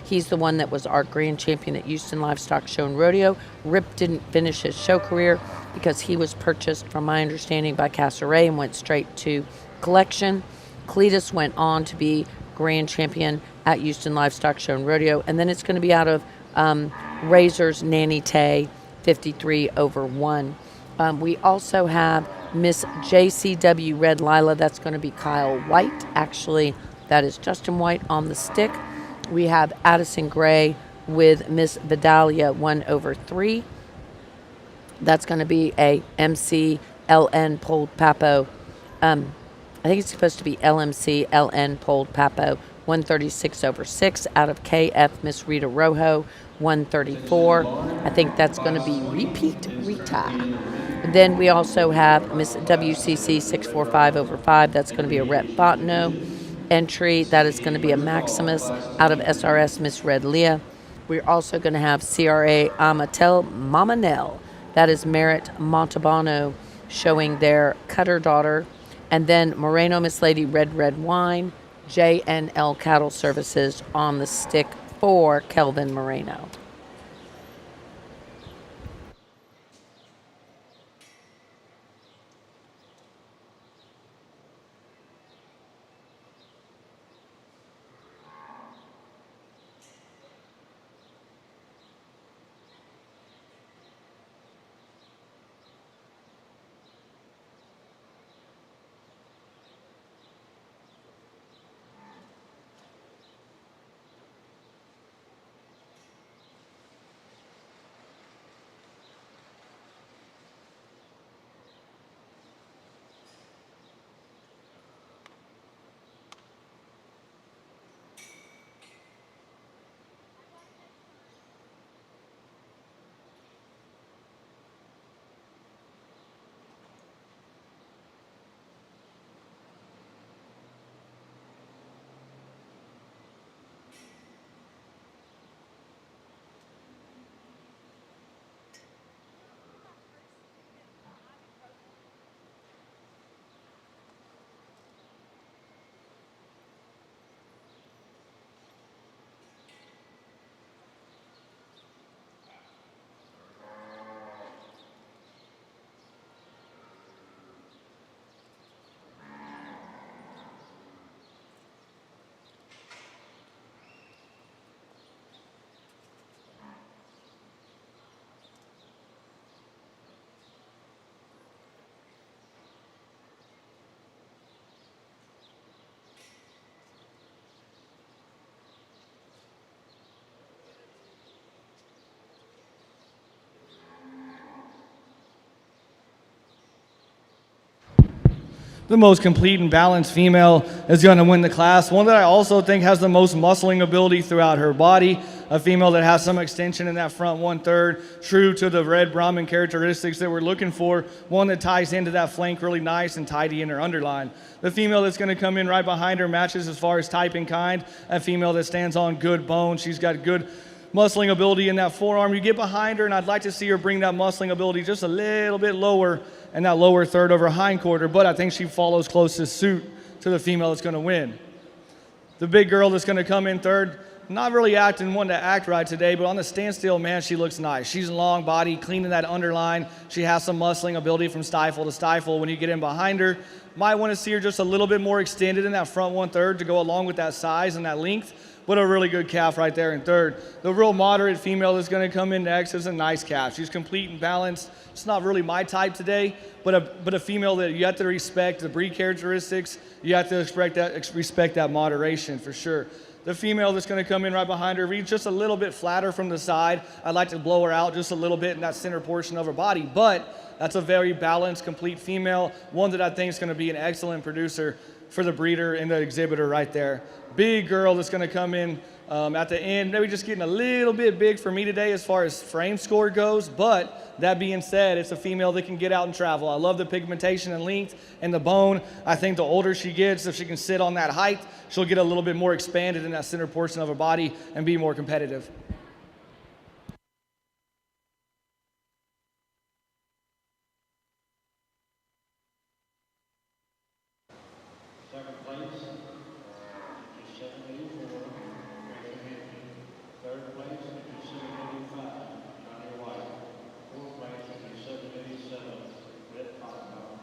He's the one that was our grand champion at Houston Livestock Show and Rodeo. Rip didn't finish his show career because he was purchased, from my understanding, by Castlereagh and went straight to collection. Cletus went on to be grand champion at Houston Livestock Show and Rodeo. And then it's going to be out of Razor's Nanny Tay, 53 over 1. We also have Miss JCW Red Lila. That's going to be Kyle White. Actually, that is Justin White on the stick. We have Addison Gray with Miss Vidalia 1 over 3. That's going to be a MC LN Polled Papo. I think it's supposed to be LMC LN Polled Papo 136 over 6 out of KF Miss Rita Rojo 134. I think that's going to be repeat Rita. Then we also have Miss WCC 645 over 5. That's going to be a Rep Botno entry. That is going to be a Maximus out of SRS Miss Red Leah. We're also going to have CRA Amatel Mamanel. That is Merit Montalbano showing their cutter daughter. And then Moreno Miss Lady Red Wine, JNL Cattle Services on the stick for Kelvin Moreno. the most complete and balanced female is going to win the class. One that I also think has the most muscling ability throughout her body. A female that has some extension in that front 1/3, true to the red Brahmin characteristics that we're looking for. One that ties into that flank really nice and tidy in her underline. The female that's going to come in right behind her matches as far as type and kind. A female that stands on good bone. She's got good muscling ability in that forearm. You get behind her, and I'd like to see her bring that muscling ability just a little bit lower in that lower third of her hind quarter, but I think she follows closest suit to the female that's going to win. The big girl that's going to come in third, not really acting one to act right today, but on the standstill, man, she looks nice. She's a long body, clean in that underline. She has some muscling ability from stifle to stifle. When you get in behind her, might want to see her just a little bit more extended in that front 1/3 to go along with that size and that length, but a really good calf right there in third. The real moderate female that's going to come in next is a nice calf. She's complete and balanced. It's not really my type today, but a female that you have to respect the breed characteristics. You have to respect that moderation for sure. The female that's going to come in right behind her reads just a little bit flatter from the side. I'd like to blow her out just a little bit in that center portion of her body, but that's a very balanced, complete female, one that I think is going to be an excellent producer for the breeder and the exhibitor right there. Big girl that's going to come in at the end, maybe just getting a little bit big for me today as far as frame score goes, but that being said, it's a female that can get out and travel. I love the pigmentation and length and the bone. I think the older she gets, if she can sit on that height, she'll get a little bit more expanded in that center portion of her body and be more competitive. Second place, 5784, Rachel Hampton. Third place, 5785, Johnny White. Fourth place, 5787, Red Cottonmouth.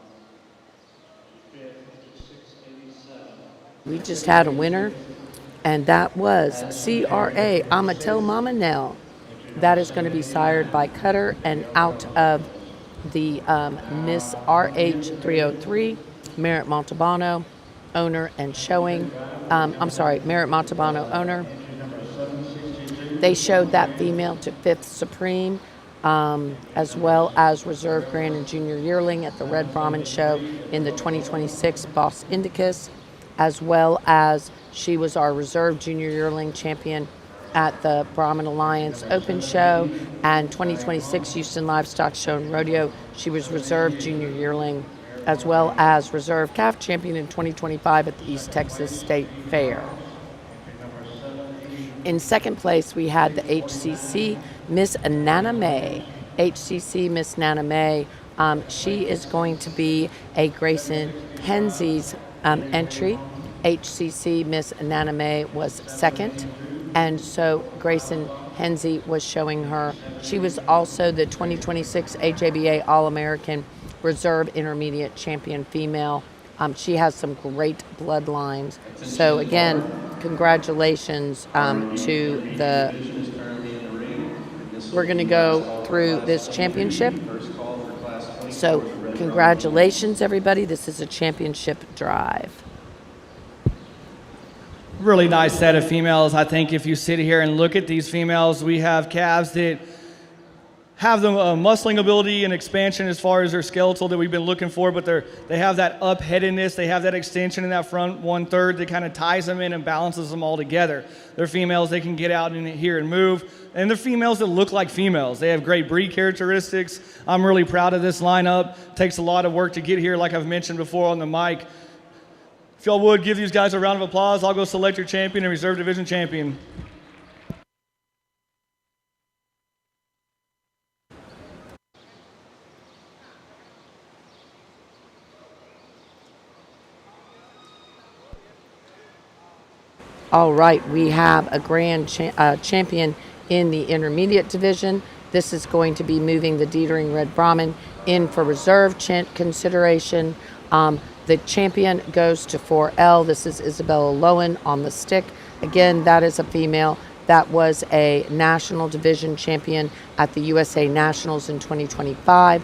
Fifth, 5687. We just had a winner, and that was CRA Amatel Mama Nell. That is going to be sired by Cutter and out of the Miss RH 303, Merritt Montalbano, owner and showing. Merritt Montalbano, owner. They showed that female to 5th Supreme, as well as Reserve Grand and Junior Yearling at the Red Brahmin Show in the 2026 Boss Indicus, as well as she was our Reserve Junior Yearling champion at the Brahmin Alliance Open Show and 2026 Houston Livestock Show and Rodeo. She was Reserve Junior Yearling, as well as Reserve Calf Champion in 2025 at the East Texas State Fair. In second place, we had the HCC Miss Nana May. HCC Miss Nana May. She is going to be a Grayson Hensey's entry. HCC Miss Nana May was second, and so Grayson Hensey was showing her. She was also the 2026 AJBA All-American Reserve Intermediate Champion female. She has some great bloodlines. So again, congratulations to the. We're going to go through this championship. So congratulations, everybody. This is a championship drive. Really nice set of females. I think if you sit here and look at these females, we have calves that have the muscling ability and expansion as far as their skeletal that we've been looking for, but they have that up-headedness, they have that extension in that front 1/3 that kind of ties them in and balances them all together. They're females, they can get out in here and move, and they're females that look like females. They have great breed characteristics. I'm really proud of this lineup. Takes a lot of work to get here, like I've mentioned before on the mic. If y'all would, give these guys a round of applause. I'll go select your champion and reserve division champion. All right, we have a grand champion in the intermediate division. This is going to be moving the Dietering Red Brahmin in for reserve consideration. The champion goes to 4L. This is Isabella Lowen on the stick. Again, that is a female that was a national division champion at the USA Nationals in 2025.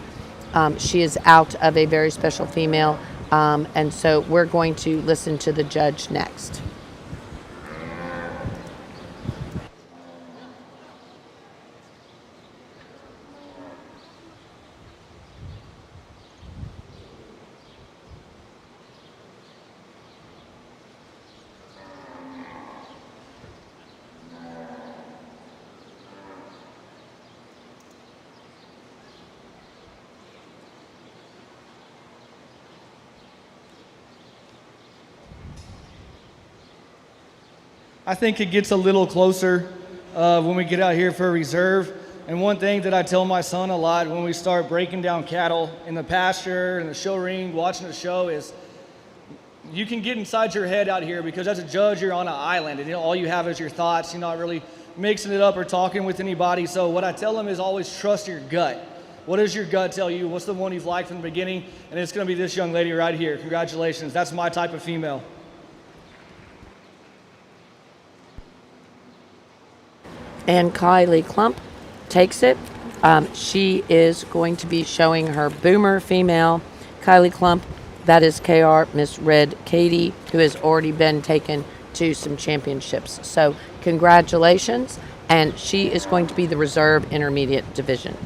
She is out of a very special female, and so we're going to listen to the judge next. I think it gets a little closer when we get out here for a reserve. And one thing that I tell my son a lot when we start breaking down cattle in the pasture and the show ring, watching the show, is you can get inside your head out here because as a judge, you're on an island and all you have is your thoughts. You're not really mixing it up or talking with anybody. So what I tell them is always trust your gut. What does your gut tell you? What's the one you've liked from the beginning? And it's going to be this young lady right here. Congratulations. That's my type of female. And Kylie Klump takes it. She is going to be showing her boomer female, Kylie Klump. That is KR Miss Red Katie, who has already been taken to some championships. So congratulations. And she is going to be the reserve intermediate division.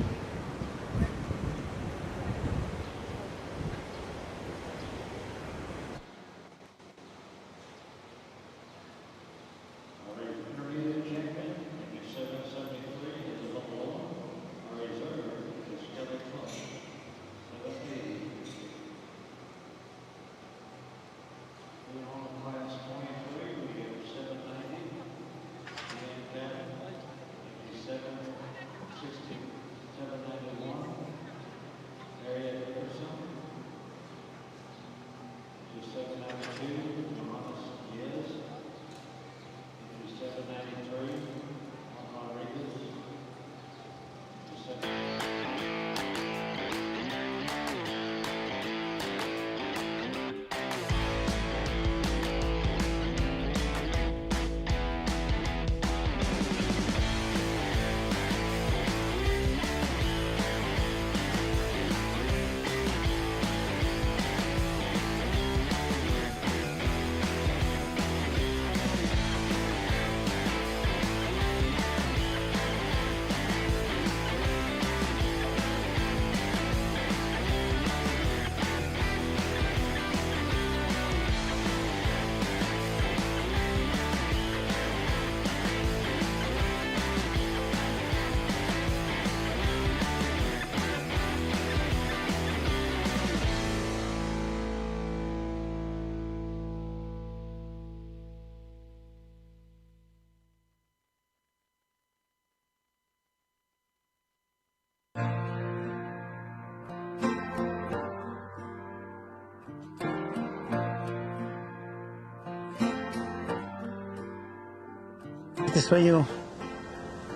Este sueño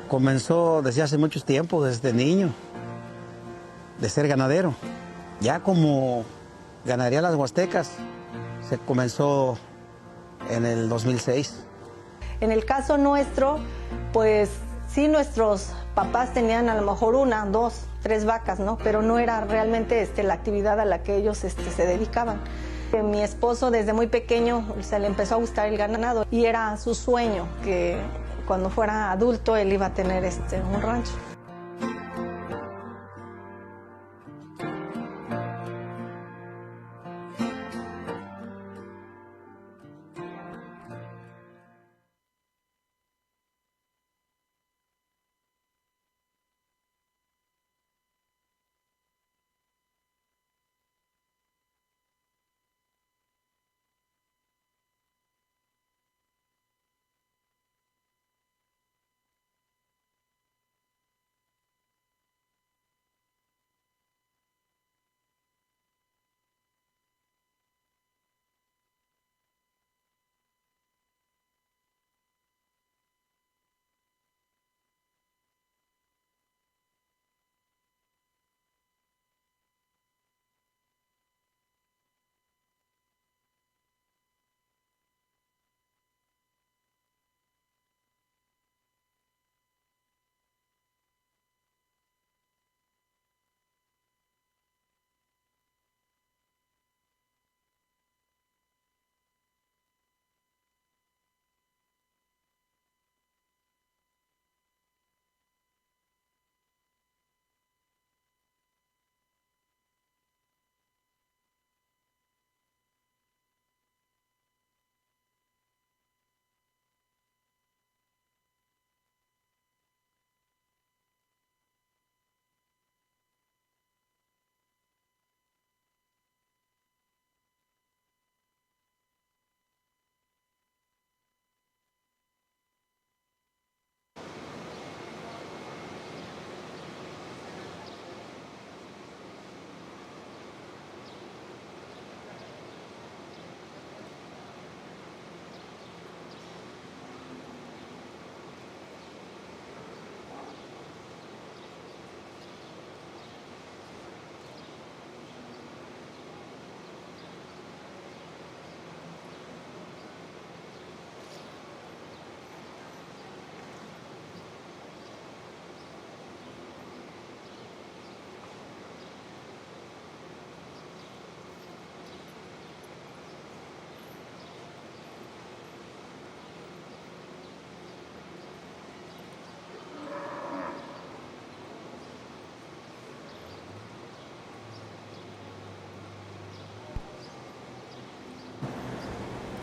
comenzó desde hace mucho tiempo, desde niño, de ser ganadero. Ya como ganaría las Huastecas, se comenzó en el 2006. En el caso nuestro, pues sí, nuestros papás tenían a lo mejor una, dos, tres vacas, ¿no? Pero no era realmente la actividad a la que ellos se dedicaban. Mi esposo desde muy pequeño se le empezó a gustar el ganado y era su sueño que cuando fuera adulto él iba a tener un rancho.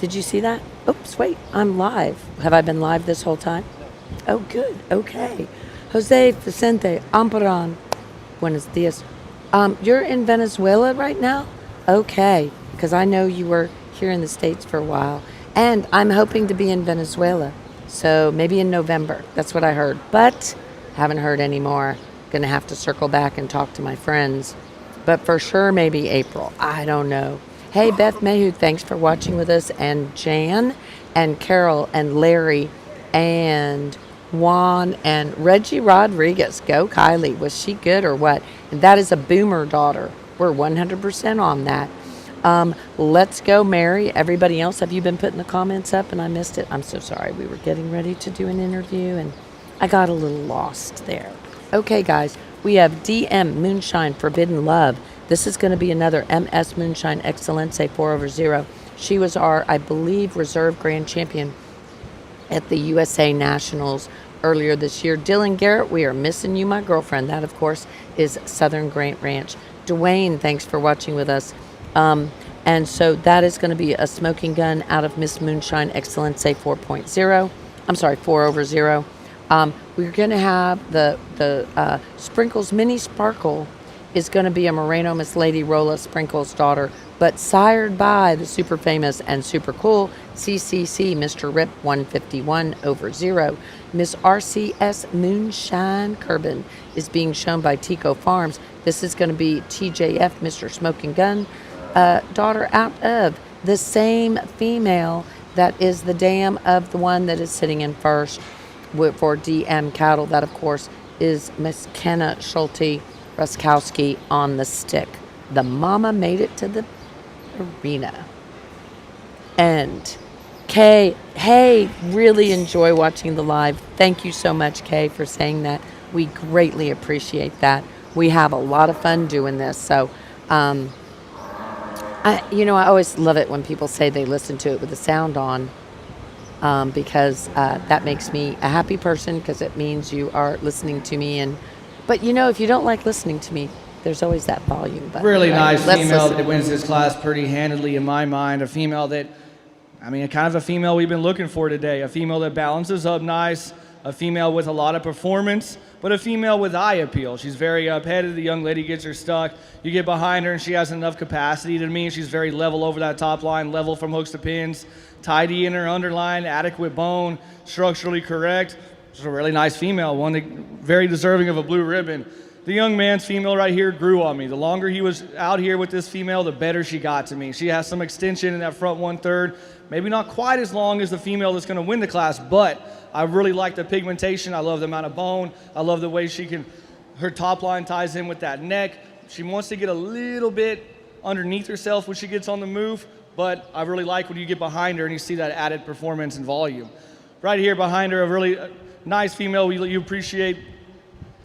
Did you see that? Oops, wait, I'm live. Have I been live this whole time? Oh, good. Okay. Jose Vicente Amparan. Buenos dias. You're in Venezuela right now? Okay, because I know you were here in the States for a while. And I'm hoping to be in Venezuela. So maybe in November. That's what I heard. But haven't heard any more. Gonna have to circle back and talk to my friends. But for sure, maybe April. I don't know. Hey, Beth Mayhew, thanks for watching with us. And Jan and Carol and Larry and Juan and Reggie Rodriguez. Go Kylie. Was she good or what? And that is a boomer daughter. We're 100% on that. Let's go, Mary. Everybody else, have you been putting the comments up and I missed it? I'm so sorry. We were getting ready to do an interview and I got a little lost there. Okay, guys, we have DM Moonshine Forbidden Love. This is going to be another MS Moonshine Excellence 4/0. She was our, I believe, reserve grand champion at the USA Nationals earlier this year. Dylan Garrett, we are missing you, my girlfriend. That, of course, is Southern Grant Ranch. Dwayne, thanks for watching with us. And so that is going to be a smoking gun out of Miss Moonshine Excellence 4.0. I'm sorry, 4/0. We're going to have the Sprinkles Mini Sparkle is going to be a Moreno Miss Lady Rolla Sprinkles daughter, but sired by the super famous and super cool CCC Mr. Rip 151/0. Miss RCS Moonshine Kerbin is being shown by Tico Farms. This is going to be TJF Mr. Smoking Gun daughter out of the same female that is the dam of the one that is sitting in first for DM Cattle. That, of course, is Miss Kenna Schulte Ruskowski on the stick. The mama made it to the arena. And Kay, hey, really enjoy watching the live. Thank you so much, Kay, for saying that. We greatly appreciate that. We have a lot of fun doing this. So, I always love it when people say they listen to it with the sound on, because that makes me a happy person, because it means you are listening to me. But if you don't like listening to me, there's always that volume button. Really right? nice female that wins this class pretty handedly in my mind. A female that, kind of a female we've been looking for today. A female that balances up nice. A female with a lot of performance, but a female with eye appeal. She's very up-headed. The young lady gets her stuck. You get behind her and she has enough capacity to me. She's very level over that top line, level from hooks to pins, tidy in her underline, adequate bone, structurally correct. She's a really nice female, one that very deserving of a blue ribbon. The young man's female right here grew on me. The longer he was out here with this female, the better she got to me. She has some extension in that front 1/3. Maybe not quite as long as the female that's going to win the class, but I really like the pigmentation. I love the amount of bone. I love the way her top line ties in with that neck. She wants to get a little bit underneath herself when she gets on the move, but I really like when you get behind her and you see that added performance and volume. Right here behind her, a really nice female. You appreciate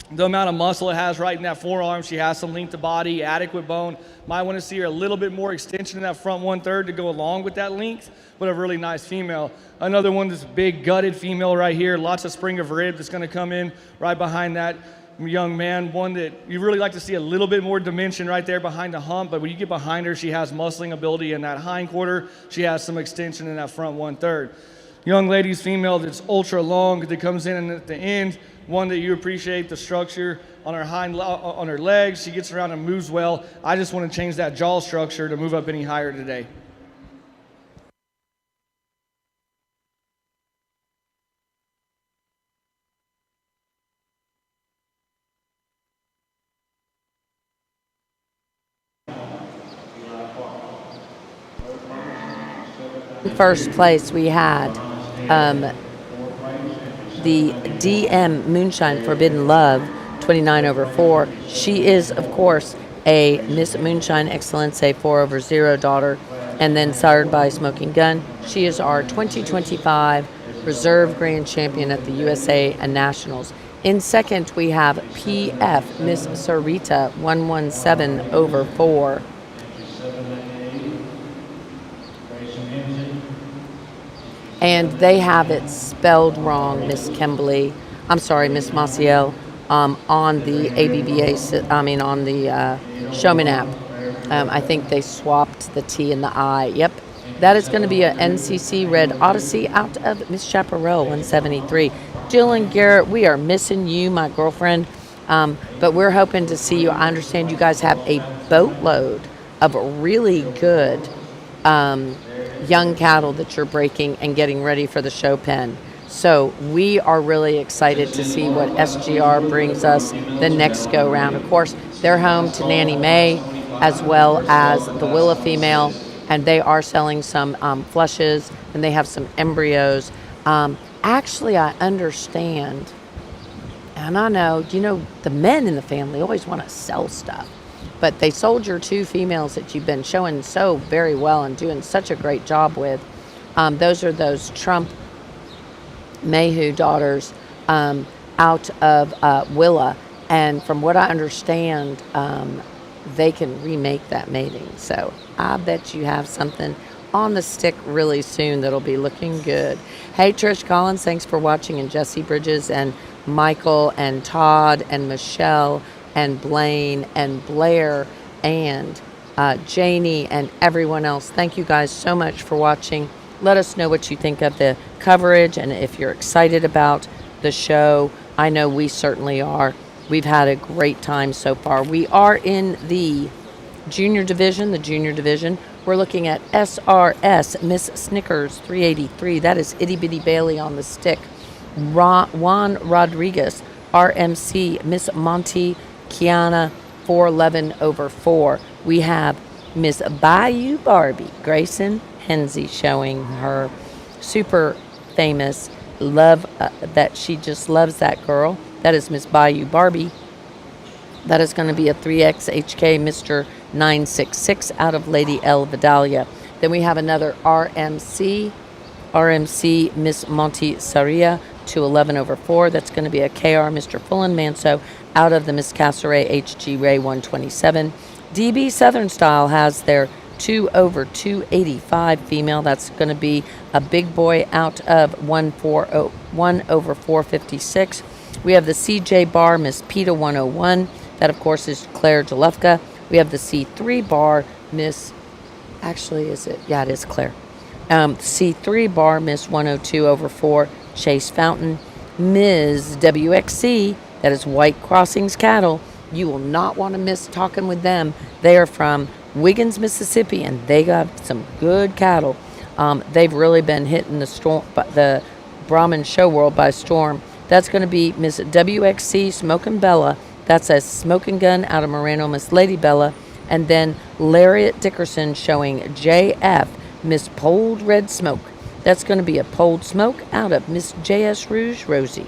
the amount of muscle it has right in that forearm. She has some length of body, adequate bone. Might want to see her a little bit more extension in that front 1/3 to go along with that length, but a really nice female. Another one, this big gutted female right here, lots of spring of rib that's going to come in right behind that young man. One that you really like to see a little bit more dimension right there behind the hump, but when you get behind her, she has muscling ability in that hind quarter. She has some extension in that front 1/3. Young lady's female that's ultra long that comes in at the end. One that you appreciate the structure on her legs. She gets around and moves well. I just want to change that jaw structure to move up any higher today. First place we had the DM Moonshine Forbidden Love 29/4. She is, of course, a Miss Moonshine Excellence 4/0 daughter, and then sired by Smoking Gun. She is our 2025 Reserve Grand Champion at the USA and Nationals. In second, we have PF Miss Sarita 117/4. And they have it spelled wrong, Miss Kimberly. I'm sorry, Miss Maciel, on the on the Showman app. I think they swapped the T and the I. Yep. That is going to be a NCC Red Odyssey out of Miss Chaparral 173. Jill and Garrett, we are missing you, my girlfriend, but we're hoping to see you. I understand you guys have a boatload of really good young cattle that you're breaking and getting ready for the show pen. So we are really excited to see what SGR brings us the next go round. Of course, they're home to Nanny May as well as the Willa female, and they are selling some flushes, and they have some embryos. Actually, I understand, and I know, the men in the family always want to sell stuff, but they sold your 2 females that you've been showing so very well and doing such a great job with. Those are those Trump Mayhew daughters out of Willa, and from what I understand, they can remake that mating. So I bet you have something on the stick really soon that'll be looking good. Hey, Trish Collins, thanks for watching, and Jesse Bridges and Michael and Todd and Michelle and Blaine and Blair and Janie and everyone else. Thank you guys so much for watching. Let us know what you think of the coverage and if you're excited about the show. I know we certainly are. We've had a great time so far. We are in the junior division, We're looking at SRS, Miss Snickers 383. That is Itty Bitty Bailey on the stick. Juan Rodriguez, RMC, Miss Monty Kiana 411/4. We have Miss Bayou Barbie, Grayson Hensley, showing her super famous love that she just loves that girl. That is Miss Bayou Barbie. That is going to be a 3X HK Mr. 966 out of Lady L Vidalia. Then we have another RMC Miss Monte Saria 211/4. That's going to be a KR Mr. Fullen Manso out of the Miss Casseray HG Ray 127. DB Southern Style has their 2/285 female. That's going to be a big boy out of 1/456. We have the CJ Bar Miss PETA 101. That, of course, is Claire Jalefka. We have the C3 Bar Miss, actually, is it? Yeah, it is Claire. C3 Bar Miss 102/4, Chase Fountain. Ms. WXC, that is White Crossings Cattle. You will not want to miss talking with them. They are from Wiggins, Mississippi, and they got some good cattle. They've really been hitting the Brahman show world by storm. That's going to be Miss WXC Smokin' Bella. That's a smoking gun out of Moreno, Miss Lady Bella. And then Lariat Dickerson showing JF Miss Polled Red Smoke. That's going to be a Polled Smoke out of Miss JS Rouge Rosie.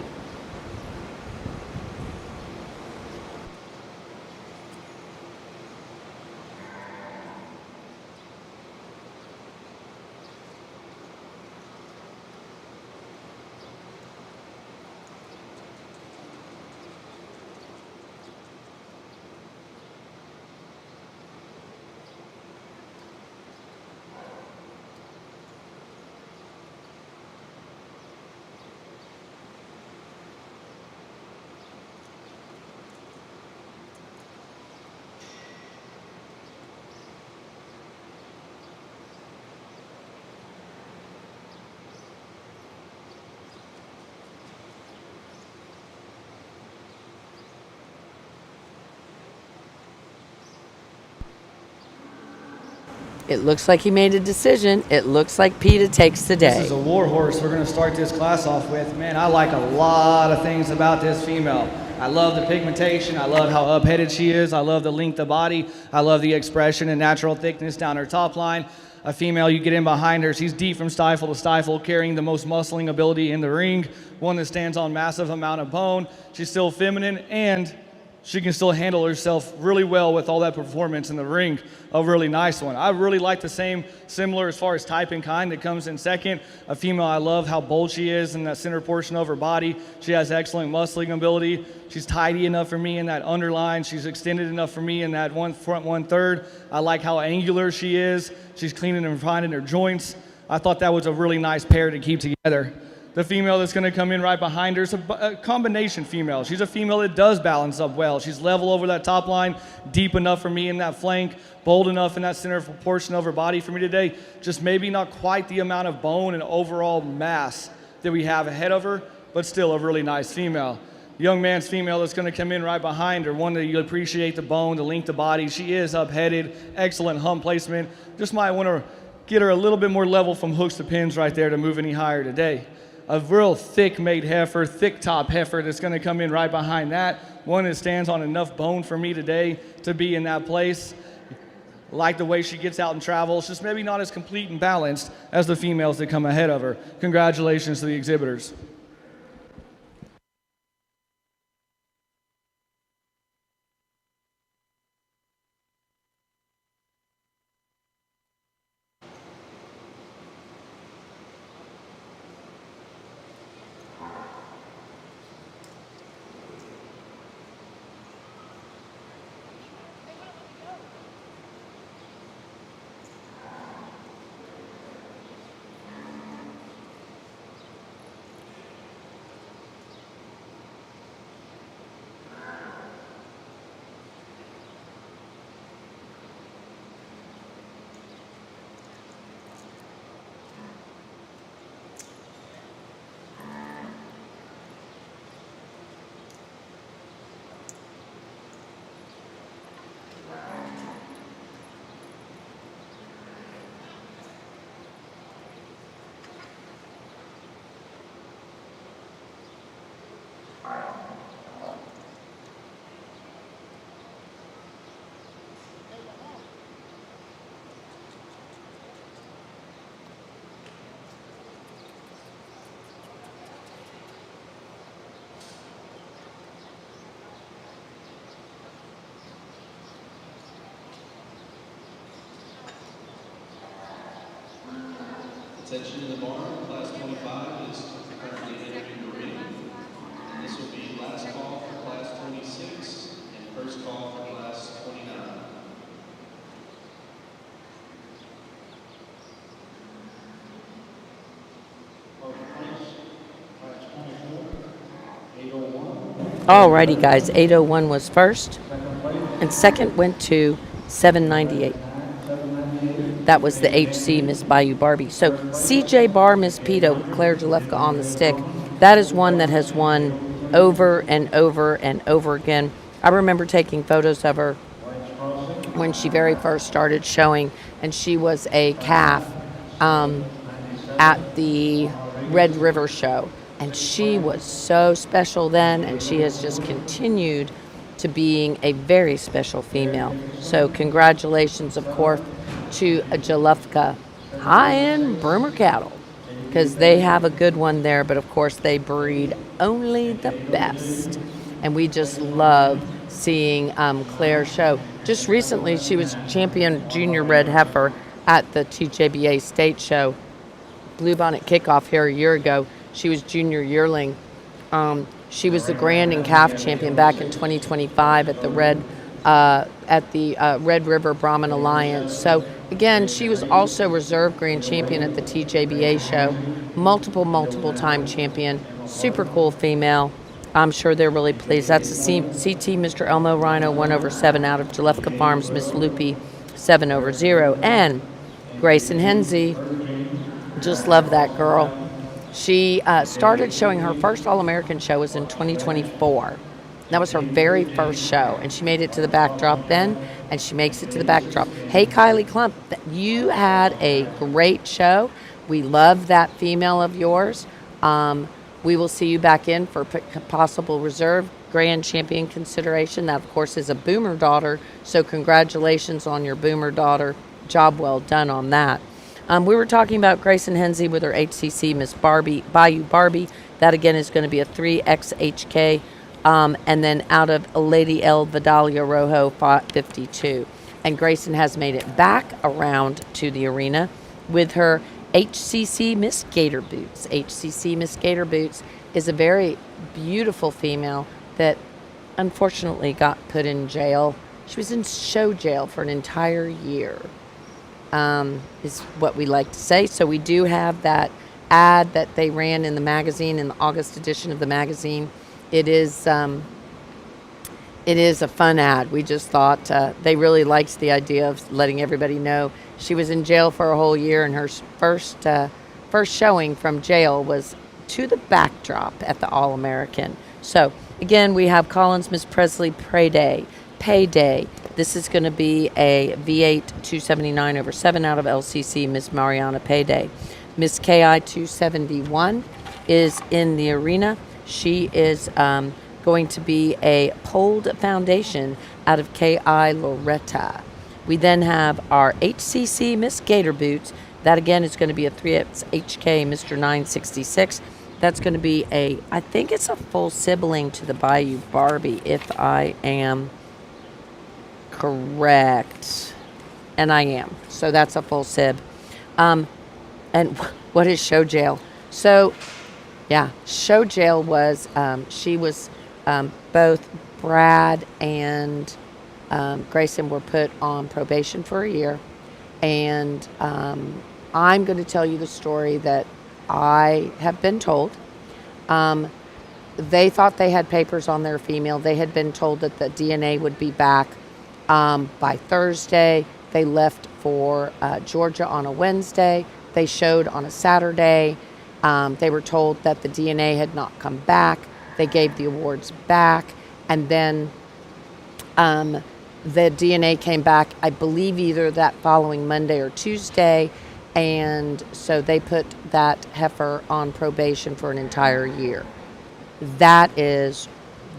It looks like he made a decision. It looks like PETA takes the day. This is a war horse we're going to start this class off with. Man, I like a lot of things about this female. I love the pigmentation. I love how up-headed she is. I love the length of body. I love the expression and natural thickness down her top line. A female, you get in behind her, she's deep from stifle to stifle, carrying the most muscling ability in the ring, one that stands on massive amount of bone. She's still feminine, and she can still handle herself really well with all that performance in the ring. A really nice one. I really like the similar as far as type and kind that comes in second. A female, I love how bold she is in that center portion of her body. She has excellent muscling ability. She's tidy enough for me in that underline. She's extended enough for me in that front 1/3. I like how angular she is. She's clean and refined in her joints. I thought that was a really nice pair to keep together. The female that's going to come in right behind her is a combination female. She's a female that does balance up well. She's level over that top line, deep enough for me in that flank, bold enough in that center of proportion of her body for me today. Just maybe not quite the amount of bone and overall mass that we have ahead of her, but still a really nice female. The young man's female that's going to come in right behind her, one that you appreciate the bone, the length of body. She is up-headed, excellent hump placement. Just might want to get her a little bit more level from hooks to pins right there to move any higher today. A real thick made heifer, thick top heifer that's going to come in right behind that. One that stands on enough bone for me today to be in that place. Like the way she gets out and travels, just maybe not as complete and balanced as the females that come ahead of her. Congratulations to the exhibitors. Attention in the barn, class 25 is currently entering the ring. And this will be last call for class 26 and first call for class 29. Alrighty, guys. 801 was first, and second went to 798. That was the HC Miss Bayou Barbie. So CJ Bar Miss Pito with Claire Jalefka on the stick. That is one that has won over and over and over again. I remember taking photos of her when she very first started showing, and she was a calf at the Red River show. And she was so special then, and she has just continued to being a very special female. So congratulations, of course, to Jalefka high-end Broomer cattle, because they have a good one there, but of course they breed only the best. And we just love seeing Claire show. Just recently, she was champion junior red heifer at the TJBA state show. Bluebonnet kickoff here a year ago. She was junior yearling. She was the grand and calf champion back in 2025 at the Red River Brahmin Alliance. So again, she was also reserve grand champion at the TJBA show. Multiple time champion. Super cool female. I'm sure they're really pleased. That's the CT Mr. Elmo Rhino 1/7 out of Jalefka Farms. Miss Loopy 7/0. And Grayson Henze. Just love that girl. She started showing her first All-American show was in 2024. That was her very first show, and she made it to the backdrop then, and she makes it to the backdrop. Hey, Kylie Klump, you had a great show. We love that female of yours. We will see you back in for possible reserve grand champion consideration. That, of course, is a Boomer daughter, so congratulations on your Boomer daughter. Job well done on that. We were talking about Grayson Henze with her HCC Miss Bayou Barbie. That, again, is going to be a 3XHK. And then out of Lady L. Vidalia Rojo 52. And Grayson has made it back around to the arena with her HCC Miss Gator Boots. HCC Miss Gator Boots is a very beautiful female that unfortunately got put in jail. She was in show jail for an entire year. Is what we like to say. So we do have that ad that they ran in the magazine, in the August edition of the magazine. It is a fun ad. We just thought they really liked the idea of letting everybody know she was in jail for a whole year, and her first showing from jail was to the backdrop at the All-American. So again, we have Collins Miss Presley Payday. This is going to be a V8 279 over 7 out of LCC Miss Mariana Payday. Miss KI 271 is in the arena. She is going to be a Polled Foundation out of KI Loretta. We then have our HCC Miss Gator Boots. That again is going to be a 3X HK Mr. 966. That's going to be I think it's a full sibling to the Bayou Barbie, if I am correct. And I am. So that's a full sib. And what is Show Jail? So, yeah, Show Jail was, she was, both Brad and Grayson were put on probation for a year. And I'm going to tell you the story that I have been told. They thought they had papers on their female. They had been told that the DNA would be back by Thursday. They left for Georgia on a Wednesday. They showed on a Saturday. They were told that the DNA had not come back. They gave the awards back. And then the DNA came back, I believe, either that following Monday or Tuesday. And so they put that heifer on probation for an entire year. That is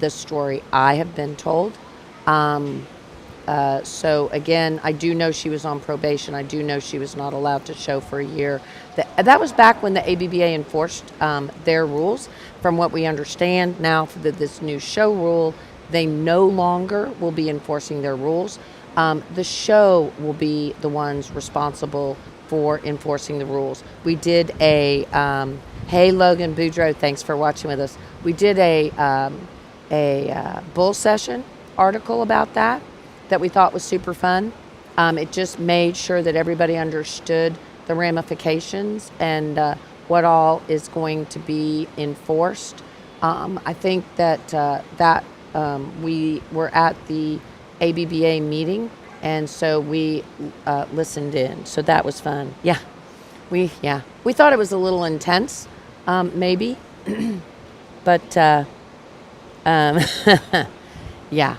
the story I have been told. So again, I do know she was on probation. I do know she was not allowed to show for a year. That was back when the ABBA enforced their rules. From what we understand now, for this new show rule, they no longer will be enforcing their rules. The show will be the ones responsible for enforcing the rules. We did hey Logan Boudreaux, thanks for watching with us. We did a bull session article about that we thought was super fun. It just made sure that everybody understood the ramifications and what all is going to be enforced. I think that we were at the ABBA meeting, and so we listened in. So that was fun. Yeah, we thought it was a little intense, maybe, but yeah.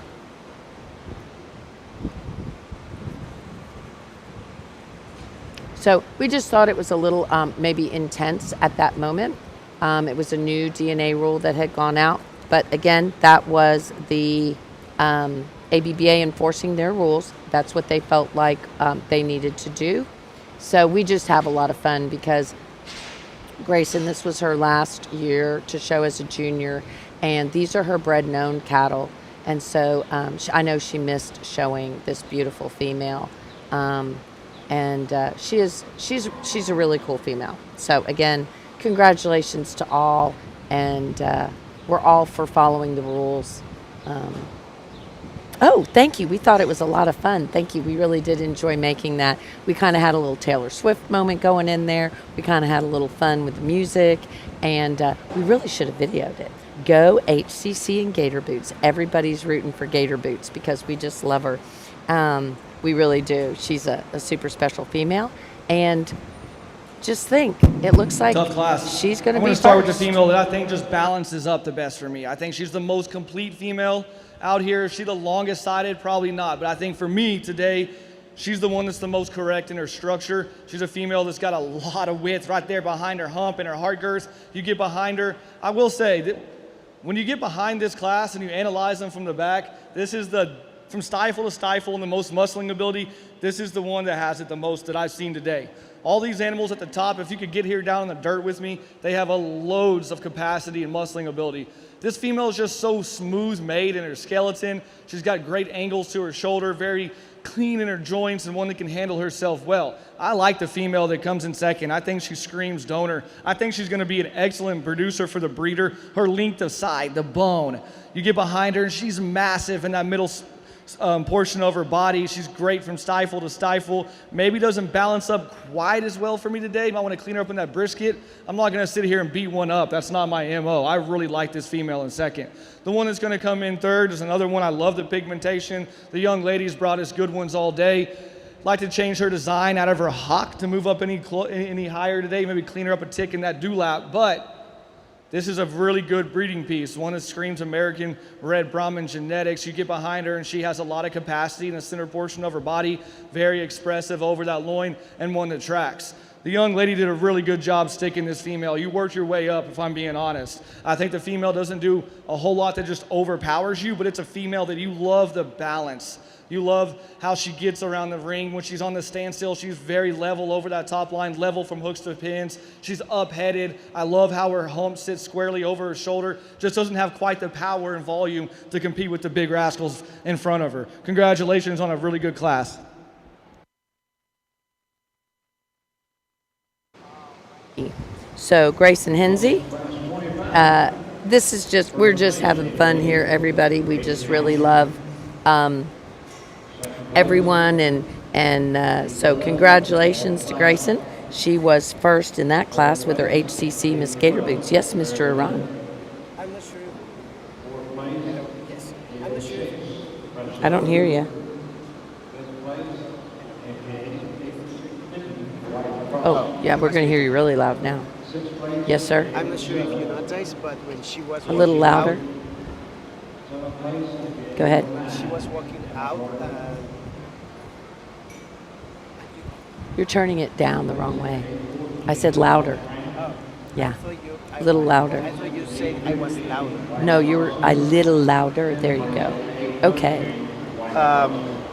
So we just thought it was a little maybe intense at that moment. It was a new DNA rule that had gone out. But again, that was the ABBA enforcing their rules. That's what they felt like they needed to do. So we just have a lot of fun because Grayson, this was her last year to show as a junior. And these are her bred-known cattle. And so I know she missed showing this beautiful female. And she's a really cool female. So again, congratulations to all, and we're all for following the rules. Oh, thank you. We thought it was a lot of fun. Thank you. We really did enjoy making that. We kind of had a little Taylor Swift moment going in there. We kind of had a little fun with the music, and we really should have videoed it. Go HCC and Gator Boots. Everybody's rooting for Gator Boots because we just love her. We really do. She's a super special female. And just think, it looks like tough class. She's going to be I'm going to start first. with the female that I think just balances up the best for me. I think she's the most complete female out here. Is she the longest sided? Probably not. But I think for me today, she's the one that's the most correct in her structure. She's a female that's got a lot of width right there behind her hump and her heart girth. You get behind her. I will say that when you get behind this class and you analyze them from the back, this is from stifle to stifle and the most muscling ability, this is the one that has it the most that I've seen today. All these animals at the top, if you could get here down in the dirt with me, they have loads of capacity and muscling ability. This female is just so smooth made in her skeleton. She's got great angles to her shoulder, very clean in her joints, and one that can handle herself well. I like the female that comes in second. I think she screams donor. I think she's going to be an excellent producer for the breeder. Her length of side, the bone. You get behind her, and she's massive in that middle portion of her body. She's great from stifle to stifle. Maybe doesn't balance up quite as well for me today. Might want to clean her up in that brisket. I'm not going to sit here and beat one up. That's not my MO. I really like this female in second. The one that's going to come in third is another one. I love the pigmentation. The young ladies brought us good ones all day. Like to change her design out of her hock to move up any higher today. Maybe clean her up a tick in that dewlap. But this is a really good breeding piece. One that screams American Red Brahman genetics. You get behind her and she has a lot of capacity in the center portion of her body. Very expressive over that loin, and one that tracks. The young lady did a really good job sticking this female. You worked your way up, if I'm being honest. I think the female doesn't do a whole lot that just overpowers you, but it's a female that you love the balance. You love how she gets around the ring. When she's on the standstill, she's very level over that top line, level from hooks to pins. She's up-headed. I love how her hump sits squarely over her shoulder. Just doesn't have quite the power and volume to compete with the big rascals in front of her. Congratulations on a really good class. So Grayson Henze, this is just, we're just having fun here, everybody. We just really love everyone, and so congratulations to Grayson. She was first in that class with her HCC Miss Gator Boots. Yes, Mr. Iran. I'm not sure. Yes, I'm not sure. I don't hear you. Oh, yeah, we're going to hear you really loud now. Yes, sir. I'm not sure if you noticed, but when she was A little walking louder. Go ahead. She was walking out. You're turning it down the wrong way. I said louder. Yeah, a little louder. I thought you said I was louder. No, you were a little louder. There you go. Okay.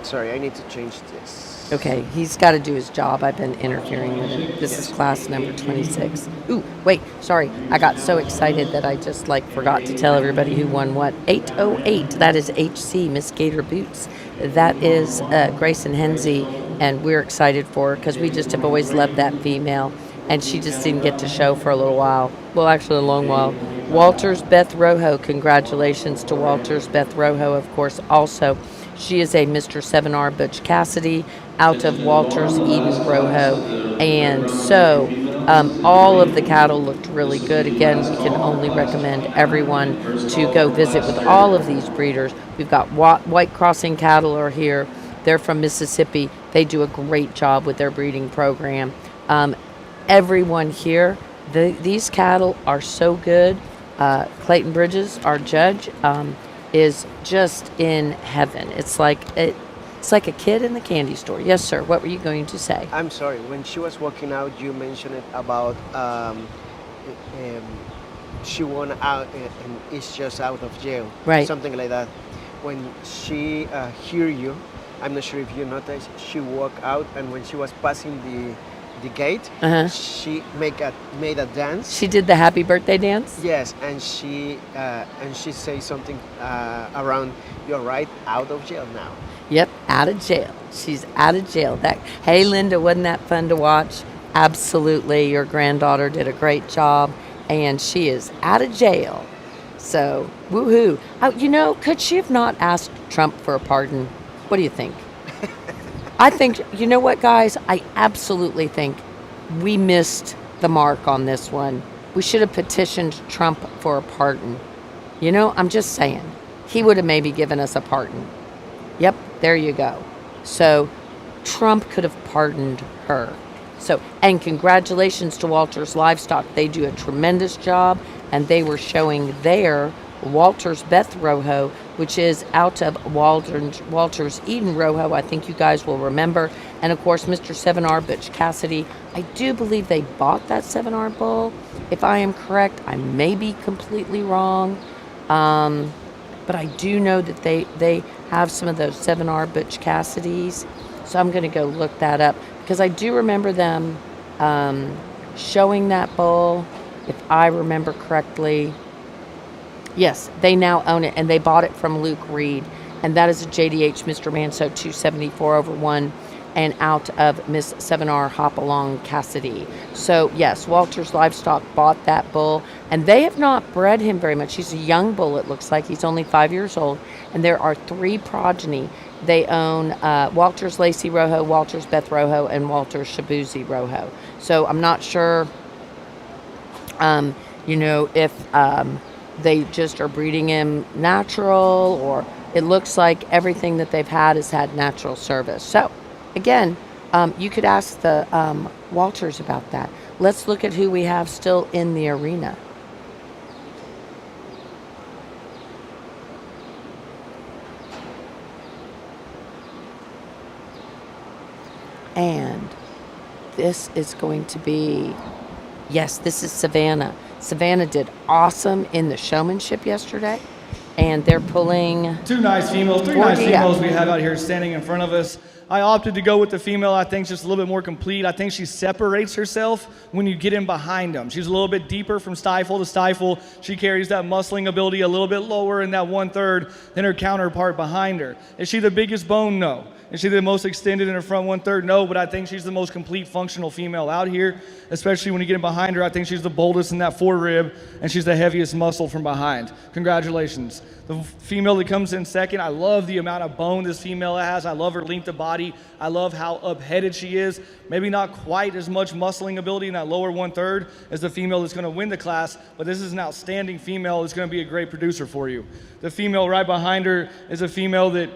Sorry, I need to change this. Okay, he's got to do his job. I've been interfering with him. This is class number 26. Ooh, wait, sorry. I got so excited that I just forgot to tell everybody who won what. 808, that is HC, Miss Gator Boots. That is Grayson Henze, and we're excited for her because we just have always loved that female, and she just didn't get to show for a little while. Well, actually a long while. Walters Beth Rojo, congratulations to Walters Beth Rojo, of course, also. She is a Mr. 7R Butch Cassidy out of Walters Eden Rojo. And so all of the cattle looked really good. Again, we can only recommend everyone to go visit with all of these breeders. We've got White Crossing cattle are here. They're from Mississippi. They do a great job with their breeding program. Everyone here, these cattle are so good. Clayton Bridges, our judge, is just in heaven. It's like a kid in the candy store. Yes, sir. What were you going to say? I'm sorry. When she was walking out, you mentioned it about she won out and is just out of jail. Right. Something like that. When she hear you, I'm not sure if you noticed, she walked out, and when she was passing the gate, she made a dance. She did the happy birthday dance? Yes, and she say something around, "You're right, out of jail now." Yep, out of jail. She's out of jail. Hey, Linda, wasn't that fun to watch? Absolutely. Your granddaughter did a great job, and she is out of jail. So, woohoo. Could she have not asked Trump for a pardon? What do you think? I think, you know what, guys? I absolutely think we missed the mark on this one. We should have petitioned Trump for a pardon. I'm just saying. He would have maybe given us a pardon. Yep, there you go. So Trump could have pardoned her. So, and congratulations to Walters Livestock. They do a tremendous job, and they were showing their Walters Beth Rojo, which is out of Walters Eden Rojo. I think you guys will remember. And of course, Mr. 7R Butch Cassidy. I do believe they bought that 7R bull. If I am correct, I may be completely wrong. But I do know that they have some of those 7R Butch Cassidys. So I'm going to go look that up because I do remember them showing that bull, if I remember correctly. Yes, they now own it, and they bought it from Luke Reed, and that is a JDH Mr. Manso 274/1. and out of Miss 7R Hopalong Cassidy. So yes, Walters Livestock bought that bull, and they have not bred him very much. He's a young bull, it looks like. He's only 5 years old, and there are 3 progeny. They own Walters Lacey Rojo, Walters Beth Rojo, and Walters Shabuzi Rojo. So I'm not sure, if they just are breeding him natural, or it looks like everything that they've had has had natural service. So again, you could ask the Walters about that. Let's look at who we have still in the arena. And this is going to be, yes, this is Savannah. Savannah did awesome in the showmanship yesterday, and they're pulling 2 nice females, 3 nice females we have out here standing in front of us. I opted to go with the female. I think she's just a little bit more complete. I think she separates herself when you get in behind them. She's a little bit deeper from stifle to stifle. She carries that muscling ability a little bit lower in that 1/3 than her counterpart behind her. Is she the biggest bone? No. Is she the most extended in her front 1/3? No, but I think she's the most complete functional female out here, especially when you get in behind her. I think she's the boldest in that forerib, and she's the heaviest muscle from behind. Congratulations. The female that comes in second, I love the amount of bone this female has. I love her length of body. I love how up-headed she is. Maybe not quite as much muscling ability in that lower 1/3 as the female that's going to win the class, but this is an outstanding female that's going to be a great producer for you. The female right behind her is a female that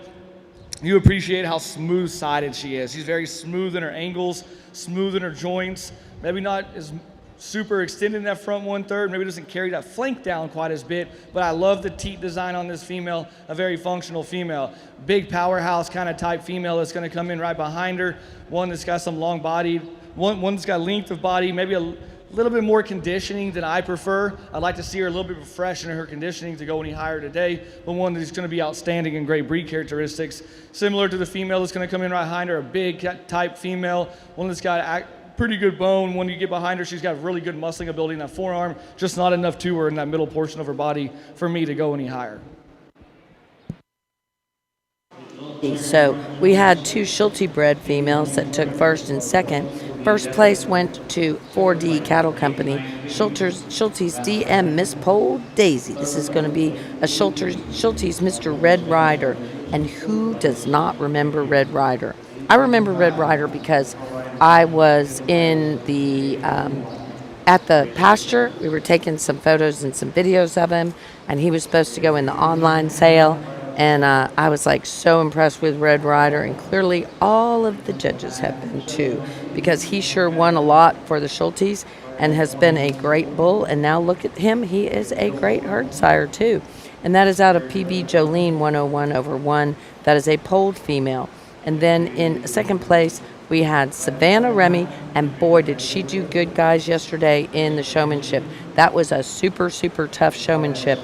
you appreciate how smooth-sided she is. She's very smooth in her angles, smooth in her joints, maybe not as super extended in that front 1/3, maybe doesn't carry that flank down quite as bit, but I love the teat design on this female, a very functional female. Big powerhouse kind of type female that's going to come in right behind her, one that's got some long body, one that's got length of body, maybe a little bit more conditioning than I prefer. I'd like to see her a little bit fresh in her conditioning to go any higher today, but one that's going to be outstanding and great breed characteristics. Similar to the female that's going to come in right behind her, a big type female, one that's got pretty good bone. When you get behind her, she's got really good muscling ability in that forearm, just not enough to her in that middle portion of her body for me to go any higher. So we had 2 Schulte bred females that took first and second. First place went to 4D Cattle Company, Schulte's DM Miss Pole Daisy. This is going to be a Schulte's Mr. Red Rider. And who does not remember Red Rider? I remember Red Rider because I was in the at the pasture. We were taking some photos and some videos of him, and he was supposed to go in the online sale. And I was like so impressed with Red Rider, and clearly all of the judges have been too, because he sure won a lot for the Schultes and has been a great bull. And now look at him, he is a great herd sire too. And that is out of PB Jolene 101/1. That is a polled female. And then in second place, we had Savannah Remy, and boy, did she do good, guys, yesterday in the showmanship. That was a super, super tough showmanship.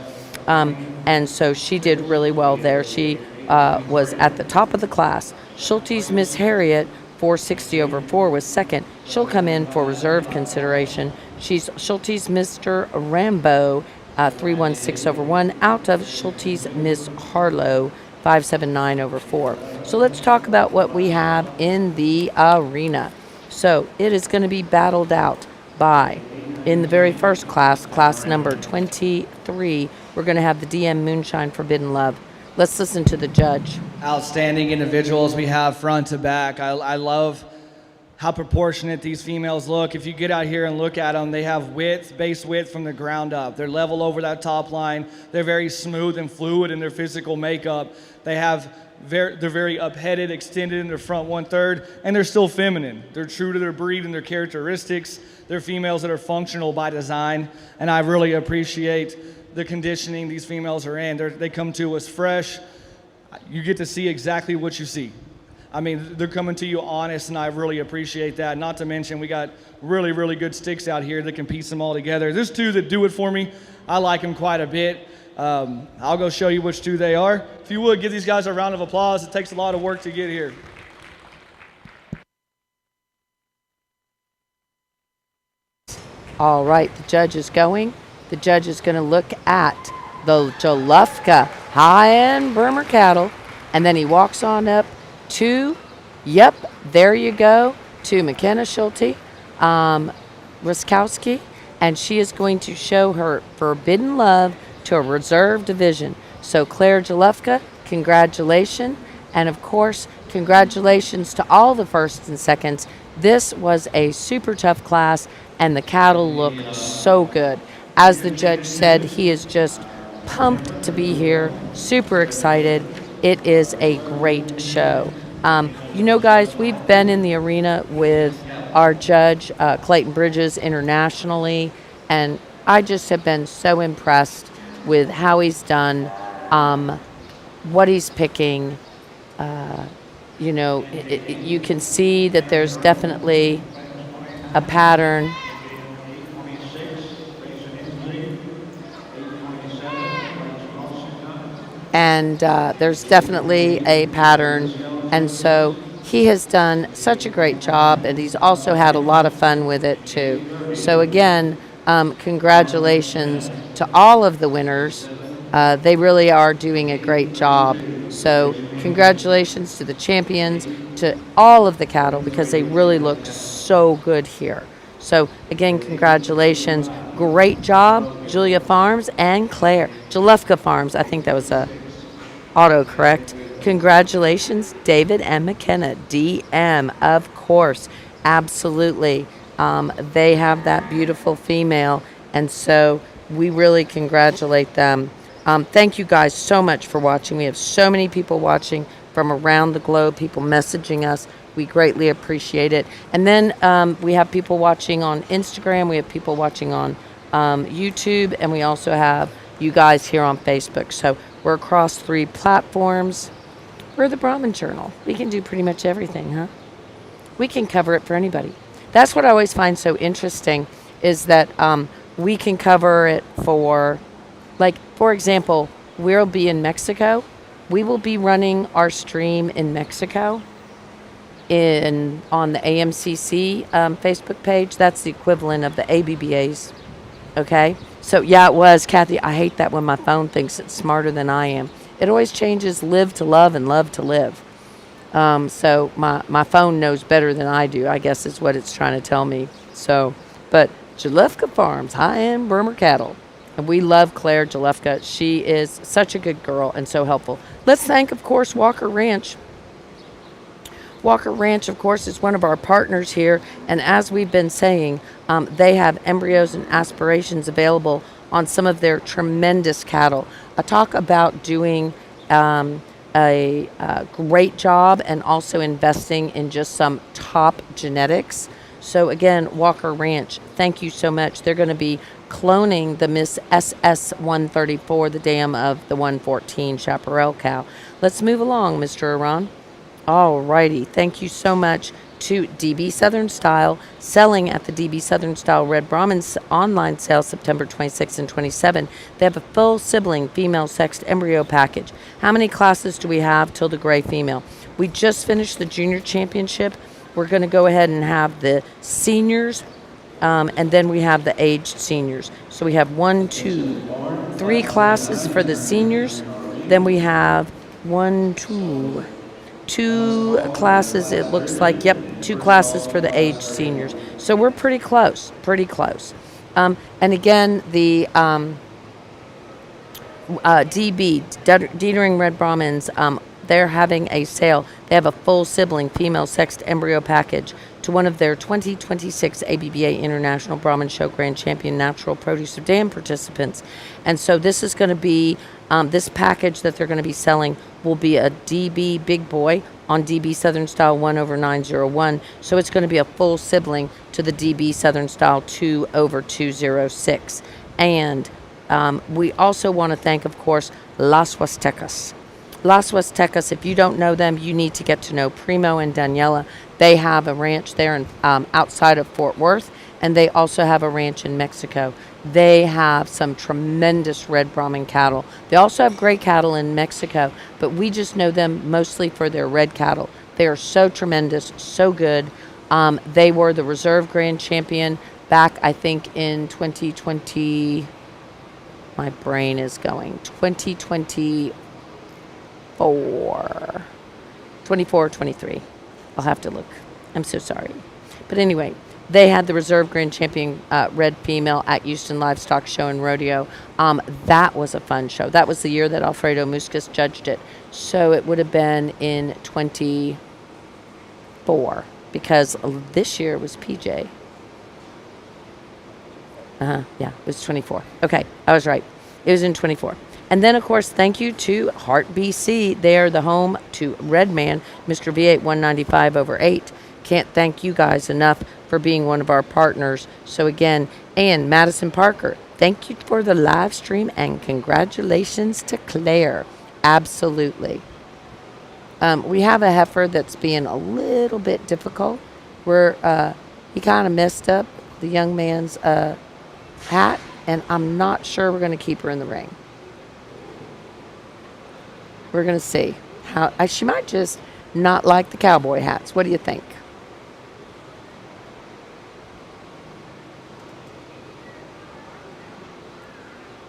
And so she did really well there. She was at the top of the class. Schulte's Miss Harriet, 460/4, was second. She'll come in for reserve consideration. She's Schulte's Mr. Rambo, 316/1, out of Schulte's Miss Harlow, 579/4. So let's talk about what we have in the arena. So it is going to be battled out by, in the very first class, class number 23, we're going to have the DM Moonshine Forbidden Love. Let's listen to the judge. Outstanding individuals we have front to back. I love how proportionate these females look. If you get out here and look at them, they have width, base width from the ground up. They're level over that top line. They're very smooth and fluid in their physical makeup. They're very upheaded, extended in their front 1/3, and they're still feminine. They're true to their breed and their characteristics. They're females that are functional by design, and I really appreciate the conditioning these females are in. They come to us fresh. You get to see exactly what you see. I mean, they're coming to you honest, and I really appreciate that. Not to mention, we got really, really good sticks out here that can piece them all together. There's 2 that do it for me. I like them quite a bit. I'll go show you which 2 they are. If you would, give these guys a round of applause. It takes a lot of work to get here. All right, the judge is going. The judge is going to look at the Jolufka high-end Burma cattle, and then he walks on up to Yep, there you go to McKenna Schulte Ruskowski, and she is going to show her forbidden love to a reserve division. So Claire Jalewka, congratulations. And of course, congratulations to all the firsts and seconds. This was a super tough class, and the cattle look so good. As the judge said, he is just pumped to be here, super excited. It is a great show. Guys, we've been in the arena with our judge, Clayton Bridges, internationally, and I just have been so impressed with how he's done, what he's picking. You can see that there's definitely a pattern. And there's definitely a pattern. And so he has done such a great job, and he's also had a lot of fun with it too. So again, congratulations to all of the winners. They really are doing a great job. So congratulations to the champions, to all of the cattle, because they really looked so good here. So again, congratulations. Great job, Julia Farms and Claire. Jalewka Farms, I think that was a autocorrect. Congratulations, David and McKenna. DM, of course. Absolutely. They have that beautiful female, and so we really congratulate them. Thank you guys so much for watching. We have so many people watching from around the globe, people messaging us. We greatly appreciate it. And then we have people watching on Instagram. We have people watching on YouTube. And we also have you guys here on Facebook. So we're across 3 platforms. We're the Brahmin Journal. We can do pretty much everything, huh? We can cover it for anybody. That's what I always find so interesting, is that we can cover it for, like, for example, we'll be in Mexico. We will be running our stream in Mexico on the AMCC Facebook page. That's the equivalent of the ABBA's. Okay? So, yeah, it was. Kathy, I hate that when my phone thinks it's smarter than I am. It always changes live to love and love to live. So my phone knows better than I do, I guess is what it's trying to tell me. So, but Jalewka Farms, high-end Burma cattle. And we love Claire Jalewka. She is such a good girl and so helpful. Let's thank, of course, Walker Ranch. Walker Ranch, of course, is one of our partners here. And as we've been saying, they have embryos and aspirations available on some of their tremendous cattle. I talk about doing a great job and also investing in just some top genetics. So again, Walker Ranch, thank you so much. They're going to be cloning the Miss SS134, the dam of the 114 Chaparral cow. Let's move along, Mr. Iran. All righty. Thank you so much to DB Southern Style, selling at the DB Southern Style Red Brahmins online sale September 26 and 27. They have a full sibling female sexed embryo package. How many classes do we have till the gray female? We just finished the junior championship. We're going to go ahead and have the seniors, and then we have the aged seniors. So we have 1, 2, 3 classes for the seniors. Then we have 2 classes, it looks like. Yep, 2 classes for the aged seniors. So we're pretty close. And again, the DB, Dietering Red Brahmins, they're having a sale. They have a full sibling female sexed embryo package to one of their 2026 ABBA International Brahmin Show Grand Champion Natural Produce of Dam participants. And so this is going to be, this package that they're going to be selling will be a DB Big Boy on DB Southern Style 1/901. So it's going to be a full sibling to the DB Southern Style 2/206. And we also want to thank, of course, Las Huastecas. Las Huastecas, if you don't know them, you need to get to know Primo and Daniela. They have a ranch there in, outside of Fort Worth, and they also have a ranch in Mexico. They have some tremendous red Brahmin cattle. They also have gray cattle in Mexico, but we just know them mostly for their red cattle. They are so tremendous, so good. They were the reserve grand champion back, I think, in 2020. My brain is going. 24, 23. I'll have to look. I'm so sorry. But anyway, they had the reserve grand champion red female at Houston Livestock Show and Rodeo. That was a fun show. That was the year that Alfredo Muscas judged it. So it would have been in 24 because this year was PJ. Yeah, it was 24. Okay, I was right. It was in 24. And then, of course, thank you to Heart BC. They are the home to Redman, Mr. V8 195 over 8. Can't thank you guys enough for being one of our partners. So again, and Madison Parker, thank you for the live stream and congratulations to Claire. Absolutely. We have a heifer that's being a little bit difficult. He kind of messed up the young man's hat, and I'm not sure we're going to keep her in the ring. We're going to see how she might just not like the cowboy hats. What do you think?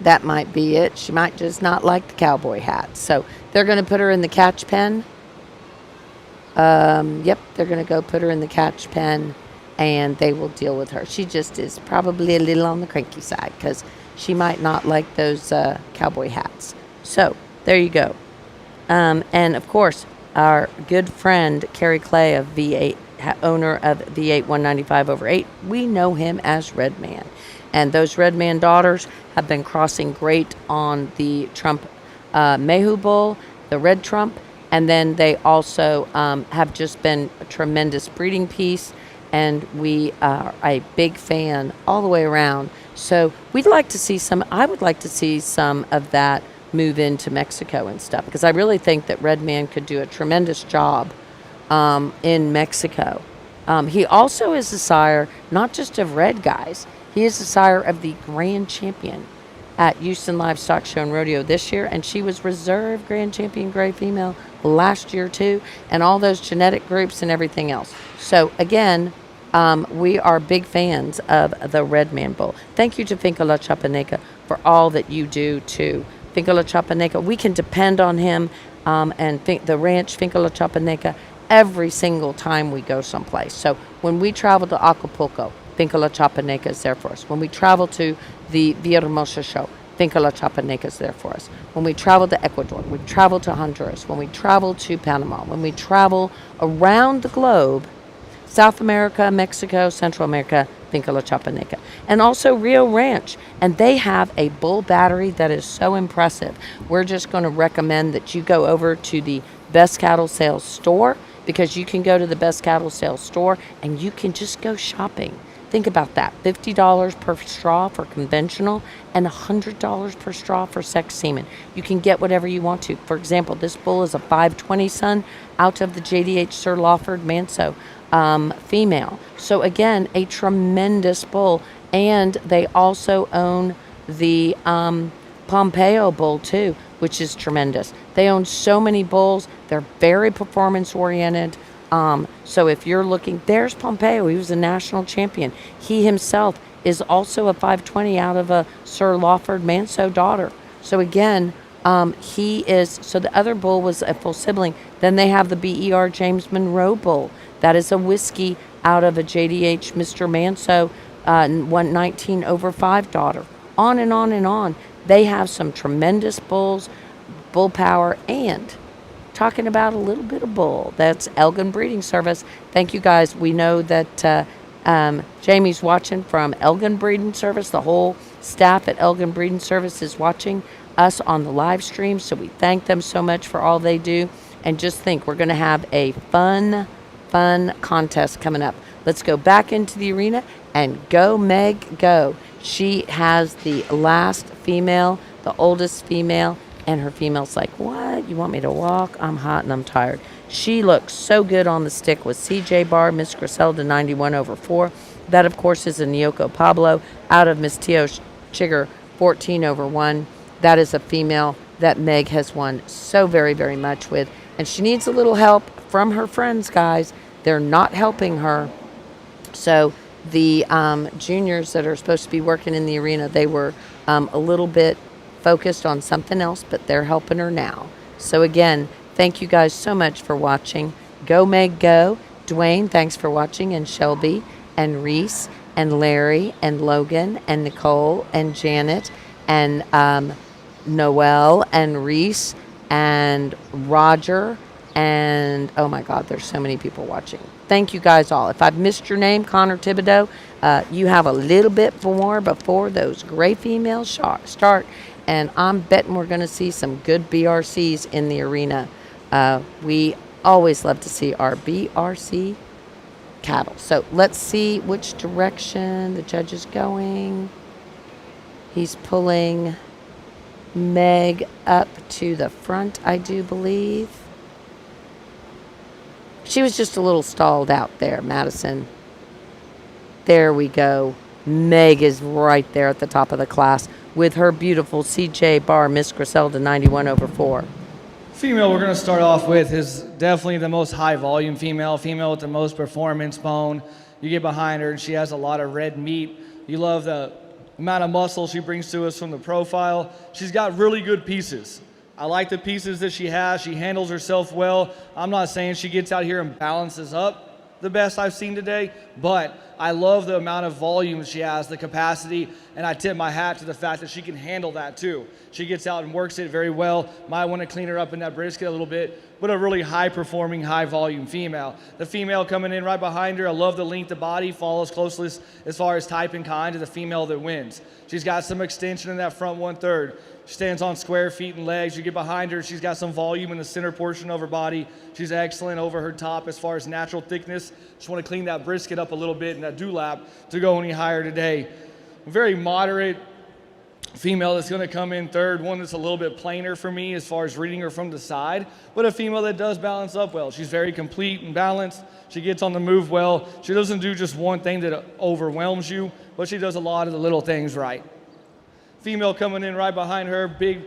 That might be it. She might just not like the cowboy hat. So they're going to put her in the catch pen. Yep, they're going to go put her in the catch pen, and they will deal with her. She just is probably a little on the cranky side because she might not like those cowboy hats. So there you go. And of course, our good friend Kerry Clay of V8, owner of V8 195 over 8, we know him as Redman. And those Redman daughters have been crossing great on the Trump Mayhew Bull, the Red Trump, and then they also have just been a tremendous breeding piece, and we are a big fan all the way around. So we'd like to see I would like to see some of that move into Mexico and stuff, because I really think that Redman could do a tremendous job in Mexico. He also is the sire, not just of red guys, he is the sire of the grand champion at Houston Livestock Show and Rodeo this year, and she was reserve grand champion gray female last year too, and all those genetic groups and everything else. So again, we are big fans of the Redman Bull. Thank you to Finca La Chapaneca for all that you do too. Finca La Chapaneca, we can depend on him and the ranch Finca La Chapaneca every single time we go someplace. So when we travel to Acapulco, Finca La Chapaneca is there for us. When we travel to the Villahermosa show, Finca La Chapaneca is there for us. When we travel to Ecuador, we travel to Honduras, when we travel to Panama, when we travel around the globe, South America, Mexico, Central America, Finca La Chapaneca. And also Rio Ranch. And they have a bull battery that is so impressive. We're just going to recommend that you go over to the Best Cattle Sales store, because you can go to the Best Cattle Sales store and you can just go shopping. Think about that. $50 per straw for conventional and $100 per straw for sex semen. You can get whatever you want to. For example, this bull is a 520 son out of the JDH Sir Lawford Manso female. So again, a tremendous bull. And they also own the Pompeo bull too, which is tremendous. They own so many bulls. They're very performance oriented. So if you're looking, there's Pompeo. He was a national champion. He himself is also a 520 out of a Sir Lawford Manso daughter. So again, he is, so the other bull was a full sibling. Then they have the BER James Monroe bull. That is a whiskey out of a JDH Mr. Manso 119 over 5 daughter. On and on and on. They have some tremendous bulls, bull power, and talking about a little bit of bull. That's Elgin Breeding Service. Thank you guys. We know that Jamie's watching from Elgin Breeding Service. The whole staff at Elgin Breeding Service is watching us on the live stream. So we thank them so much for all they do. And just think, we're going to have a fun contest coming up. Let's go back into the arena and go, Meg, go. She has the last female, the oldest female. And her female's like, what? You want me to walk? I'm hot and I'm tired. She looks so good on the stick with CJ Bar, Miss Griselda 91 over 4. That, of course, is a Nyoko Pablo out of Miss Tio Chigger 14 over 1. That is a female that Meg has won so very, very much with. And she needs a little help from her friends, guys. They're not helping her. So the juniors that are supposed to be working in the arena, they were a little bit focused on something else, but they're helping her now. So again, thank you guys so much for watching. Go Meg Go. Dwayne, thanks for watching, and Shelby, and Reese, and Larry, and Logan, and Nicole, and Janet, and Noelle, and Reese, and Roger, and oh my God, there's so many people watching. Thank you guys all. If I've missed your name, Connor Thibodeau, you have a little bit more before those gray females start, and I'm betting we're going to see some good BRCs in the arena. We always love to see our BRC cattle. So let's see which direction the judge is going. He's pulling Meg up to the front, I do believe. She was just a little stalled out there, Madison. There we go. Meg is right there at the top of the class with her beautiful CJ bar, Miss Griselda, 91/4. Female we're going to start off with is definitely the most high volume female with the most performance bone. You get behind her and she has a lot of red meat. You love the amount of muscle she brings to us from the profile. She's got really good pieces. I like the pieces that she has. She handles herself well. I'm not saying she gets out here and balances up the best I've seen today, but I love the amount of volume she has, the capacity, and I tip my hat to the fact that she can handle that too. She gets out and works it very well. Might want to clean her up in that brisket a little bit, but a really high-performing, high-volume female. The female coming in right behind her, I love the length of body, follows closely as far as type and kind to the female that wins. She's got some extension in that front 1/3. She stands on square feet and legs. You get behind her, she's got some volume in the center portion of her body. She's excellent over her top as far as natural thickness. Just want to clean that brisket up a little bit and that dewlap to go any higher today. Very moderate female that's going to come in third, one that's a little bit plainer for me as far as reading her from the side, but a female that does balance up well. She's very complete and balanced. She gets on the move well. She doesn't do just one thing that overwhelms you, but she does a lot of the little things right. Female coming in right behind her, big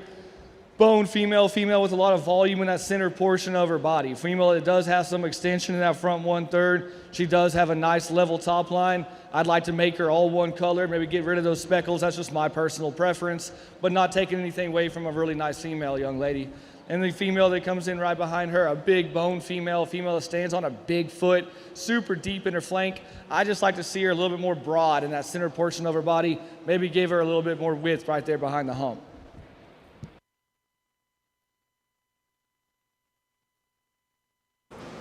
bone female with a lot of volume in that center portion of her body. Female that does have some extension in that front 1/3. She does have a nice level top line. I'd like to make her all one color, maybe get rid of those speckles. That's just my personal preference, but not taking anything away from a really nice female young lady. And the female that comes in right behind her, a big bone female that stands on a big foot, super deep in her flank. I just like to see her a little bit more broad in that center portion of her body, maybe give her a little bit more width right there behind the hump.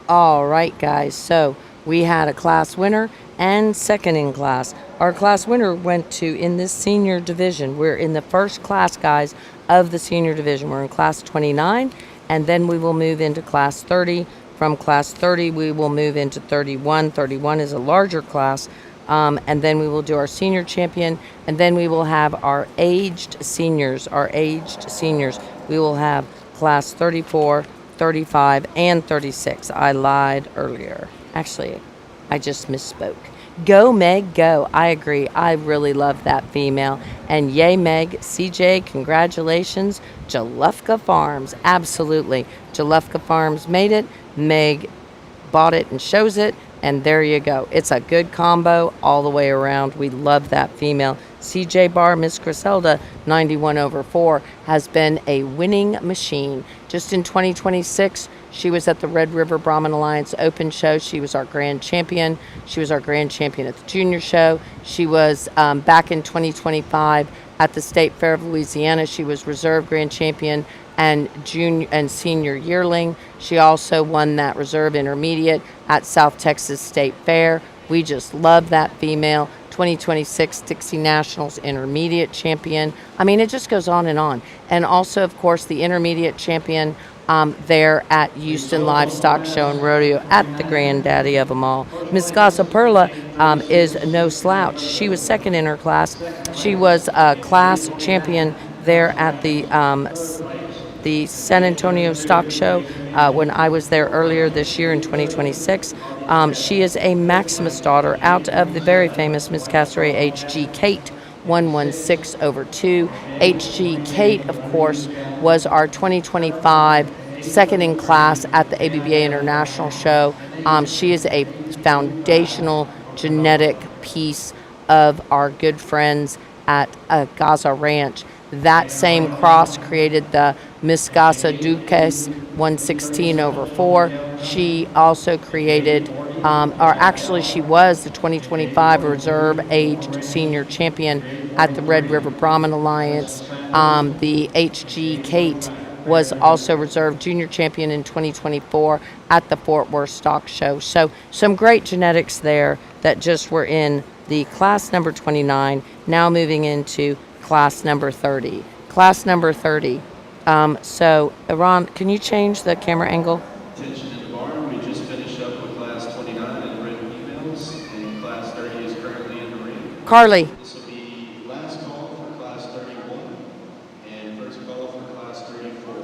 All right, guys, so we had a class winner and second in class. Our class winner went to, in this senior division, we're in the first class, guys, of the senior division. We're in class 29, and then we will move into class 30. From class 30, we will move into 31. 31 is a larger class, and then we will do our senior champion, and then we will have our aged seniors. We will have class 34, 35, and 36. I lied earlier. Actually, I just misspoke. Go, Meg, go. I agree. I really love that female. And yay, Meg. CJ, congratulations. Jalufka Farms. Absolutely. Jalufka Farms made it. Meg bought it and shows it. And there you go. It's a good combo all the way around. We love that female. CJ Bar, Miss Griselda, 91/4, has been a winning machine. Just in 2026, she was at the Red River Brahmin Alliance Open Show. She was our grand champion. She was our grand champion at the junior show. She was back in 2025 at the State Fair of Louisiana. She was reserve grand champion and junior and senior yearling. She also won that reserve intermediate at South Texas State Fair. We just love that female. 2026 Dixie Nationals intermediate champion. I mean, it just goes on. And also, of course, the intermediate champion there at Houston Livestock Show and Rodeo at the granddaddy of them all. Miss Gaza Perla is no slouch. She was second in her class. She was a class champion there at the San Antonio Stock Show when I was there earlier this year in 2026. She is a Maximus daughter out of the very famous Miss Castaway H.G. Kate, 116/2. H.G. Kate, of course, was our 2025 second in class at the ABBA International Show. She is a foundational genetic piece of our good friends at Gaza Ranch. That same cross created the Miss Gaza Duques 116/4. She also created or actually she was the 2025 reserve aged senior champion at the Red River Brahmin Alliance. The HG Kate was also reserve junior champion in 2024 at the Fort Worth Stock Show. So some great genetics there that just were in the class number 29, now moving into class number 30. Class number 30. So, Iran, can you change the camera angle? Attention to the barn. We just finished up with class 29 in red females, and class 30 is currently in the ring. Carly. This will be last call for class 31 and first call for class 34.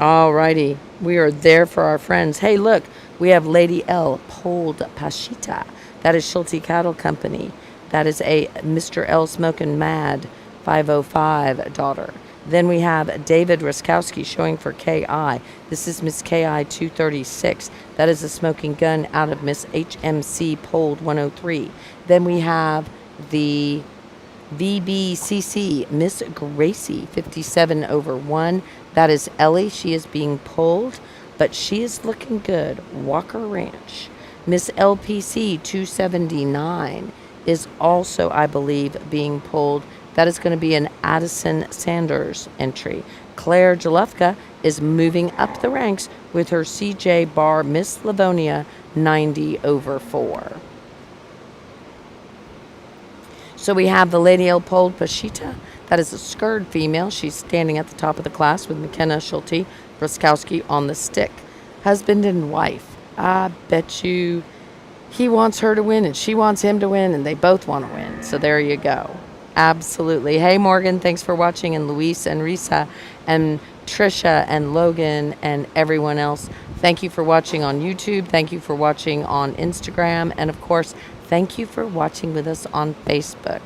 Alrighty, we are there for our friends. Hey, look, we have Lady L. Pold Pashita. That is Schulte Cattle Company. That is a Mr. L. Smokin' Mad 505 daughter. Then we have David Ruskowski showing for KI. This is Miss KI 236. That is a smoking gun out of Miss HMC Pold 103. Then we have the VBCC Miss Gracie 57 over 1. That is Ellie. She is being pulled, but she is looking good. Walker Ranch. Miss LPC 279 is also, I believe, being pulled. That is going to be an Addison Sanders entry. Claire Jalufka is moving up the ranks with her CJ Bar Miss Livonia 90 over 4. So we have the Lady L. Pold Pashita. That is a Skurd female. She's standing at the top of the class with McKenna Schulte Bruskowski on the stick. Husband and wife. I bet you he wants her to win and she wants him to win and they both want to win. So there you go. Absolutely. Hey, Morgan, thanks for watching. And Luis and Risa and Trisha and Logan and everyone else. Thank you for watching on YouTube. Thank you for watching on Instagram. And, of course, thank you for watching with us on Facebook.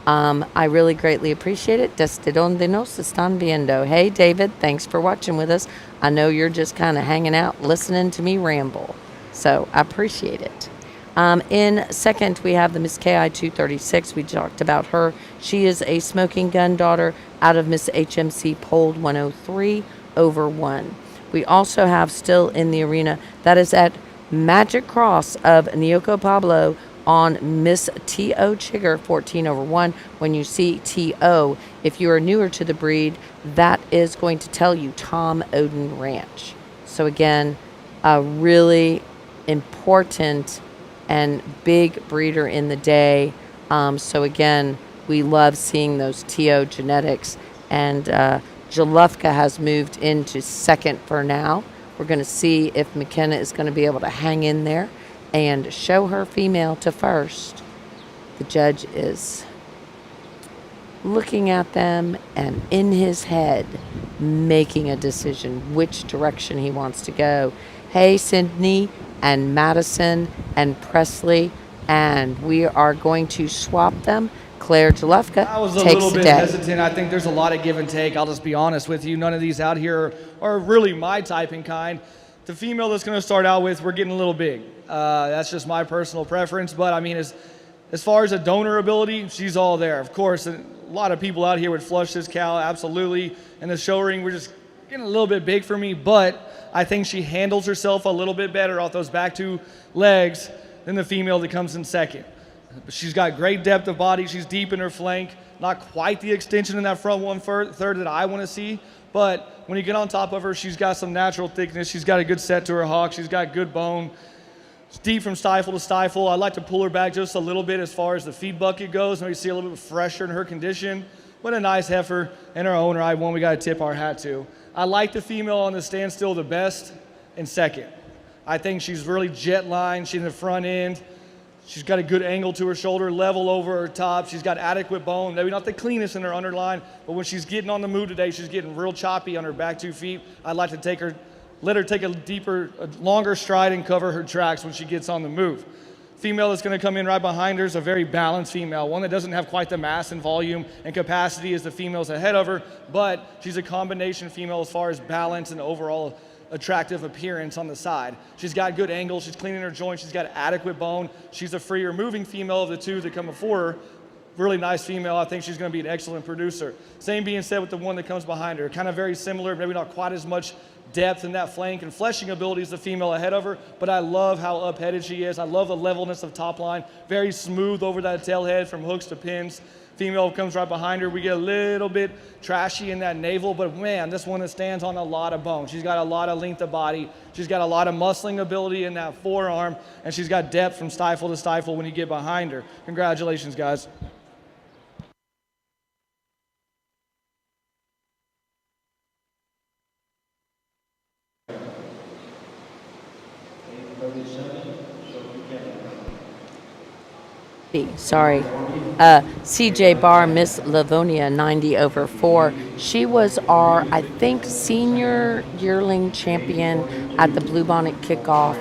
I really greatly appreciate it. Desde donde nos están viendo. Hey, David, thanks for watching with us. I know you're just kind of hanging out, listening to me ramble. So I appreciate it. In second, we have the Miss KI 236. We talked about her. She is a smoking gun daughter out of Miss HMC Pold 103 over 1. We also have still in the arena, that is at Magic Cross of Nyoko Pablo on Miss T.O. Chigger 14 over 1. When you see T.O., if you are newer to the breed, that is going to tell you Tom Oden Ranch. So again, a really important and big breeder in the day. So again, we love seeing those T.O. genetics. And Jalufka has moved into second for now. We're going to see if McKenna is going to be able to hang in there and show her female to first. The judge is looking at them and in his head making a decision which direction he wants to go. Hey, Sydney and Madison and Presley, and we are going to swap them. Claire Jalufka I was a takes little the bit day. hesitant. I think there's a lot of give and take. I'll just be honest with you. None of these out here are really my type and kind. The female that's going to start out with, we're getting a little big. That's just my personal preference. But, I mean, as far as a donor ability, she's all there. Of course, a lot of people out here would flush this cow, absolutely. In the show ring, we're just getting a little bit big for me. But I think she handles herself a little bit better off those back two legs than the female that comes in second. She's got great depth of body. She's deep in her flank. Not quite the extension in that front one-third that I want to see. But when you get on top of her, she's got some natural thickness. She's got a good set to her hock. She's got good bone. It's deep from stifle to stifle. I like to pull her back just a little bit as far as the feed bucket goes. Maybe see a little bit fresher in her condition. What a nice heifer, and our owner, we got to tip our hat to. I like the female on the standstill the best and second. I think she's really jet line. She's in the front end. She's got a good angle to her shoulder, level over her top. She's got adequate bone. Maybe not the cleanest in her underline, but when she's getting on the move today, she's getting real choppy on her back 2 feet. I'd like to let her take a longer stride and cover her tracks when she gets on the move. Female that's going to come in right behind her is a very balanced female, one that doesn't have quite the mass and volume and capacity as the females ahead of her, but she's a combination female as far as balance and overall attractive appearance on the side. She's got good angles, she's cleaning her joints, she's got adequate bone. She's a freer moving female of the two that come before her. Really nice female. I think she's going to be an excellent producer. Same being said with the one that comes behind her. Kind of very similar, maybe not quite as much depth in that flank and fleshing ability as the female ahead of her, but I love how up-headed she is. I love the levelness of top line. Very smooth over that tail head from hooks to pins. Female comes right behind her. We get a little bit trashy in that navel, but man, this one that stands on a lot of bone. She's got a lot of length of body. She's got a lot of muscling ability in that forearm, and she's got depth from stifle to stifle when you get behind her. Congratulations, guys. Sorry. CJ Barr, Miss Livonia, 90 over 4. She was our, I think, senior yearling champion at the Bluebonnet kickoff.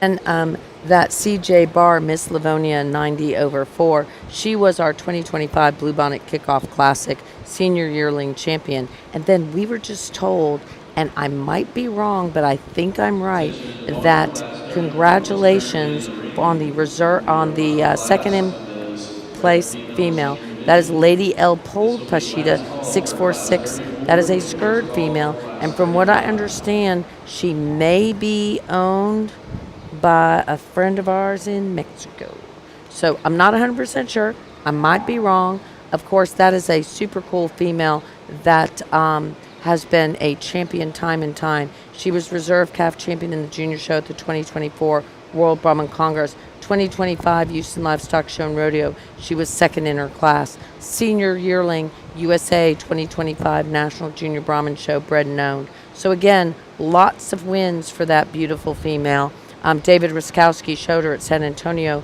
And that CJ Barr, Miss Livonia, 90 over 4, she was our 2025 Bluebonnet Kickoff Classic senior yearling champion. And then we were just told, and I might be wrong, but I think I'm right, that congratulations on the second in place female. That is Lady El Pashida, 646. That is a skirt female. And from what I understand, she may be owned by a friend of ours in Mexico. So I'm not 100% sure. I might be wrong. Of course, that is a super cool female that has been a champion time and time. She was reserve calf champion in the junior show at the 2024 World Brahman Congress. 2025 Houston Livestock Show and Rodeo. She was second in her class. Senior yearling USA 2025 National Junior Brahman Show, bred and owned. So again, lots of wins for that beautiful female. David Ruskowski showed her at San Antonio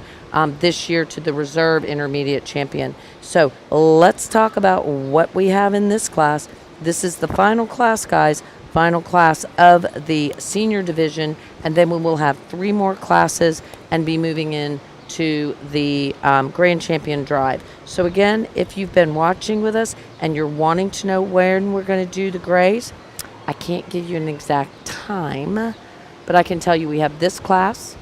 this year to the reserve intermediate champion. So let's talk about what we have in this class. This is the final class, guys. Final class of the senior division, and then we will have 3 more classes and be moving in to the Grand Champion Drive. So again, if you've been watching with us and you're wanting to know when we're going to do the grays, I can't give you an exact time, but I can tell you we have this class,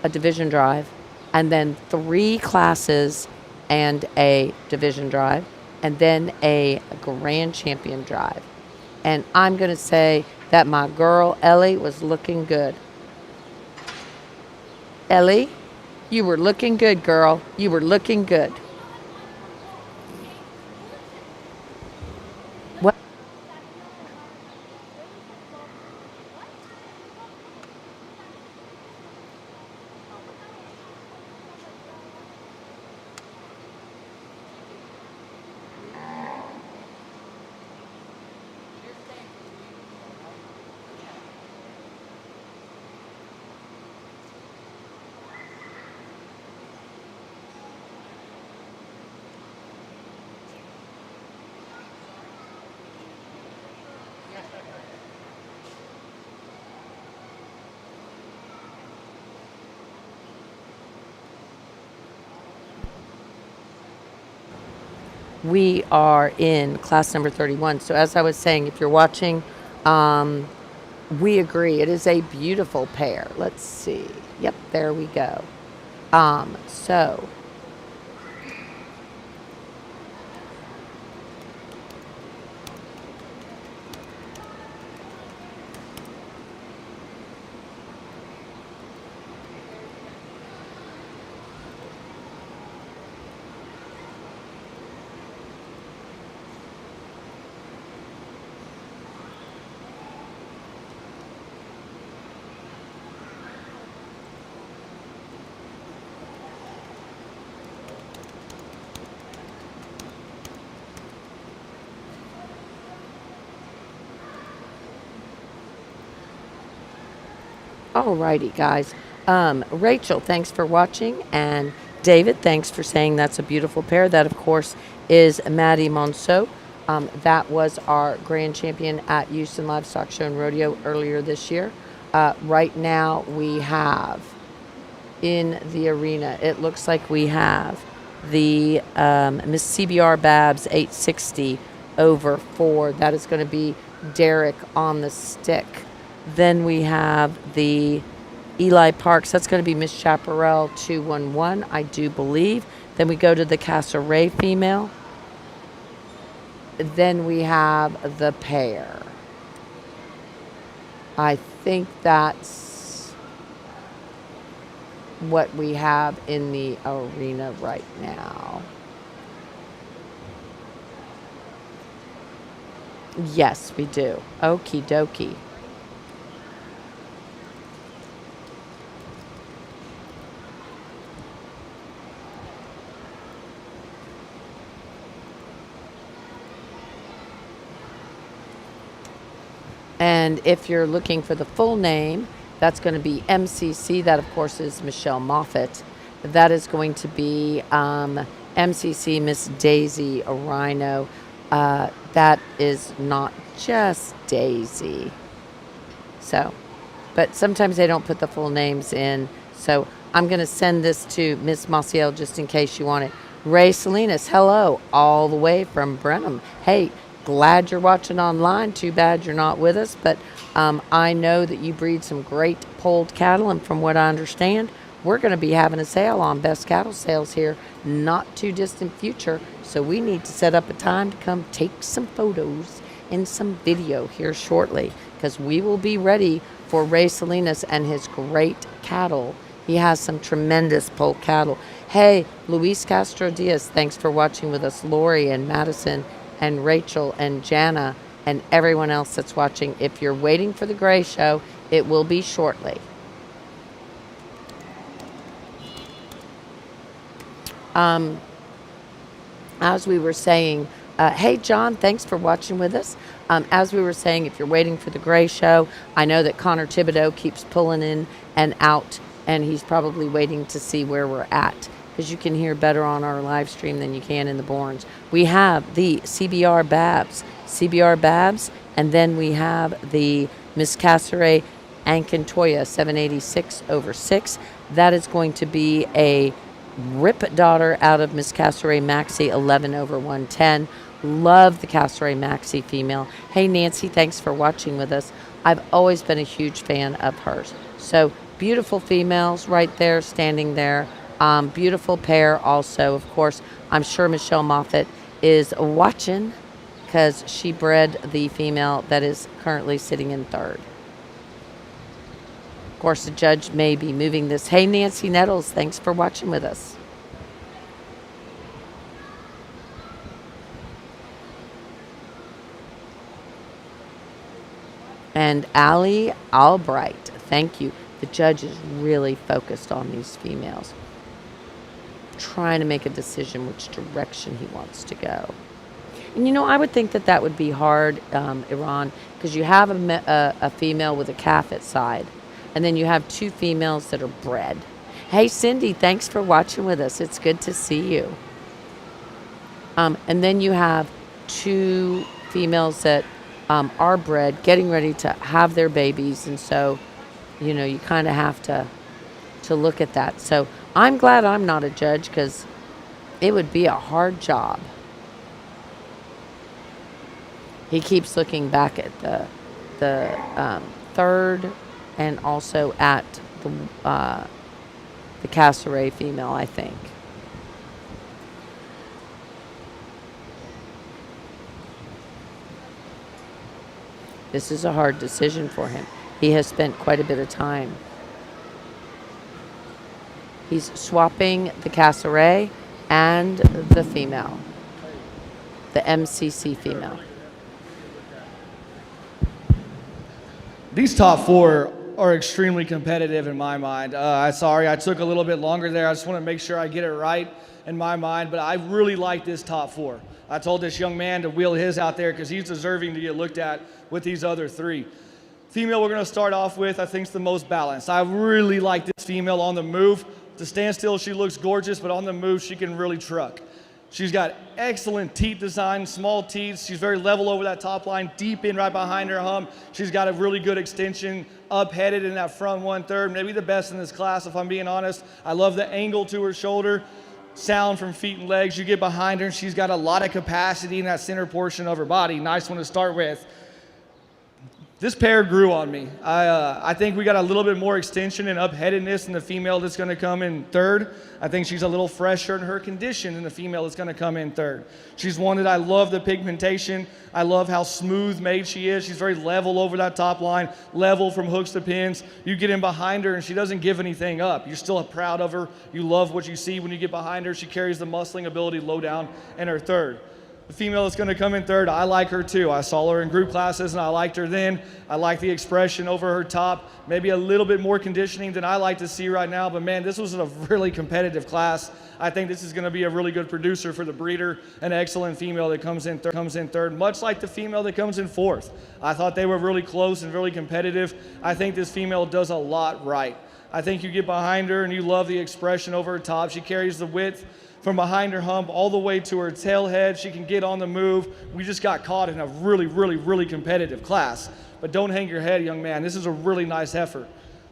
a division drive, and then 3 classes and a division drive, and then a Grand Champion Drive. And I'm going to say that my girl, Ellie, was looking good. Ellie, you were looking good, girl. You were looking good. What? we are in class number 31. So as I was saying, if you're watching, we agree. It is a beautiful pair. Let's see. Yep, there we go. So alrighty, guys. Rachel, thanks for watching. And David, thanks for saying that's a beautiful pair. That, of course, is Maddie Monceau. That was our grand champion at Houston Livestock Show and Rodeo earlier this year. Right now, we have in the arena, it looks like we have the Miss CBR Babs 860 over 4. That is going to be Derek on the stick. Then we have the Eli Parks. That's going to be Miss Chaparral 211, I do believe. Then we go to the Casa Ray female. Then we have the pair. I think that's what we have in the arena right now. Yes, we do. Okie dokie. And if you're looking for the full name, that's going to be MCC. That, of course, is Michelle Moffett. That is going to be MCC Miss Daisy Rhino. That is not just Daisy. So, but sometimes they don't put the full names in. So I'm going to send this to Miss Maciel just in case you want it. Ray Salinas, hello, all the way from Brenham. Hey, glad you're watching online. Too bad you're not with us, but I know that you breed some great polled cattle, and from what I understand, we're going to be having a sale on best cattle sales here not too distant future, so we need to set up a time to come take some photos and some video here shortly, because we will be ready for Ray Salinas and his great cattle. He has some tremendous polled cattle. Hey, Luis Castro Diaz, thanks for watching with us. Lori and Madison and Rachel and Jana and everyone else that's watching. If you're waiting for the Gray Show, it will be shortly. As we were saying, hey John, thanks for watching with us. As we were saying, if you're waiting for the Gray Show, I know that Connor Thibodeau keeps pulling in and out, and he's probably waiting to see where we're at, because you can hear better on our live stream than you can in the Borns. We have the CBR Babs, and then we have the Miss Cassere Ancantoya 786 over 6. That is going to be a Rip daughter out of Miss Cassere Maxi 11 over 110. Love the Cassere Maxi female. Hey Nancy, thanks for watching with us. I've always been a huge fan of hers. So beautiful females right there, standing there. Beautiful pair also, of course. I'm sure Michelle Moffett is watching because she bred the female that is currently sitting in third. Of course, the judge may be moving this. Hey, Nancy Nettles, thanks for watching with us. And Allie Albright, thank you. The judge is really focused on these females, trying to make a decision which direction he wants to go. And you know, I would think that that would be hard, Iran, because you have a female with a calf at side, and then you have two females that are bred. Hey, Cindy, thanks for watching with us. It's good to see you. And then you have two females that are bred, getting ready to have their babies, and so, you know, you kind of have to look at that. So I'm glad I'm not a judge, because it would be a hard job. He keeps looking back at the third and also at the cassowary female, I think. This is a hard decision for him. He has spent quite a bit of time. He's swapping the cassowary and the female, the MCC female. These top four are extremely competitive in my mind. Sorry, I took a little bit longer there. I just want to make sure I get it right in my mind, but I really like this top four. I told this young man to wheel his out there because he's deserving to get looked at with these other three. Female we're going to start off with, I think is the most balanced. I really like this female on the move. To stand still, she looks gorgeous, but on the move, she can really truck. She's got excellent teeth design, small teeth. She's very level over that top line, deep in right behind her hump. She's got a really good extension, up-headed in that front 1/3, maybe the best in this class, if I'm being honest. I love the angle to her shoulder, sound from feet and legs. You get behind her, and she's got a lot of capacity in that center portion of her body. Nice one to start with. This pair grew on me. I think we got a little bit more extension and up-headedness in the female that's going to come in third. I think she's a little fresher in her condition than the female that's going to come in third. She's one that I love the pigmentation. I love how smooth made she is. She's very level over that top line, level from hooks to pins. You get in behind her and she doesn't give anything up. You're still proud of her. You love what you see when you get behind her. She carries the muscling ability low down in her third. The female that's going to come in third, I like her too. I saw her in group classes and I liked her then. I like the expression over her top, maybe a little bit more conditioning than I like to see right now, but man, this was a really competitive class. I think this is going to be a really good producer for the breeder, an excellent female that comes in third, much like the female that comes in fourth. I thought they were really close and really competitive. I think this female does a lot right. I think you get behind her and you love the expression over her top. She carries the width from behind her hump all the way to her tail head. She can get on the move. We just got caught in a really, really, really competitive class. But don't hang your head, young man. This is a really nice heifer.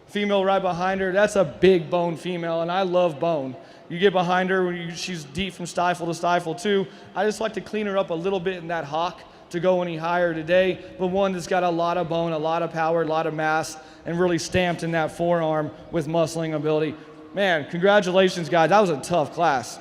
Female right behind her, that's a big bone female, and I love bone. You get behind her, she's deep from stifle to stifle too. I just like to clean her up a little bit in that hock to go any higher today, but one that's got a lot of bone, a lot of power, a lot of mass, and really stamped in that forearm with muscling ability. Man, congratulations, guys. That was a tough class.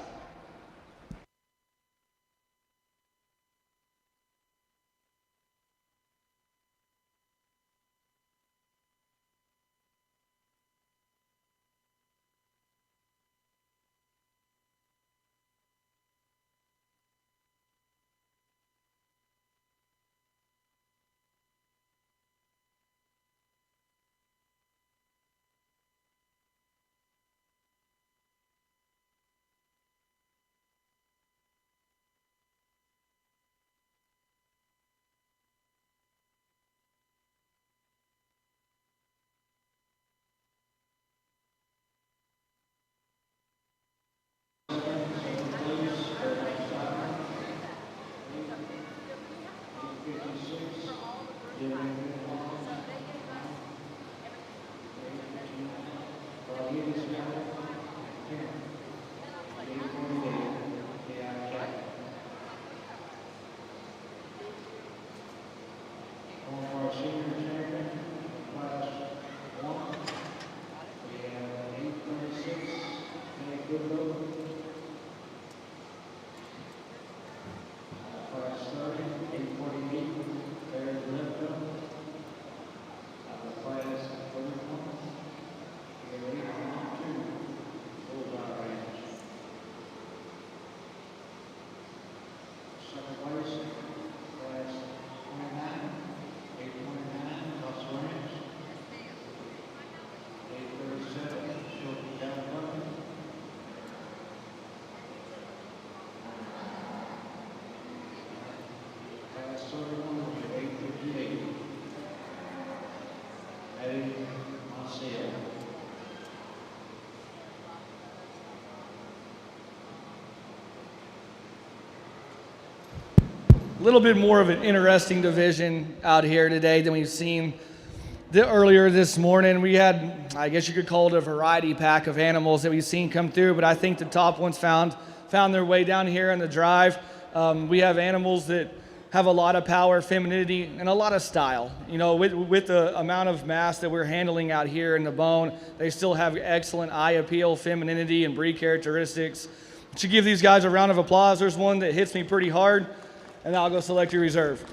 A little bit more of an interesting division out here today than we've seen earlier this morning. We had, I guess you could call it a variety pack of animals that we've seen come through, but I think the top ones found their way down here in the drive. We have animals that have a lot of power, femininity, and a lot of style. You know, with the amount of mass that we're handling out here in the bone, they still have excellent eye appeal, femininity, and breed characteristics. Should give these guys a round of applause. There's one that hits me pretty hard, and I'll go select your reserve.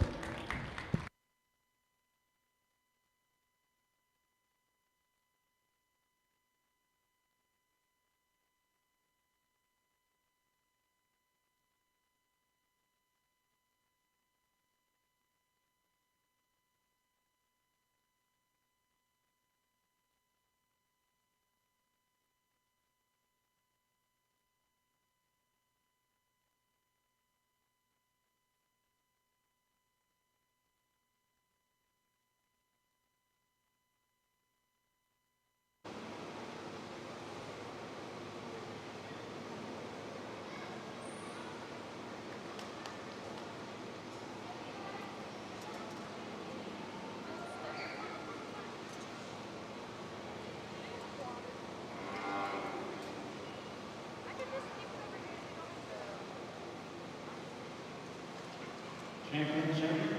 Champion center,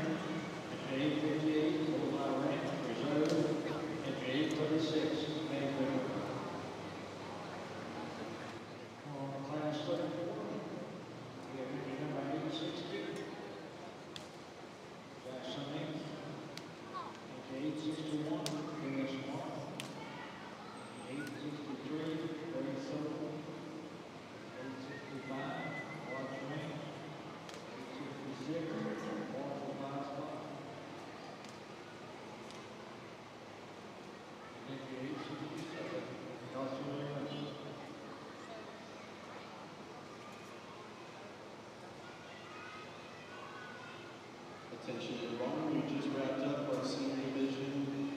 entry 858, Old Ranch Reserve, entry 836, main winner. On class 34, we have entry number 860, Jackson Inc. Entry 861, U.S. Mark. 863, Greg Circle. 865, Watch Ranch. 866, Marshall Livestock. Entry 867, Dawson Ranch. Attention to the barn, we just wrapped up our senior division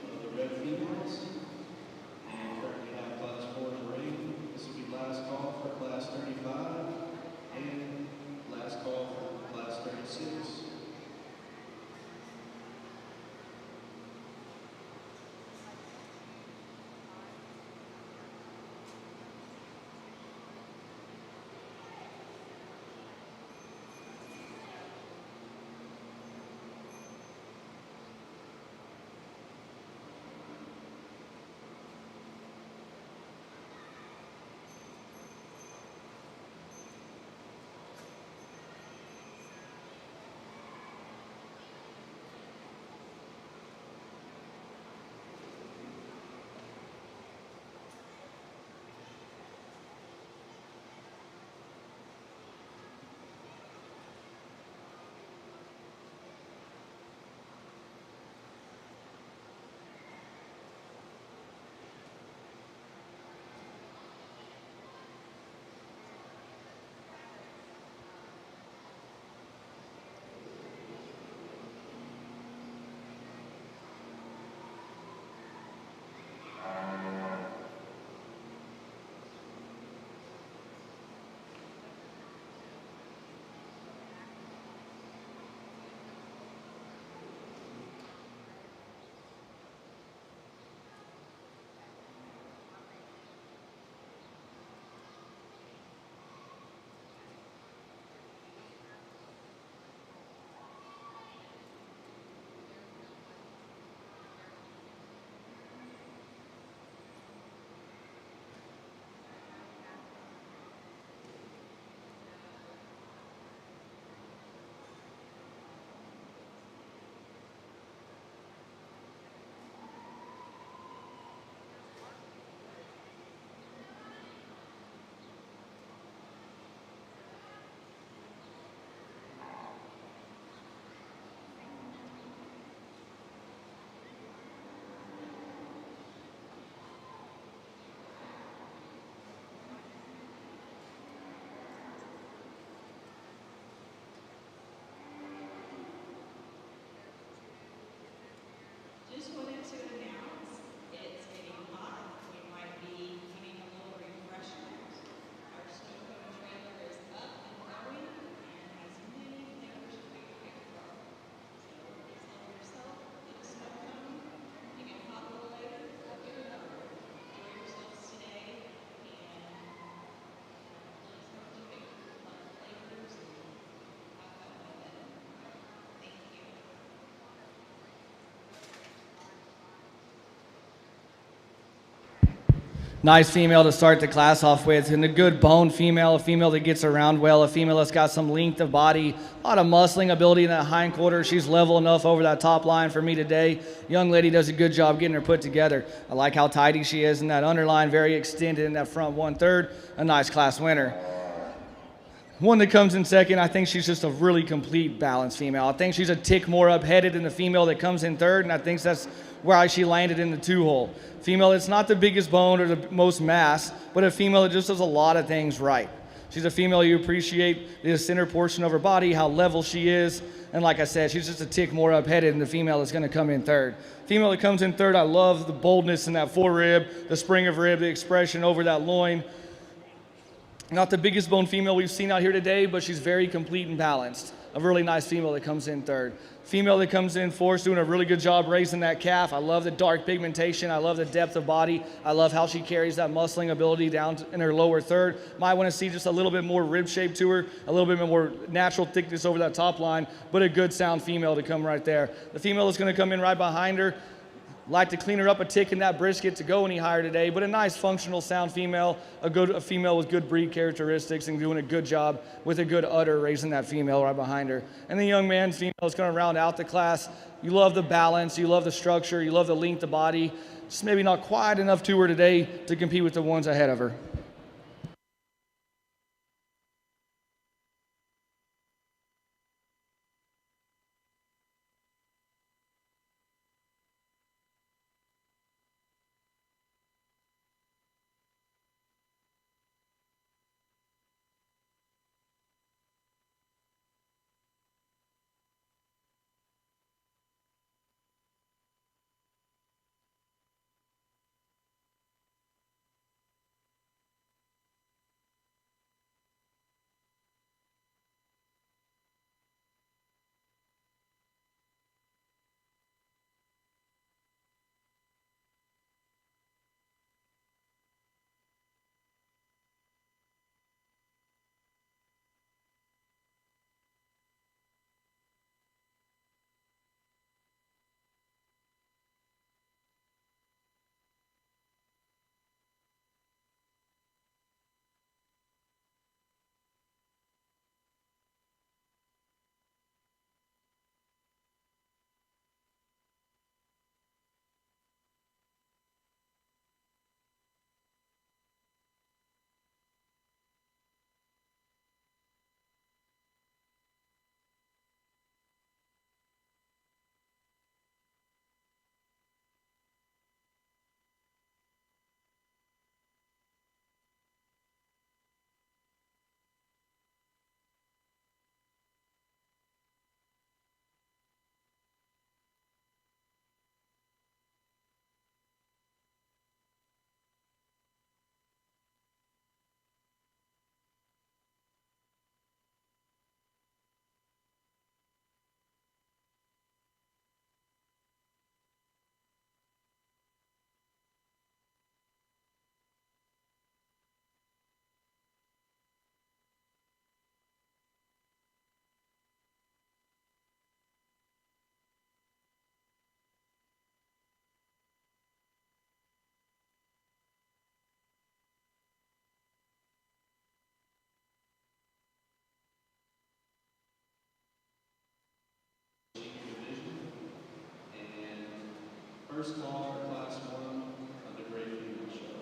Nice female to start the class off with, and a good bone female, a female that gets around well, a female that's got some length of body, a lot of muscling ability in that hind quarter. She's level enough over that top line for me today. Young lady does a good job getting her put together. I like how tidy she is in that underline, very extended in that front 1/3. A nice class winner. One that comes in second, I think she's just a really complete balanced female. I think she's a tick more up-headed than the female that comes in third, and I think that's why she landed in the 2-hole. Female that's not the biggest bone or the most mass, but a female that just does a lot of things right. She's a female you appreciate the center portion of her body, how level she is, and like I said, she's just a tick more up-headed than the female that's going to come in third. Female that comes in third, I love the boldness in that fore-rib, the spring of rib, the expression over that loin. Not the biggest bone female we've seen out here today, but she's very complete and balanced. A really nice female that comes in third. Female that comes in fourth, doing a really good job raising that calf. I love the dark pigmentation. I love the depth of body. I love how she carries that muscling ability down in her lower third. Might want to see just a little bit more rib shape to her, a little bit more natural thickness over that top line, but a good sound female to come right there. The female that's going to come in right behind her, like to clean her up a tick in that brisket to go any higher today, but a nice functional sound female, a female with good breed characteristics and doing a good job with a good udder raising that female right behind her. And the young man's female is going to round out the class. You love the balance, you love the structure, you love the length of body. Just maybe not quite enough to her today to compete with the ones ahead of her. First call for class 1 of the Great Female Show.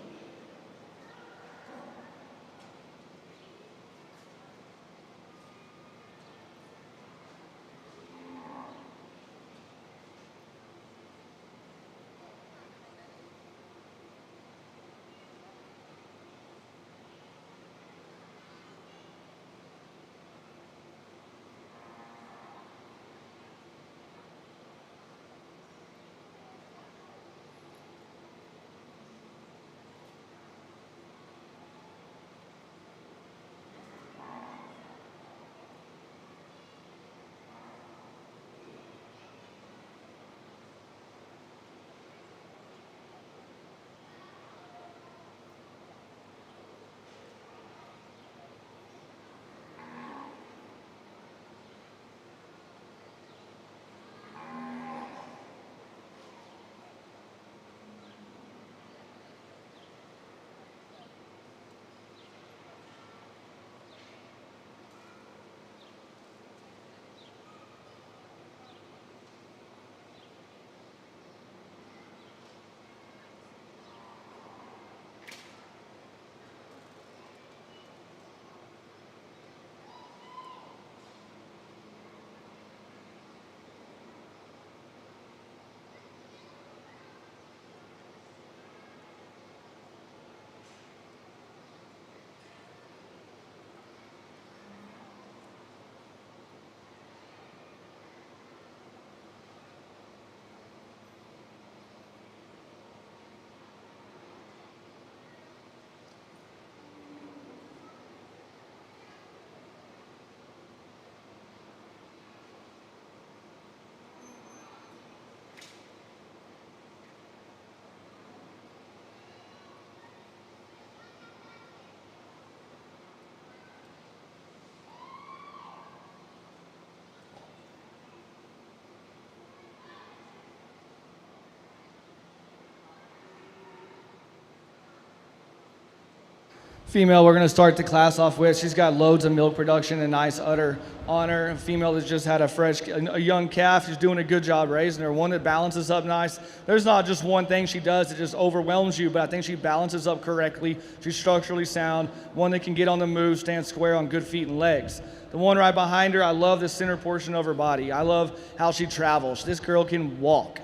Female we're going to start the class off with. She's got loads of milk production and nice udder on her. A female that's just had a young calf. She's doing a good job raising her. One that balances up nice. There's not just one thing she does that just overwhelms you, but I think she balances up correctly. She's structurally sound. One that can get on the move, stand square on good feet and legs. The one right behind her, I love the center portion of her body. I love how she travels. This girl can walk.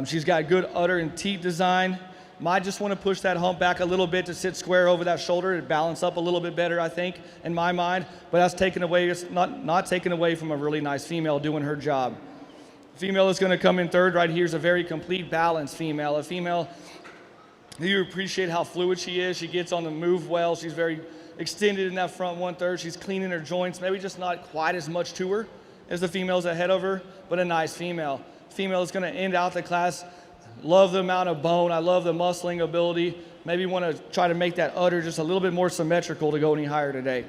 She's got good udder and teat design. Might just want to push that hump back a little bit to sit square over that shoulder to balance up a little bit better, I think, in my mind. But that's taken away, it's not taken away from a really nice female doing her job. Female is going to come in third right here is a very complete balanced female. A female, you appreciate how fluid she is. She gets on the move well. She's very extended in that front 1/3. She's cleaning her joints. Maybe just not quite as much to her as the females ahead of her, but a nice female. Female is going to end out the class. Love the amount of bone. I love the muscling ability. Maybe want to try to make that udder just a little bit more symmetrical to go any higher today.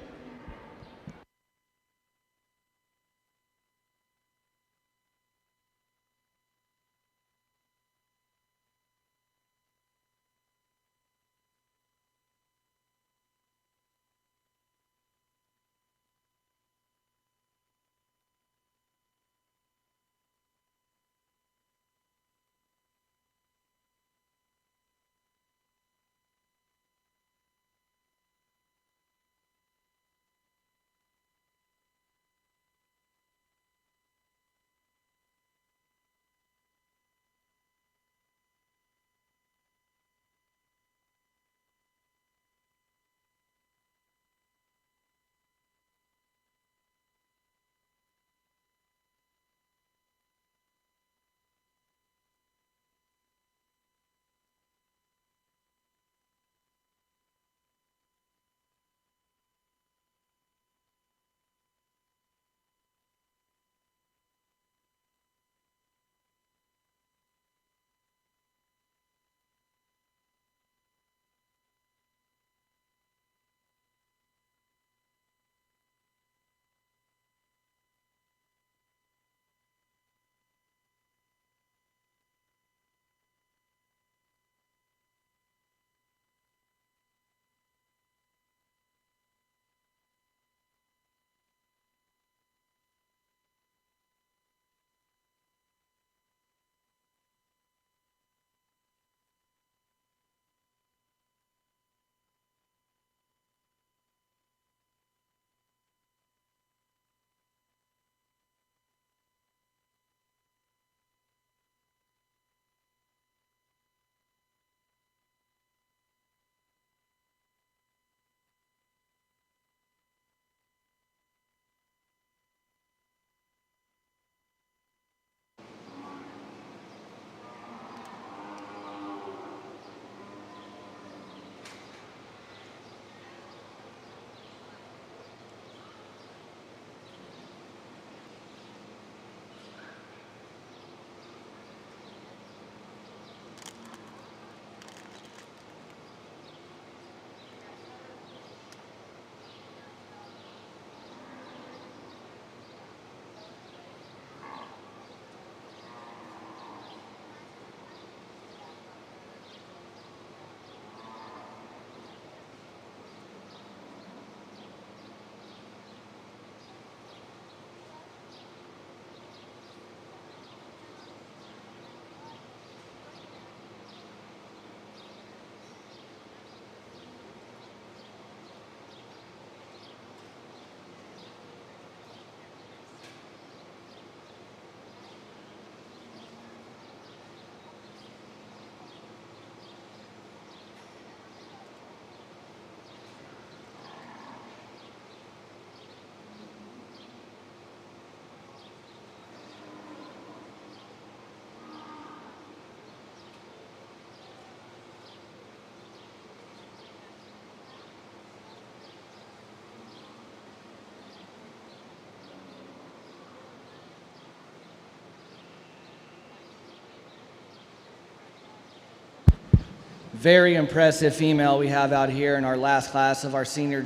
Very impressive female we have out here in our last class of our senior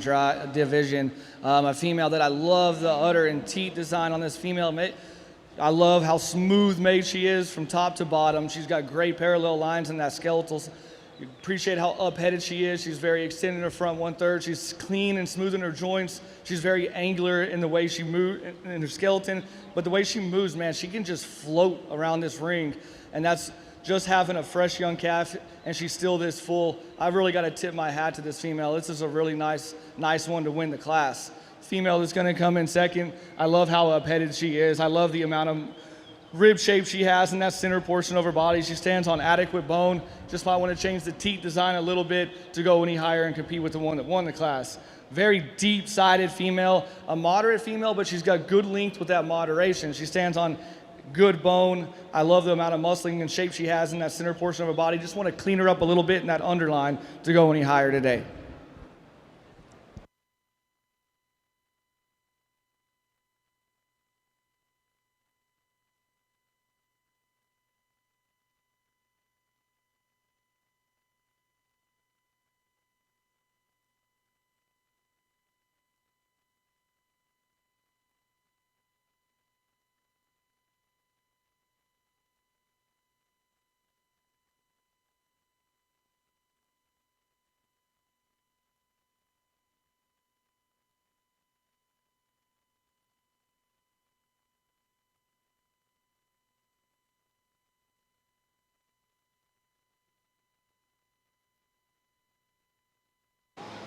division. A female that I love the udder and teat design on this female. I love how smooth made she is from top to bottom. She's got great parallel lines in that skeletal You appreciate how up-headed she is. She's very extended in her front 1/3. She's clean and smooth in her joints. She's very angular in the way she moves, in her skeleton. But the way she moves, man, she can just float around this ring. And that's just having a fresh young calf, and she's still this full. I've really got to tip my hat to this female. This is a really nice one to win the class. Female that's going to come in second. I love how up-headed she is. I love the amount of rib shape she has in that center portion of her body. She stands on adequate bone. Just might want to change the teat design a little bit to go any higher and compete with the one that won the class. Very deep-sided female, a moderate female, but she's got good length with that moderation. She stands on good bone. I love the amount of muscling and shape she has in that center portion of her body. Just want to clean her up a little bit in that underline to go any higher today.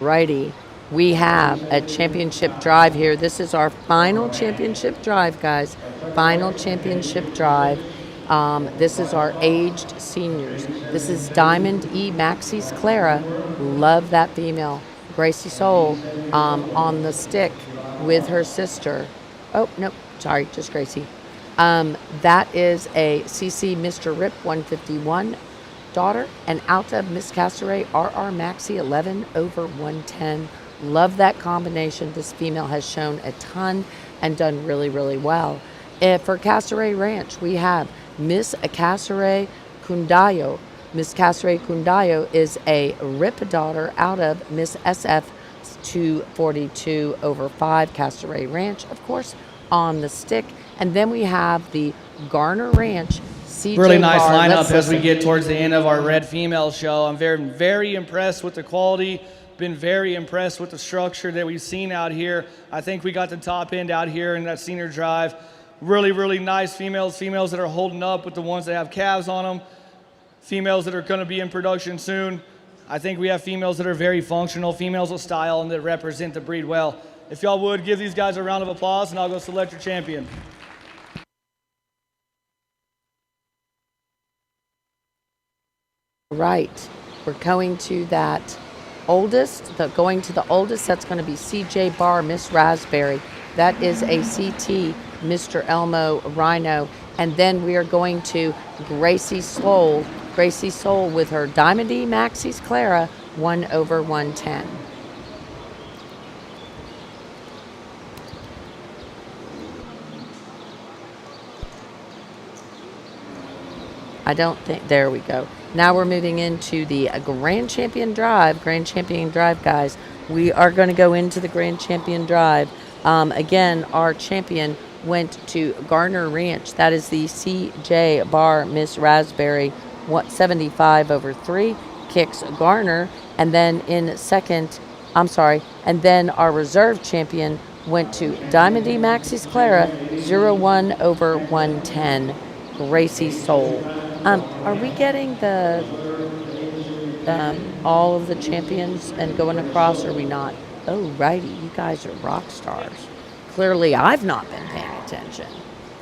Righty. We have a championship drive here. This is our final championship drive, guys. Final championship drive. This is our aged seniors. This is Diamond E. Maxie's Clara. Love that female. Gracie Soul on the stick with her sister. Oh, nope. Sorry, just Gracie. That is a CC Mr. Rip 151 daughter, and out of Miss Castaway, RR Maxie 11 over 110. Love that combination. This female has shown a ton and done really, really well. For Castaway Ranch, we have Miss Castaway Kundayo. Miss Castaway Kundayo is a Rip daughter out of Miss SF 242 over 5 Castaway Ranch, of course, on the stick. And then we have the Garner Ranch CJ really nice Bar. lineup as we get towards the end of our red female show. I'm very, very impressed with the quality. Been very impressed with the structure that we've seen out here. I think we got the top end out here in that senior drive. Really, really nice females. Females that are holding up with the ones that have calves on them. Females that are going to be in production soon. I think we have females that are very functional, females with style, and that represent the breed well. If y'all would, give these guys a round of applause, and I'll go select your champion. Right. We're going to that oldest, going to the oldest, that's going to be CJ Bar, Miss Raspberry. That is a CT, Mr. Elmo Rhino. And then we are going to Gracie Soul with her Diamond E Maxie's Clara, 1 over 110. I don't think, there we go. Now we're moving into the Grand Champion Drive, guys. We are going to go into the Grand Champion Drive. Again, our champion went to Garner Ranch. That is the CJ Bar Miss Raspberry, 75 over 3, kicks Garner. And then in second, and then our reserve champion went to Diamond E Maxie's Clara, 01 over 110, Gracie Soul. Are we getting the all of the champions and going across, or are we not? Oh, righty, you guys are rock stars. Clearly, I've not been paying attention.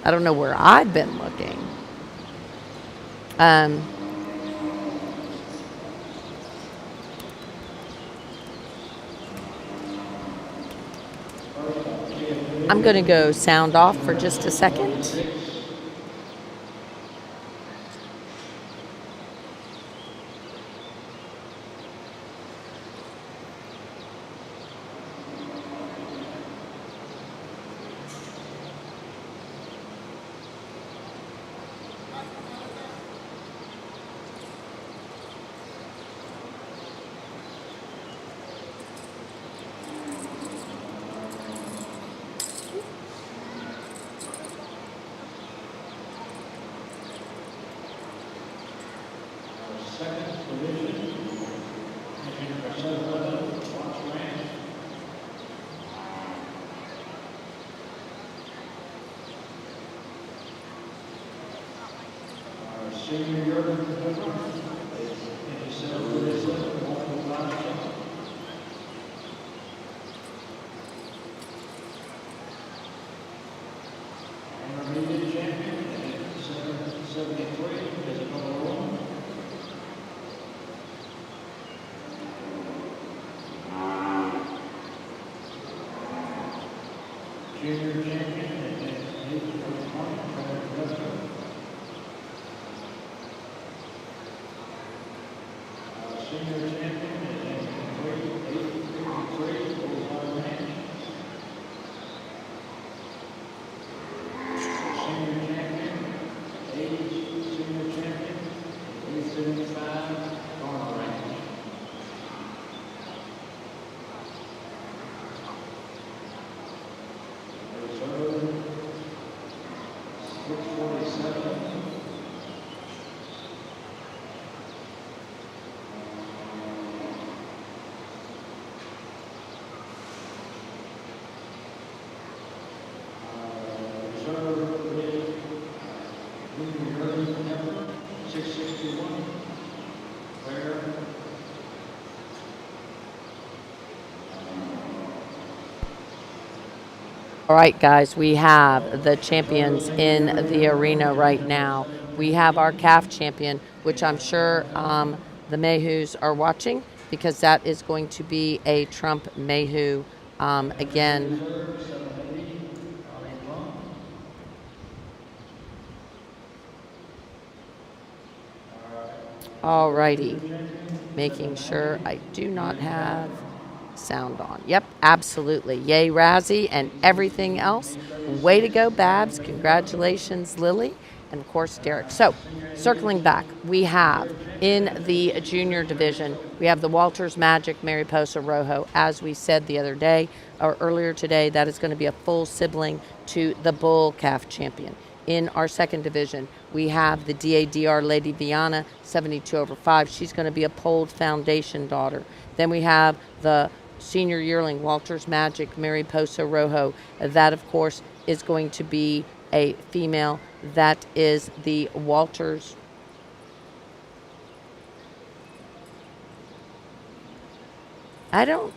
I don't know where I've been looking. I'm going to go sound off for just a second. Second division, Senior yearling division is 57-37, multiple class champion. Intermediate champion is 773 is another one. Junior champion is 820. Senior champion is 853 Bullseye Ranch. Senior champion, age senior champion, 875 Garner Ranch. Reserve 647. Reserve is Junior yearling number 661. Where All right, guys, we have the champions in the arena right now. We have our calf champion, which I'm sure the Mayhews are watching, because that is going to be a Trump Mayhew again. All righty, making sure I do not have sound on. Yep, absolutely. Yay, Razzie, and everything else. Way to go, Babs. Congratulations, Lily. And of course, Derek. So, circling back, we have in the junior division, we have the Walters Magic Mariposa Rojo. As we said the other day, or earlier today, that is going to be a full sibling to the Bull Calf Champion. In our second division, we have the DADR Lady Viana, 72/5. She's going to be a Polled Foundation daughter. Then we have the senior yearling Walters Magic Mariposa Rojo. That, of course, is going to be a female. That is the Walters. I don't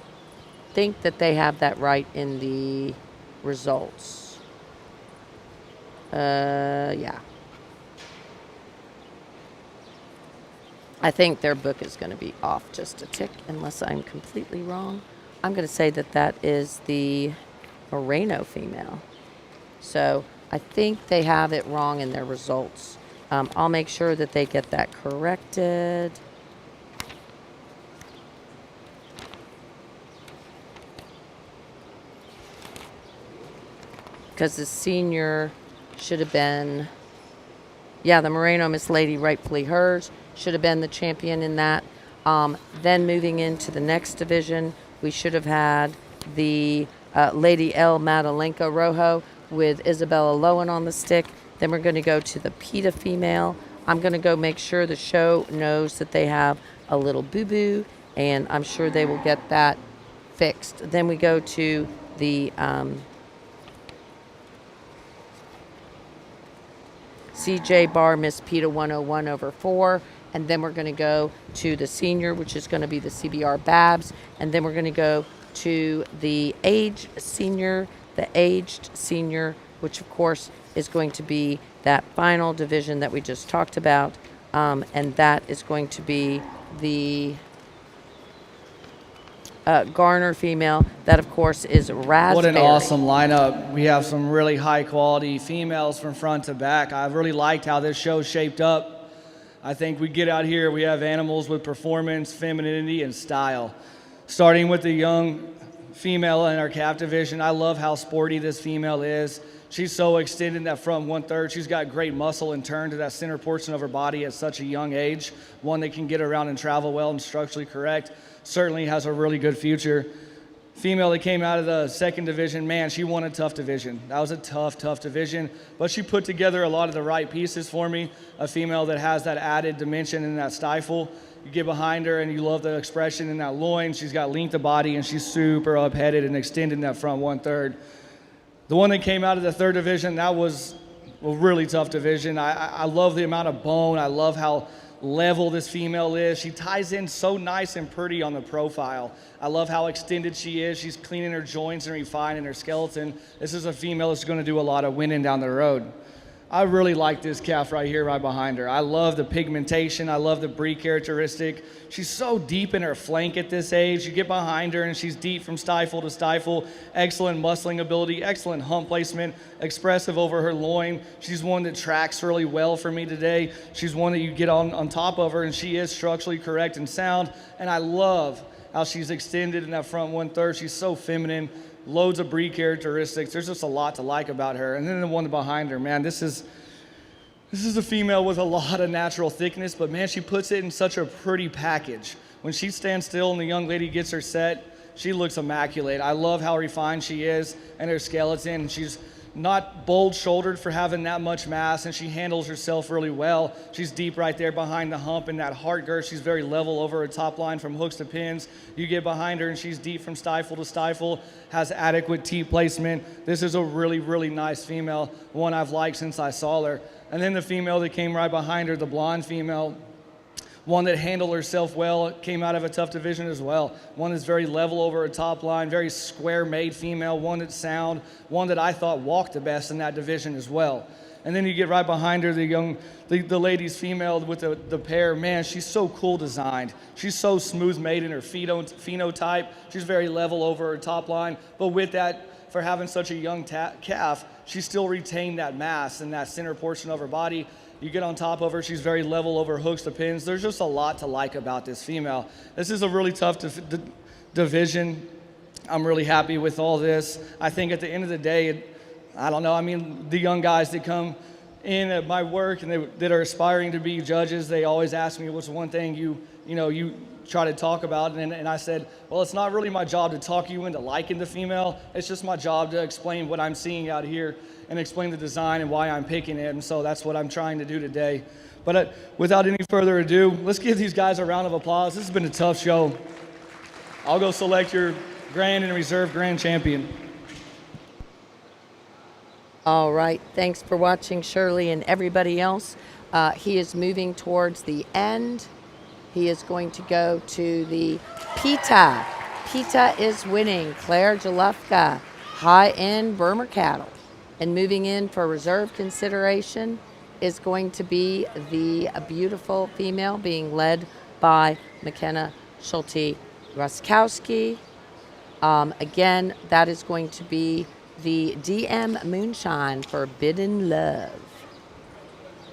think that they have that right in the results. Yeah. I think their book is going to be off just a tick, unless I'm completely wrong. I'm going to say that that is the Moreno female. So I think they have it wrong in their results. I'll make sure that they get that corrected. Because the senior should have been, yeah, the Moreno Miss Lady, rightfully hers, should have been the champion in that. Then moving into the next division, we should have had the Lady L Madalenka Rojo with Isabella Lowen on the stick. Then we're going to go to the PETA female. I'm going to go make sure the show knows that they have a little boo-boo, and I'm sure they will get that fixed. Then we go to the CJ Bar Miss PETA 101/4, and then we're going to go to the senior, which is going to be the CBR Babs, and then we're going to go to the aged senior, which of course is going to be that final division that we just talked about, and that is going to be the Garner female. That, of course, is Raspberry. What an awesome lineup. We have some really high quality females from front to back. I've really liked how this show shaped up. I think we get out here, we have animals with performance, femininity, and style. Starting with the young female in our calf division, I love how sporty this female is. She's so extended in that front 1/3. She's got great muscle and turn to that center portion of her body at such a young age. One that can get around and travel well and structurally correct. Certainly has a really good future. Female that came out of the second division, man, she won a tough division. That was a tough division, but she put together a lot of the right pieces for me. A female that has that added dimension and that stifle, You get behind her and you love the expression in that loin. She's got length of body and she's super up-headed and extended in that front 1/3. The one that came out of the 3rd division, that was a really tough division. I love the amount of bone. I love how level this female is. She ties in so nice and pretty on the profile. I love how extended she is. She's cleaning her joints and refining her skeleton. This is a female that's going to do a lot of winning down the road. I really like this calf right here, right behind her. I love the pigmentation. I love the breed characteristic. She's so deep in her flank at this age. You get behind her and she's deep from stifle to stifle. Excellent muscling ability, excellent hump placement, expressive over her loin. She's one that tracks really well for me today. She's one that you get on top of her and she is structurally correct and sound. And I love how she's extended in that front 1/3. She's so feminine. Loads of breed characteristics. There's just a lot to like about her. And then the one behind her, man, this is a female with a lot of natural thickness, but man, she puts it in such a pretty package. When she stands still and the young lady gets her set, she looks immaculate. I love how refined she is and her skeleton. She's not bold-shouldered for having that much mass, and she handles herself really well. She's deep right there behind the hump in that heart girth. She's very level over her top line from hooks to pins. You get behind her, and she's deep from stifle to stifle, has adequate T placement. This is a really, really nice female, one I've liked since I saw her. And then the female that came right behind her, the blonde female, one that handled herself well, came out of a tough division as well. One that's very level over her top line, very square-made female, one that's sound, one that I thought walked the best in that division as well. And then you get right behind her, the lady's female with the pair. Man, she's so cool designed. She's so smooth-made in her phenotype. She's very level over her top line. But with that, for having such a young calf, she still retained that mass in that center portion of her body. You get on top of her, she's very level over hooks to pins. There's just a lot to like about this female. This is a really tough division. I'm really happy with all this. I think at the end of the day, I don't know, I mean, the young guys that come in at my work and that are aspiring to be judges, they always ask me, what's one thing you try to talk about? And I said, well, it's not really my job to talk you into liking the female. It's just my job to explain what I'm seeing out here and explain the design and why I'm picking it. And so that's what I'm trying to do today. But without any further ado, let's give these guys a round of applause. This has been a tough show. I'll go select your grand and reserve grand champion. All right. Thanks for watching, Shirley and everybody else. He is moving towards the end. He is going to go to the PETA. PETA is winning. Claire Jalufka, high-end Burma cattle. And moving in for reserve consideration is going to be the beautiful female being led by McKenna Schulte-Raskowski. Again, that is going to be the DM Moonshine Forbidden Love.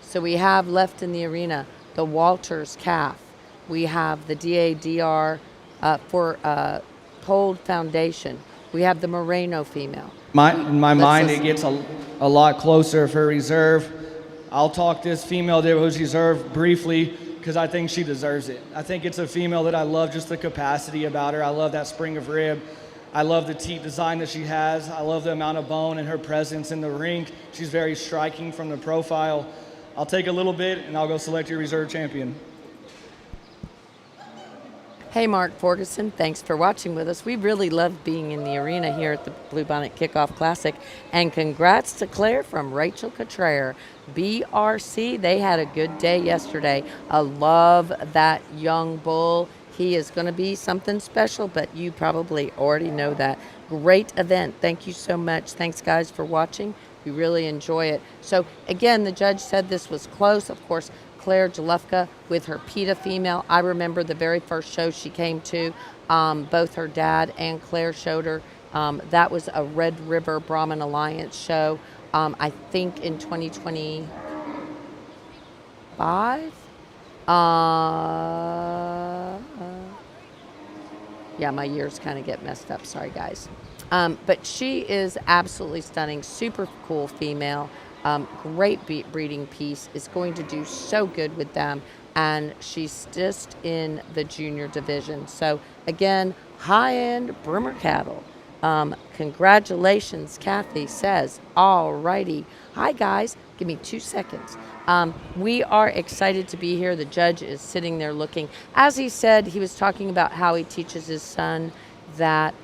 So we have left in the arena the Walters calf. We have the DADR for Polled Foundation. We have the Moreno female. In my mind, it gets a lot closer for reserve. I'll talk this female that was reserved briefly because I think she deserves it. I think it's a female that I love just the capacity about her. I love that spring of rib. I love the teat design that she has. I love the amount of bone and her presence in the ring. She's very striking from the profile. I'll take a little bit and I'll go select your reserve champion. Hey, Mark Ferguson, thanks for watching with us. We really love being in the arena here at the Bluebonnet Kickoff Classic. And congrats to Claire from Rachel Cottrell. BRC, they had a good day yesterday. I love that young bull. He is going to be something special, but you probably already know that. Great event. Thank you so much. Thanks, guys, for watching. We really enjoy it. So, again, the judge said this was close. Of course, Claire Jalufka with her PETA female. I remember the very first show she came to. Both her dad and Claire showed her. That was a Red River Brahmin Alliance show. I think in 2025. Yeah, my years kind of get messed up. Sorry, guys. But she is absolutely stunning. Super cool female. Great breeding piece. Is going to do so good with them. And she's just in the junior division. So, again, high-end Broomer cattle. Congratulations, Kathy says. All righty. Hi, guys. Give me 2 seconds. We are excited to be here. The judge is sitting there looking. As he said, he was talking about how he teaches his son that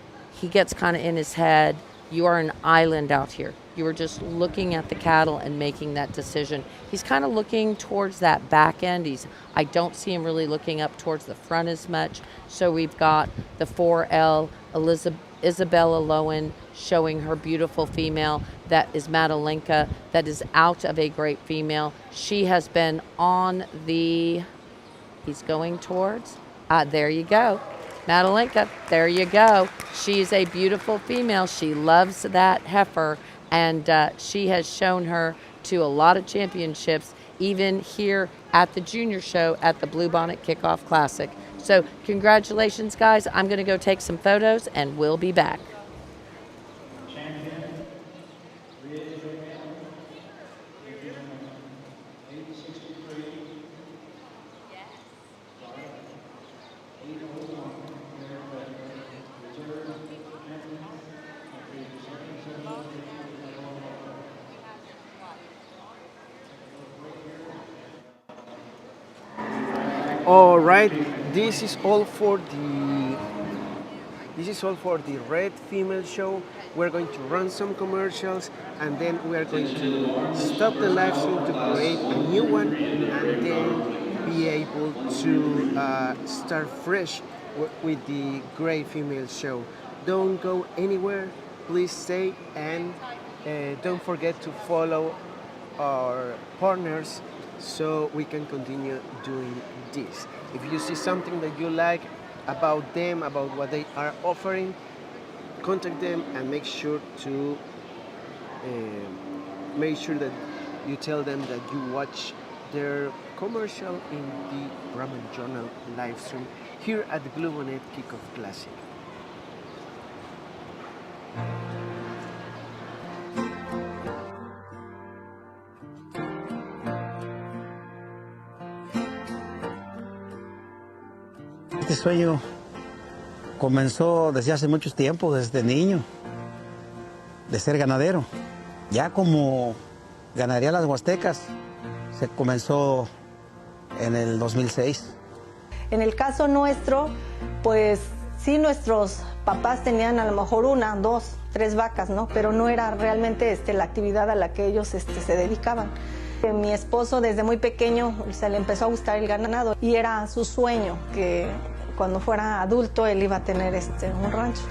he gets kind of in his head, you are an island out here. You are just looking at the cattle and making that decision. He's kind of looking towards that back end. I don't see him really looking up towards the front as much. So we've got the 4L, Isabella Lowen, showing her beautiful female that is Madalenka, that is out of a great female. She has been on the, he's going towards, there you go. Madalenka, there you go. She's a beautiful female. She loves that heifer, and she has shown her to a lot of championships, even here at the junior show at the Bluebonnet Kickoff Classic. So congratulations, guys. I'm going to go take some photos, and we'll be back. All right, this is all for the red female show. We're going to run some commercials, and then we are going to stop the live stream to create a new one, and then be able to start fresh with the great female show. Don't go anywhere. Please stay, and don't forget to follow our partners so we can continue doing this. If you see something that you like about them, about what they are offering, contact them and make sure that you tell them that you watch their commercial in the Brahman Journal live stream here at the Bluebonnet Kickoff Classic. Este sueño comenzó desde hace muchos tiempos, desde niño, de ser ganadero. Ya como ganaría las Huastecas, se comenzó en el 2006. En el caso nuestro, pues sí, nuestros papás tenían a lo mejor 1, 2, 3 vacas, ¿no? Pero no era realmente la actividad a la que ellos se dedicaban. Mi esposo desde muy pequeño se le empezó a gustar el ganado y era su sueño que cuando fuera adulto él iba a tener un rancho.